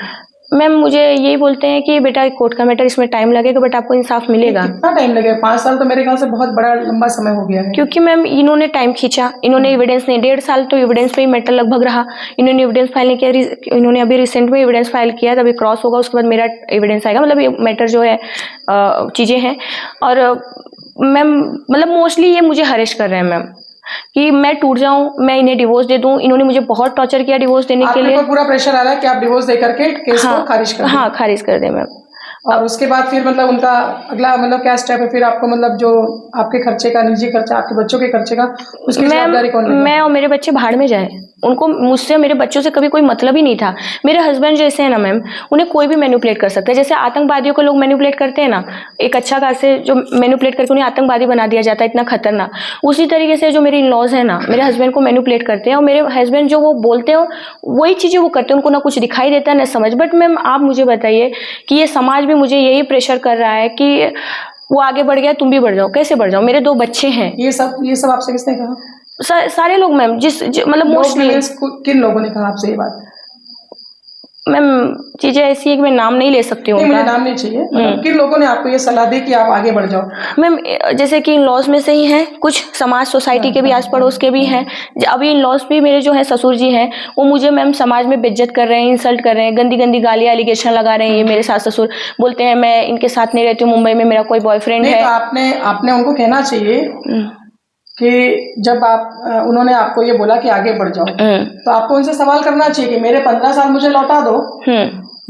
मैम मुझे यही बोलते हैं कि बेटा कोर्ट का मैटर, इसमें टाइम लगेगा बट आपको इंसाफ मिलेगा। कितना टाइम लगेगा? 5 साल तो मेरे ख्याल से बहुत बड़ा लंबा समय हो गया है। क्योंकि मैम इन्होंने टाइम खींचा, इन्होंने एविडेंस नहीं, 1.5 साल तो एविडेंस पे ही मैटर लगभग रहा, इन्होंने एविडेंस फाइल नहीं किया, इन्होंने अभी रिसेंट में एविडेंस फाइल किया, तभी क्रॉस होगा, उसके बाद मेरा एविडेंस आएगा, मतलब ये मैटर जो है चीज़ें हैं। और मैम मतलब मोस्टली ये मुझे हरेश कर रहे हैं मैम कि मैं टूट जाऊं, मैं इन्हें डिवोर्स दे दूं। इन्होंने मुझे बहुत टॉर्चर किया डिवोर्स देने के लिए। आपको पूरा प्रेशर आ रहा है कि आप डिवोर्स दे करके केस को खारिज कर दें? हाँ, खारिज कर दें मैम। और उसके बाद फिर मतलब उनका अगला मतलब क्या स्टेप है फिर? आपको मतलब जो आपके खर्चे का, निजी खर्चा, आपके बच्चों के खर्चे का, उसकी जवाबदारी कौन लेगा? मैं और मेरे बच्चे भाड़ में जाए, उनको मुझसे, मेरे बच्चों से कभी कोई मतलब ही नहीं था। मेरे हस्बैंड जैसे हैं ना मैम, उन्हें कोई भी मैनिपुलेट कर सकता है, जैसे आतंकवादियों को लोग मैनिपुलेट करते हैं ना, एक अच्छा खासे जो मैनिपुलेट करके उन्हें आतंकवादी बना दिया जाता है, इतना खतरनाक, उसी तरीके से जो मेरे इन-लॉज हैं ना, मेरे हस्बैंड को मैनिपुलेट करते हैं, और मेरे हस्बैंड जो वो बोलते हो वही चीज़ें वो करते हैं, उनको ना कुछ दिखाई देता है ना समझ। बट मैम आप मुझे बताइए कि ये समाज भी मुझे यही प्रेशर कर रहा है कि वो आगे बढ़ गया, तुम भी बढ़ जाओ। कैसे बढ़ जाओ? मेरे 2 बच्चे हैं। ये सब आपसे किसने कहा? सारे लोग मैम, मतलब मोस्टली। किन लोगों ने कहा आपसे ये बात? मैम चीजें ऐसी है कि मैं नाम नहीं ले सकती हूँ। मुझे नाम नहीं चाहिए, मतलब किन लोगों ने आपको ये सलाह दी कि आप आगे बढ़ जाओ? मैम जैसे कि इन लॉज में से ही हैं, कुछ समाज सोसाइटी के भी, आस पड़ोस के भी हैं। अभी इन लॉज भी मेरे जो है ससुर जी हैं, वो मुझे मैम समाज में बेइज्जत कर रहे हैं, इंसल्ट कर रहे हैं, गंदी गंदी गालियाँ, एलिगेशन लगा रहे हैं। ये मेरे सास ससुर बोलते हैं मैं इनके साथ नहीं रहती हूँ, मुंबई में मेरा कोई बॉयफ्रेंड है। तो आपने उनको कहना चाहिए कि जब आप उन्होंने आपको ये बोला कि आगे बढ़ जाओ, तो आपको उनसे सवाल करना चाहिए कि मेरे 15 साल मुझे लौटा दो,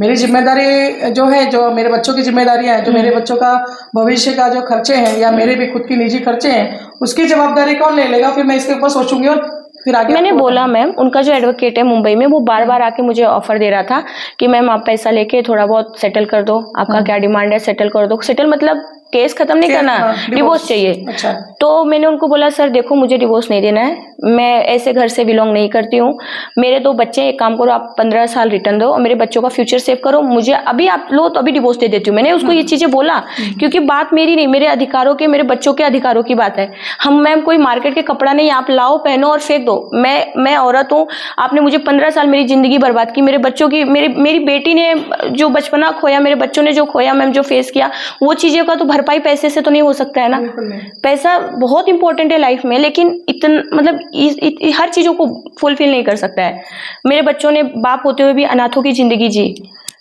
मेरी जिम्मेदारी जो है, जो मेरे बच्चों की जिम्मेदारियां हैं, जो मेरे बच्चों का भविष्य का जो खर्चे हैं, या मेरे भी खुद की निजी खर्चे हैं, उसकी जवाबदारी कौन ले लेगा? फिर मैं इसके ऊपर सोचूंगी और फिर आगे। मैंने बोला मैम, उनका जो एडवोकेट है मुंबई में, वो बार बार आके मुझे ऑफर दे रहा था कि मैम आप पैसा लेके थोड़ा बहुत सेटल कर दो, आपका क्या डिमांड है, सेटल कर दो। सेटल मतलब केस खत्म नहीं करना, डिवोर्स चाहिए। अच्छा। तो मैंने उनको बोला सर देखो मुझे डिवोर्स नहीं देना है, मैं ऐसे घर से बिलोंग नहीं करती हूँ, मेरे 2 बच्चे, एक काम करो आप 15 साल रिटर्न दो और मेरे बच्चों का फ्यूचर सेव करो, मुझे अभी आप लो तो अभी डिवोर्स दे देती हूँ। मैंने उसको ये चीजें बोला क्योंकि बात मेरी नहीं, मेरे अधिकारों के, मेरे बच्चों के अधिकारों की बात है। हम मैम कोई मार्केट के कपड़ा नहीं, आप लाओ पहनो और फेंक दो। मैं औरत हूँ, आपने मुझे 15 साल मेरी जिंदगी बर्बाद की, मेरे बच्चों की, मेरी बेटी ने जो बचपना खोया, मेरे बच्चों ने जो खोया मैम, जो फेस किया, वो चीजें का तो भरपाई पैसे से तो नहीं हो सकता है ना। पैसा बहुत इंपॉर्टेंट है लाइफ में, लेकिन इतना मतलब हर चीज़ों को फुलफिल नहीं कर सकता है। मेरे बच्चों ने बाप होते हुए भी अनाथों की ज़िंदगी जी।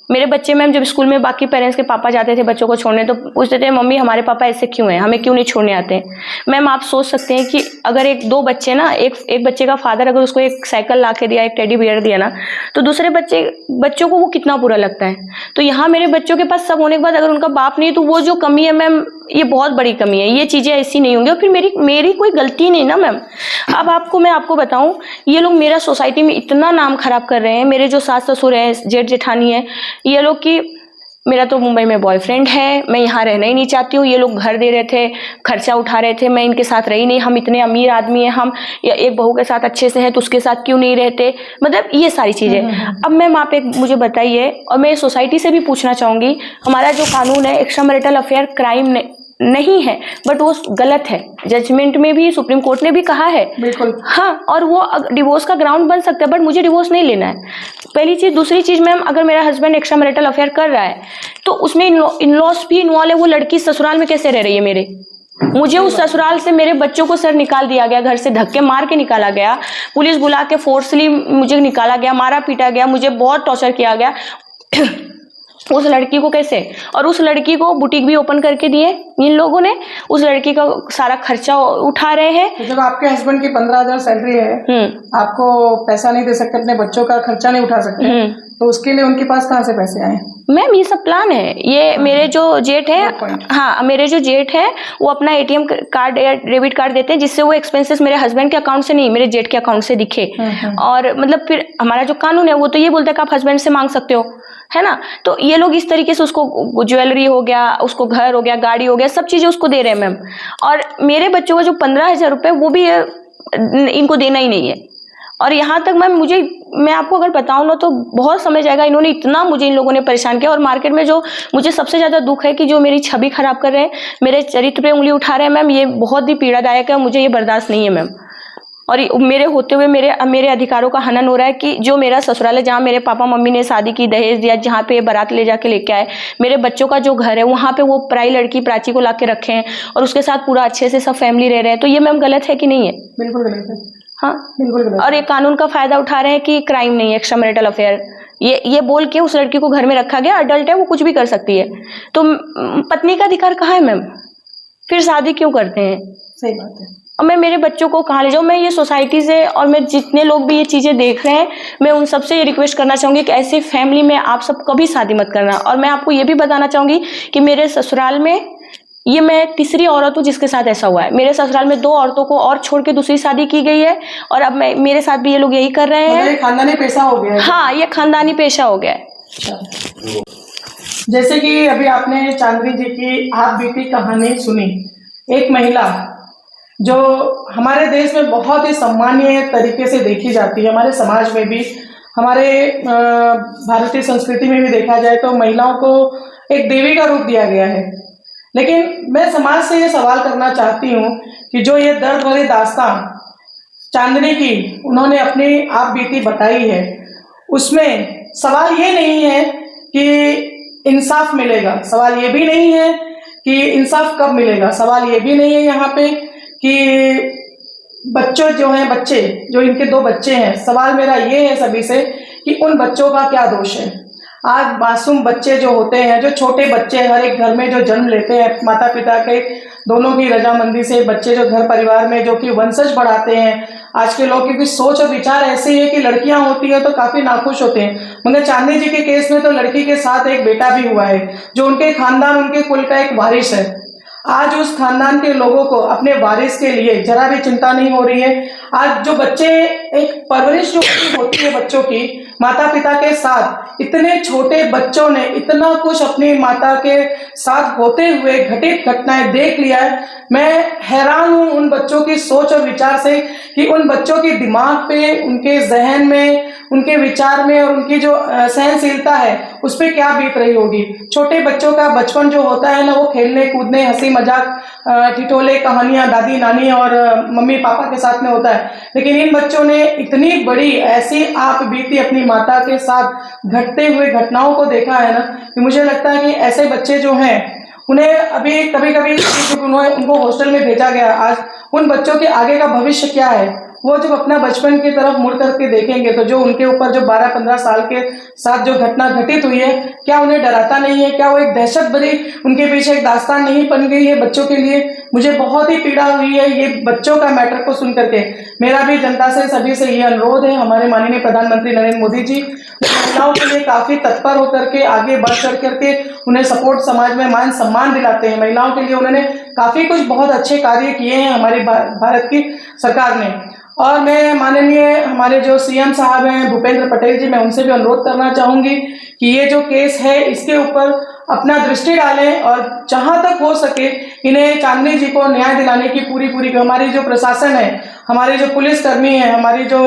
मेरे बच्चे मैम जब स्कूल में बाकी पेरेंट्स के पापा जाते थे बच्चों को छोड़ने तो पूछते थे मम्मी हमारे पापा ऐसे क्यों हैं, हमें क्यों नहीं छोड़ने आते हैं। मैम आप सोच सकते हैं कि अगर दो बच्चे ना एक बच्चे का फादर अगर उसको एक साइकिल ला के दिया, एक टेडी बियर दिया ना, तो दूसरे बच्चों को वो कितना बुरा लगता है। तो यहाँ मेरे बच्चों के पास सब होने के बाद अगर उनका बाप नहीं, तो वो जो कमी है मैम ये बहुत बड़ी कमी है। ये चीज़ें ऐसी नहीं होंगी और फिर मेरी कोई गलती नहीं ना मैम। अब मैं आपको बताऊं, ये लोग मेरा सोसाइटी में इतना नाम खराब कर रहे हैं। मेरे जो सास ससुर हैं, जेठ जेठानी है, ये लोग की मेरा तो मुंबई में बॉयफ्रेंड है, मैं यहाँ रहना ही नहीं चाहती हूँ। ये लोग घर दे रहे थे, खर्चा उठा रहे थे, मैं इनके साथ रही नहीं। हम इतने अमीर आदमी हैं, हम एक बहू के साथ अच्छे से हैं तो उसके साथ क्यों नहीं रहते, मतलब ये सारी चीज़ें। अब मैम आप एक मुझे बताइए, और मैं सोसाइटी से भी पूछना चाहूँगी, हमारा जो कानून है एक्स्ट्रा मैरिटल अफेयर क्राइम नहीं है, बट वो गलत है। जजमेंट में भी सुप्रीम कोर्ट ने भी कहा है, बिल्कुल हाँ, और वो डिवोर्स का ग्राउंड बन सकता है, बट मुझे डिवोर्स नहीं लेना है, पहली चीज। दूसरी चीज मैम, अगर मेरा हस्बैंड एक्स्ट्रा मैरिटल अफेयर कर रहा है तो उसमें इन-लॉस भी इन्वॉल्व है। वो लड़की ससुराल में कैसे रह रही है मेरे, मुझे उस ससुराल से मेरे बच्चों को सर निकाल दिया गया, घर से धक्के मार के निकाला गया, पुलिस बुला के फोर्सली मुझे निकाला गया, मारा पीटा गया, मुझे बहुत टॉर्चर किया गया उस लड़की को कैसे, और उस लड़की को बुटीक भी ओपन करके दिए इन लोगों ने, उस लड़की का सारा खर्चा उठा रहे हैं। तो जब आपके हस्बैंड की 15,000 सैलरी है, आपको पैसा नहीं दे सकते, अपने बच्चों का खर्चा नहीं उठा सकते, तो उसके लिए उनके पास कहाँ से पैसे आए? मैम ये सब प्लान है। ये मेरे जो जेठ है, हाँ मेरे जो जेठ है वो अपना ATM कार्ड या डेबिट कार्ड देते हैं, जिससे वो एक्सपेंसेस मेरे हस्बैंड के अकाउंट से नहीं, मेरे जेठ के अकाउंट से दिखे। और मतलब फिर हमारा जो कानून है वो तो ये बोलता है कि आप हस्बैंड से मांग सकते हो, है ना। तो ये लोग इस तरीके से उसको ज्वेलरी हो गया, उसको घर हो गया, गाड़ी हो गया, सब चीजें उसको दे रहे हैं मैम। और मेरे बच्चों का जो 15,000 रुपये वो भी इनको देना ही नहीं है। और यहाँ तक मैम मैं आपको अगर बताऊँ ना तो बहुत समझ जाएगा, इन्होंने इतना मुझे इन लोगों ने परेशान किया। और मार्केट में जो मुझे सबसे ज़्यादा दुख है कि जो मेरी छवि खराब कर रहे हैं, मेरे चरित्र पे उंगली उठा रहे हैं मैम, ये बहुत ही पीड़ादायक है, मुझे ये बर्दाश्त नहीं है मैम। और मेरे होते हुए मेरे अधिकारों का हनन हो रहा है कि जो मेरा ससुराल है, जहाँ मेरे पापा मम्मी ने शादी की, दहेज दिया, जहाँ पे बारात ले जाके लेके आए, मेरे बच्चों का जो घर है वहाँ पे वो पराई लड़की प्राची को ला के रखे हैं और उसके साथ पूरा अच्छे से सब फैमिली रह रहे हैं। तो ये मैम गलत है कि नहीं है? बिल्कुल गलत है। हाँ बिल्कुल गलत। और एक कानून का फायदा उठा रहे हैं कि क्राइम नहीं है एक्स्ट्रा मैरिटल अफेयर, ये बोल के उस लड़की को घर में रखा गया, अडल्ट है, वो कुछ भी कर सकती है। तो पत्नी का अधिकार कहाँ है मैम? फिर शादी क्यों करते हैं? सही बात है। और मैं मेरे बच्चों को कहाँ ले जाऊँ? मैं ये सोसाइटी से, और मैं जितने लोग भी ये चीज़ें देख रहे हैं, मैं उन सबसे ये रिक्वेस्ट करना चाहूँगी कि ऐसे फैमिली में आप सब कभी शादी मत करना। और मैं आपको ये भी बताना चाहूँगी कि मेरे ससुराल में ये मैं तीसरी औरत हूँ जिसके साथ ऐसा हुआ है। मेरे ससुराल में 2 औरतों को और छोड़ के दूसरी शादी की गई है, और अब मेरे साथ भी ये लोग यही कर रहे हैं। ये खानदानी पेशा हो गया है। हाँ, ये खानदानी पेशा हो गया है। जैसे कि अभी आपने चांदनी जी की आप बीती कहानी सुनी, एक महिला जो हमारे देश में बहुत ही सम्मानीय तरीके से देखी जाती है, हमारे समाज में भी, हमारे भारतीय संस्कृति में भी देखा जाए तो महिलाओं को एक देवी का रूप दिया गया है। लेकिन मैं समाज से ये सवाल करना चाहती हूँ कि जो ये दर्द भरी दास्तान चांदनी की उन्होंने अपनी आप बीती बताई है, उसमें सवाल ये नहीं है कि इंसाफ मिलेगा, सवाल ये भी नहीं है कि इंसाफ कब मिलेगा, सवाल ये भी नहीं है यहाँ पे कि बच्चे जो इनके 2 बच्चे हैं, सवाल मेरा ये है सभी से कि उन बच्चों का क्या दोष है। आज मासूम बच्चे जो होते हैं, जो छोटे बच्चे हर एक घर में जो जन्म लेते हैं, माता पिता के दोनों की रजामंदी से बच्चे जो घर परिवार में जो कि वंशज बढ़ाते हैं, आज के लोग की सोच और विचार ऐसे है कि लड़कियां होती है तो काफी नाखुश होते हैं, मगर चांदनी जी के केस में तो लड़की के साथ एक बेटा भी हुआ है जो उनके खानदान, उनके कुल का एक वारिस है। आज उस खानदान के लोगों को अपने वारिस के लिए जरा भी चिंता नहीं हो रही है। आज जो बच्चे, एक परवरिश जो होती है बच्चों की माता पिता के साथ, इतने छोटे बच्चों ने इतना कुछ अपनी माता के साथ होते हुए घटित घटनाएं देख लिया है। मैं हैरान हूं उन बच्चों की सोच और विचार से कि उन बच्चों के दिमाग पे, उनके जहन में, उनके विचार में और उनकी जो सहनशीलता है उस पर क्या बीत रही होगी। छोटे बच्चों का बचपन जो होता है ना, वो खेलने कूदने, हंसी मजाक, ठिठोले कहानियां दादी नानी और मम्मी पापा के साथ में होता है। लेकिन इन बच्चों ने इतनी बड़ी ऐसी आप बीती अपनी माता के साथ घटते हुए घटनाओं को देखा है ना, कि मुझे लगता है कि ऐसे बच्चे जो हैं उन्हें अभी कभी कभी उनको हॉस्टल में भेजा गया, आज उन बच्चों के आगे का भविष्य क्या है? वो जब अपना बचपन की तरफ मुड़ करके देखेंगे तो जो उनके ऊपर जो 12-15 साल के साथ जो घटना घटित हुई है, क्या उन्हें डराता नहीं है? क्या वो एक दहशत भरी उनके पीछे एक दास्तान नहीं बन गई है बच्चों के लिए? मुझे बहुत ही पीड़ा हुई है ये बच्चों का मैटर को सुन करके। मेरा भी जनता से सभी से ये अनुरोध है, हमारे माननीय प्रधानमंत्री नरेंद्र मोदी जी महिलाओं के लिए काफी तत्पर होकर के आगे बढ़ चढ़ करके उन्हें सपोर्ट, समाज में मान सम्मान दिलाते हैं। महिलाओं के लिए उन्होंने काफी कुछ बहुत अच्छे कार्य किए हैं हमारी भारत की सरकार ने। और मैं माननीय हमारे जो सीएम साहब हैं भूपेंद्र पटेल जी, मैं उनसे भी अनुरोध करना चाहूंगी कि ये जो केस है इसके ऊपर अपना दृष्टि डालें और जहां तक हो सके इन्हें चांदनी जी को न्याय दिलाने की पूरी हमारी जो प्रशासन है, हमारी जो पुलिसकर्मी है, हमारी जो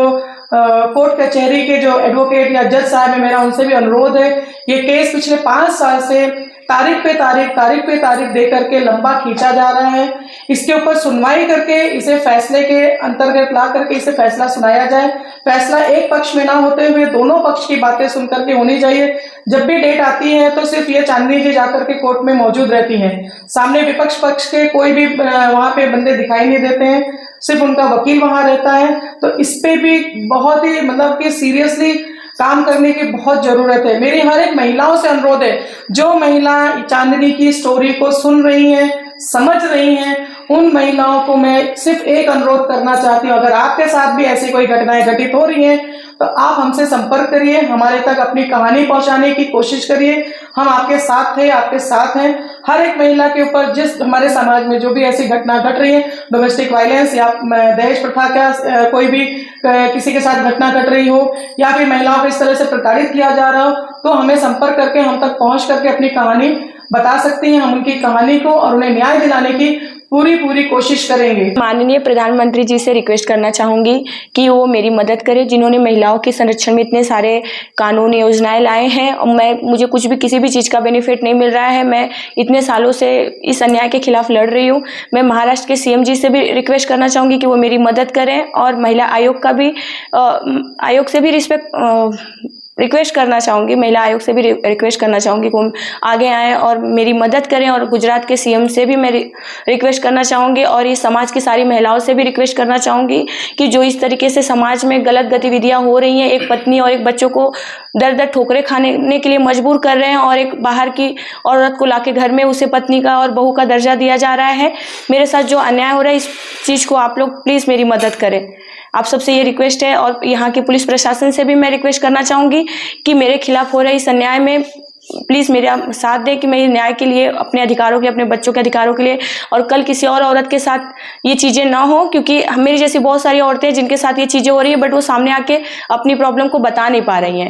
कोर्ट कचहरी के जो एडवोकेट या जज साहब है, मेरा उनसे भी अनुरोध है। ये केस पिछले 5 साल से तारीख पे तारीख दे करके लंबा खींचा जा रहा है। इसके ऊपर सुनवाई करके इसे फैसले के अंतर्गत ला करके इसे फैसला सुनाया जाए। फैसला एक पक्ष में ना होते हुए दोनों पक्ष की बातें सुन करके होनी चाहिए। जब भी डेट आती है तो सिर्फ ये चांदनी जी जाकर के कोर्ट में मौजूद रहती हैं, सामने विपक्ष पक्ष के कोई भी वहां पे बंदे दिखाई नहीं देते हैं, सिर्फ उनका वकील वहां रहता है। तो इस पे भी बहुत ही मतलब कि सीरियसली काम करने की बहुत जरूरत है। मेरी हर एक महिलाओं से अनुरोध है, जो महिला चांदनी की स्टोरी को सुन रही हैं, समझ रही हैं, उन महिलाओं को मैं सिर्फ एक अनुरोध करना चाहती हूँ, अगर आपके साथ भी ऐसी कोई घटनाएं घटित हो रही हैं तो आप हमसे संपर्क करिए, हमारे तक अपनी कहानी पहुंचाने की कोशिश करिए। हम आपके साथ थे, आपके साथ हैं। हर एक महिला के ऊपर जिस हमारे समाज में जो भी ऐसी घटना घट रही है, डोमेस्टिक वायलेंस या दहेज प्रथा का कोई भी किसी के साथ घटना घट रही हो या फिर महिलाओं को इस तरह से प्रताड़ित किया जा रहा हो, तो हमें संपर्क करके हम तक पहुंच करके अपनी कहानी बता सकती हैं। हम उनकी कहानी को और उन्हें न्याय दिलाने की पूरी कोशिश करेंगे। माननीय प्रधानमंत्री जी से रिक्वेस्ट करना चाहूंगी कि वो मेरी मदद करें, जिन्होंने महिलाओं के संरक्षण में इतने सारे कानून योजनाएं लाए हैं और मुझे कुछ भी किसी भी चीज़ का बेनिफिट नहीं मिल रहा है। मैं इतने सालों से इस अन्याय के खिलाफ लड़ रही हूँ। मैं महाराष्ट्र के सीएम जी से भी रिक्वेस्ट करना चाहूँगी कि वो मेरी मदद करें और महिला आयोग का भी आयोग से भी रिक्वेस्ट करना चाहूँगी, महिला आयोग से भी रिक्वेस्ट करना चाहूँगी कि वो आगे आएँ और मेरी मदद करें। और गुजरात के सीएम से भी मैं रिक्वेस्ट करना चाहूँगी और ये समाज की सारी महिलाओं से भी रिक्वेस्ट करना चाहूँगी कि जो इस तरीके से समाज में गलत गतिविधियाँ हो रही हैं, एक पत्नी और एक बच्चों को दर ठोकरें खाने के लिए मजबूर कर रहे हैं और एक बाहर की औरत को लाके घर में उसे पत्नी का और बहू का दर्जा दिया जा रहा है। मेरे साथ जो अन्याय हो रहा है, इस चीज़ को आप लोग प्लीज़ मेरी मदद करें। आप सबसे ये रिक्वेस्ट है और यहाँ के पुलिस प्रशासन से भी मैं रिक्वेस्ट करना चाहूँगी कि मेरे खिलाफ हो रहे इस अन्याय में प्लीज़ मेरा साथ दें कि मैं न्याय के लिए, अपने अधिकारों के, अपने बच्चों के अधिकारों के लिए और कल किसी और औरत के साथ ये चीज़ें ना हो, क्योंकि मेरी जैसी बहुत सारी औरतें जिनके साथ ये चीज़ें हो रही है बट वो सामने आके अपनी प्रॉब्लम को बता नहीं पा रही हैं।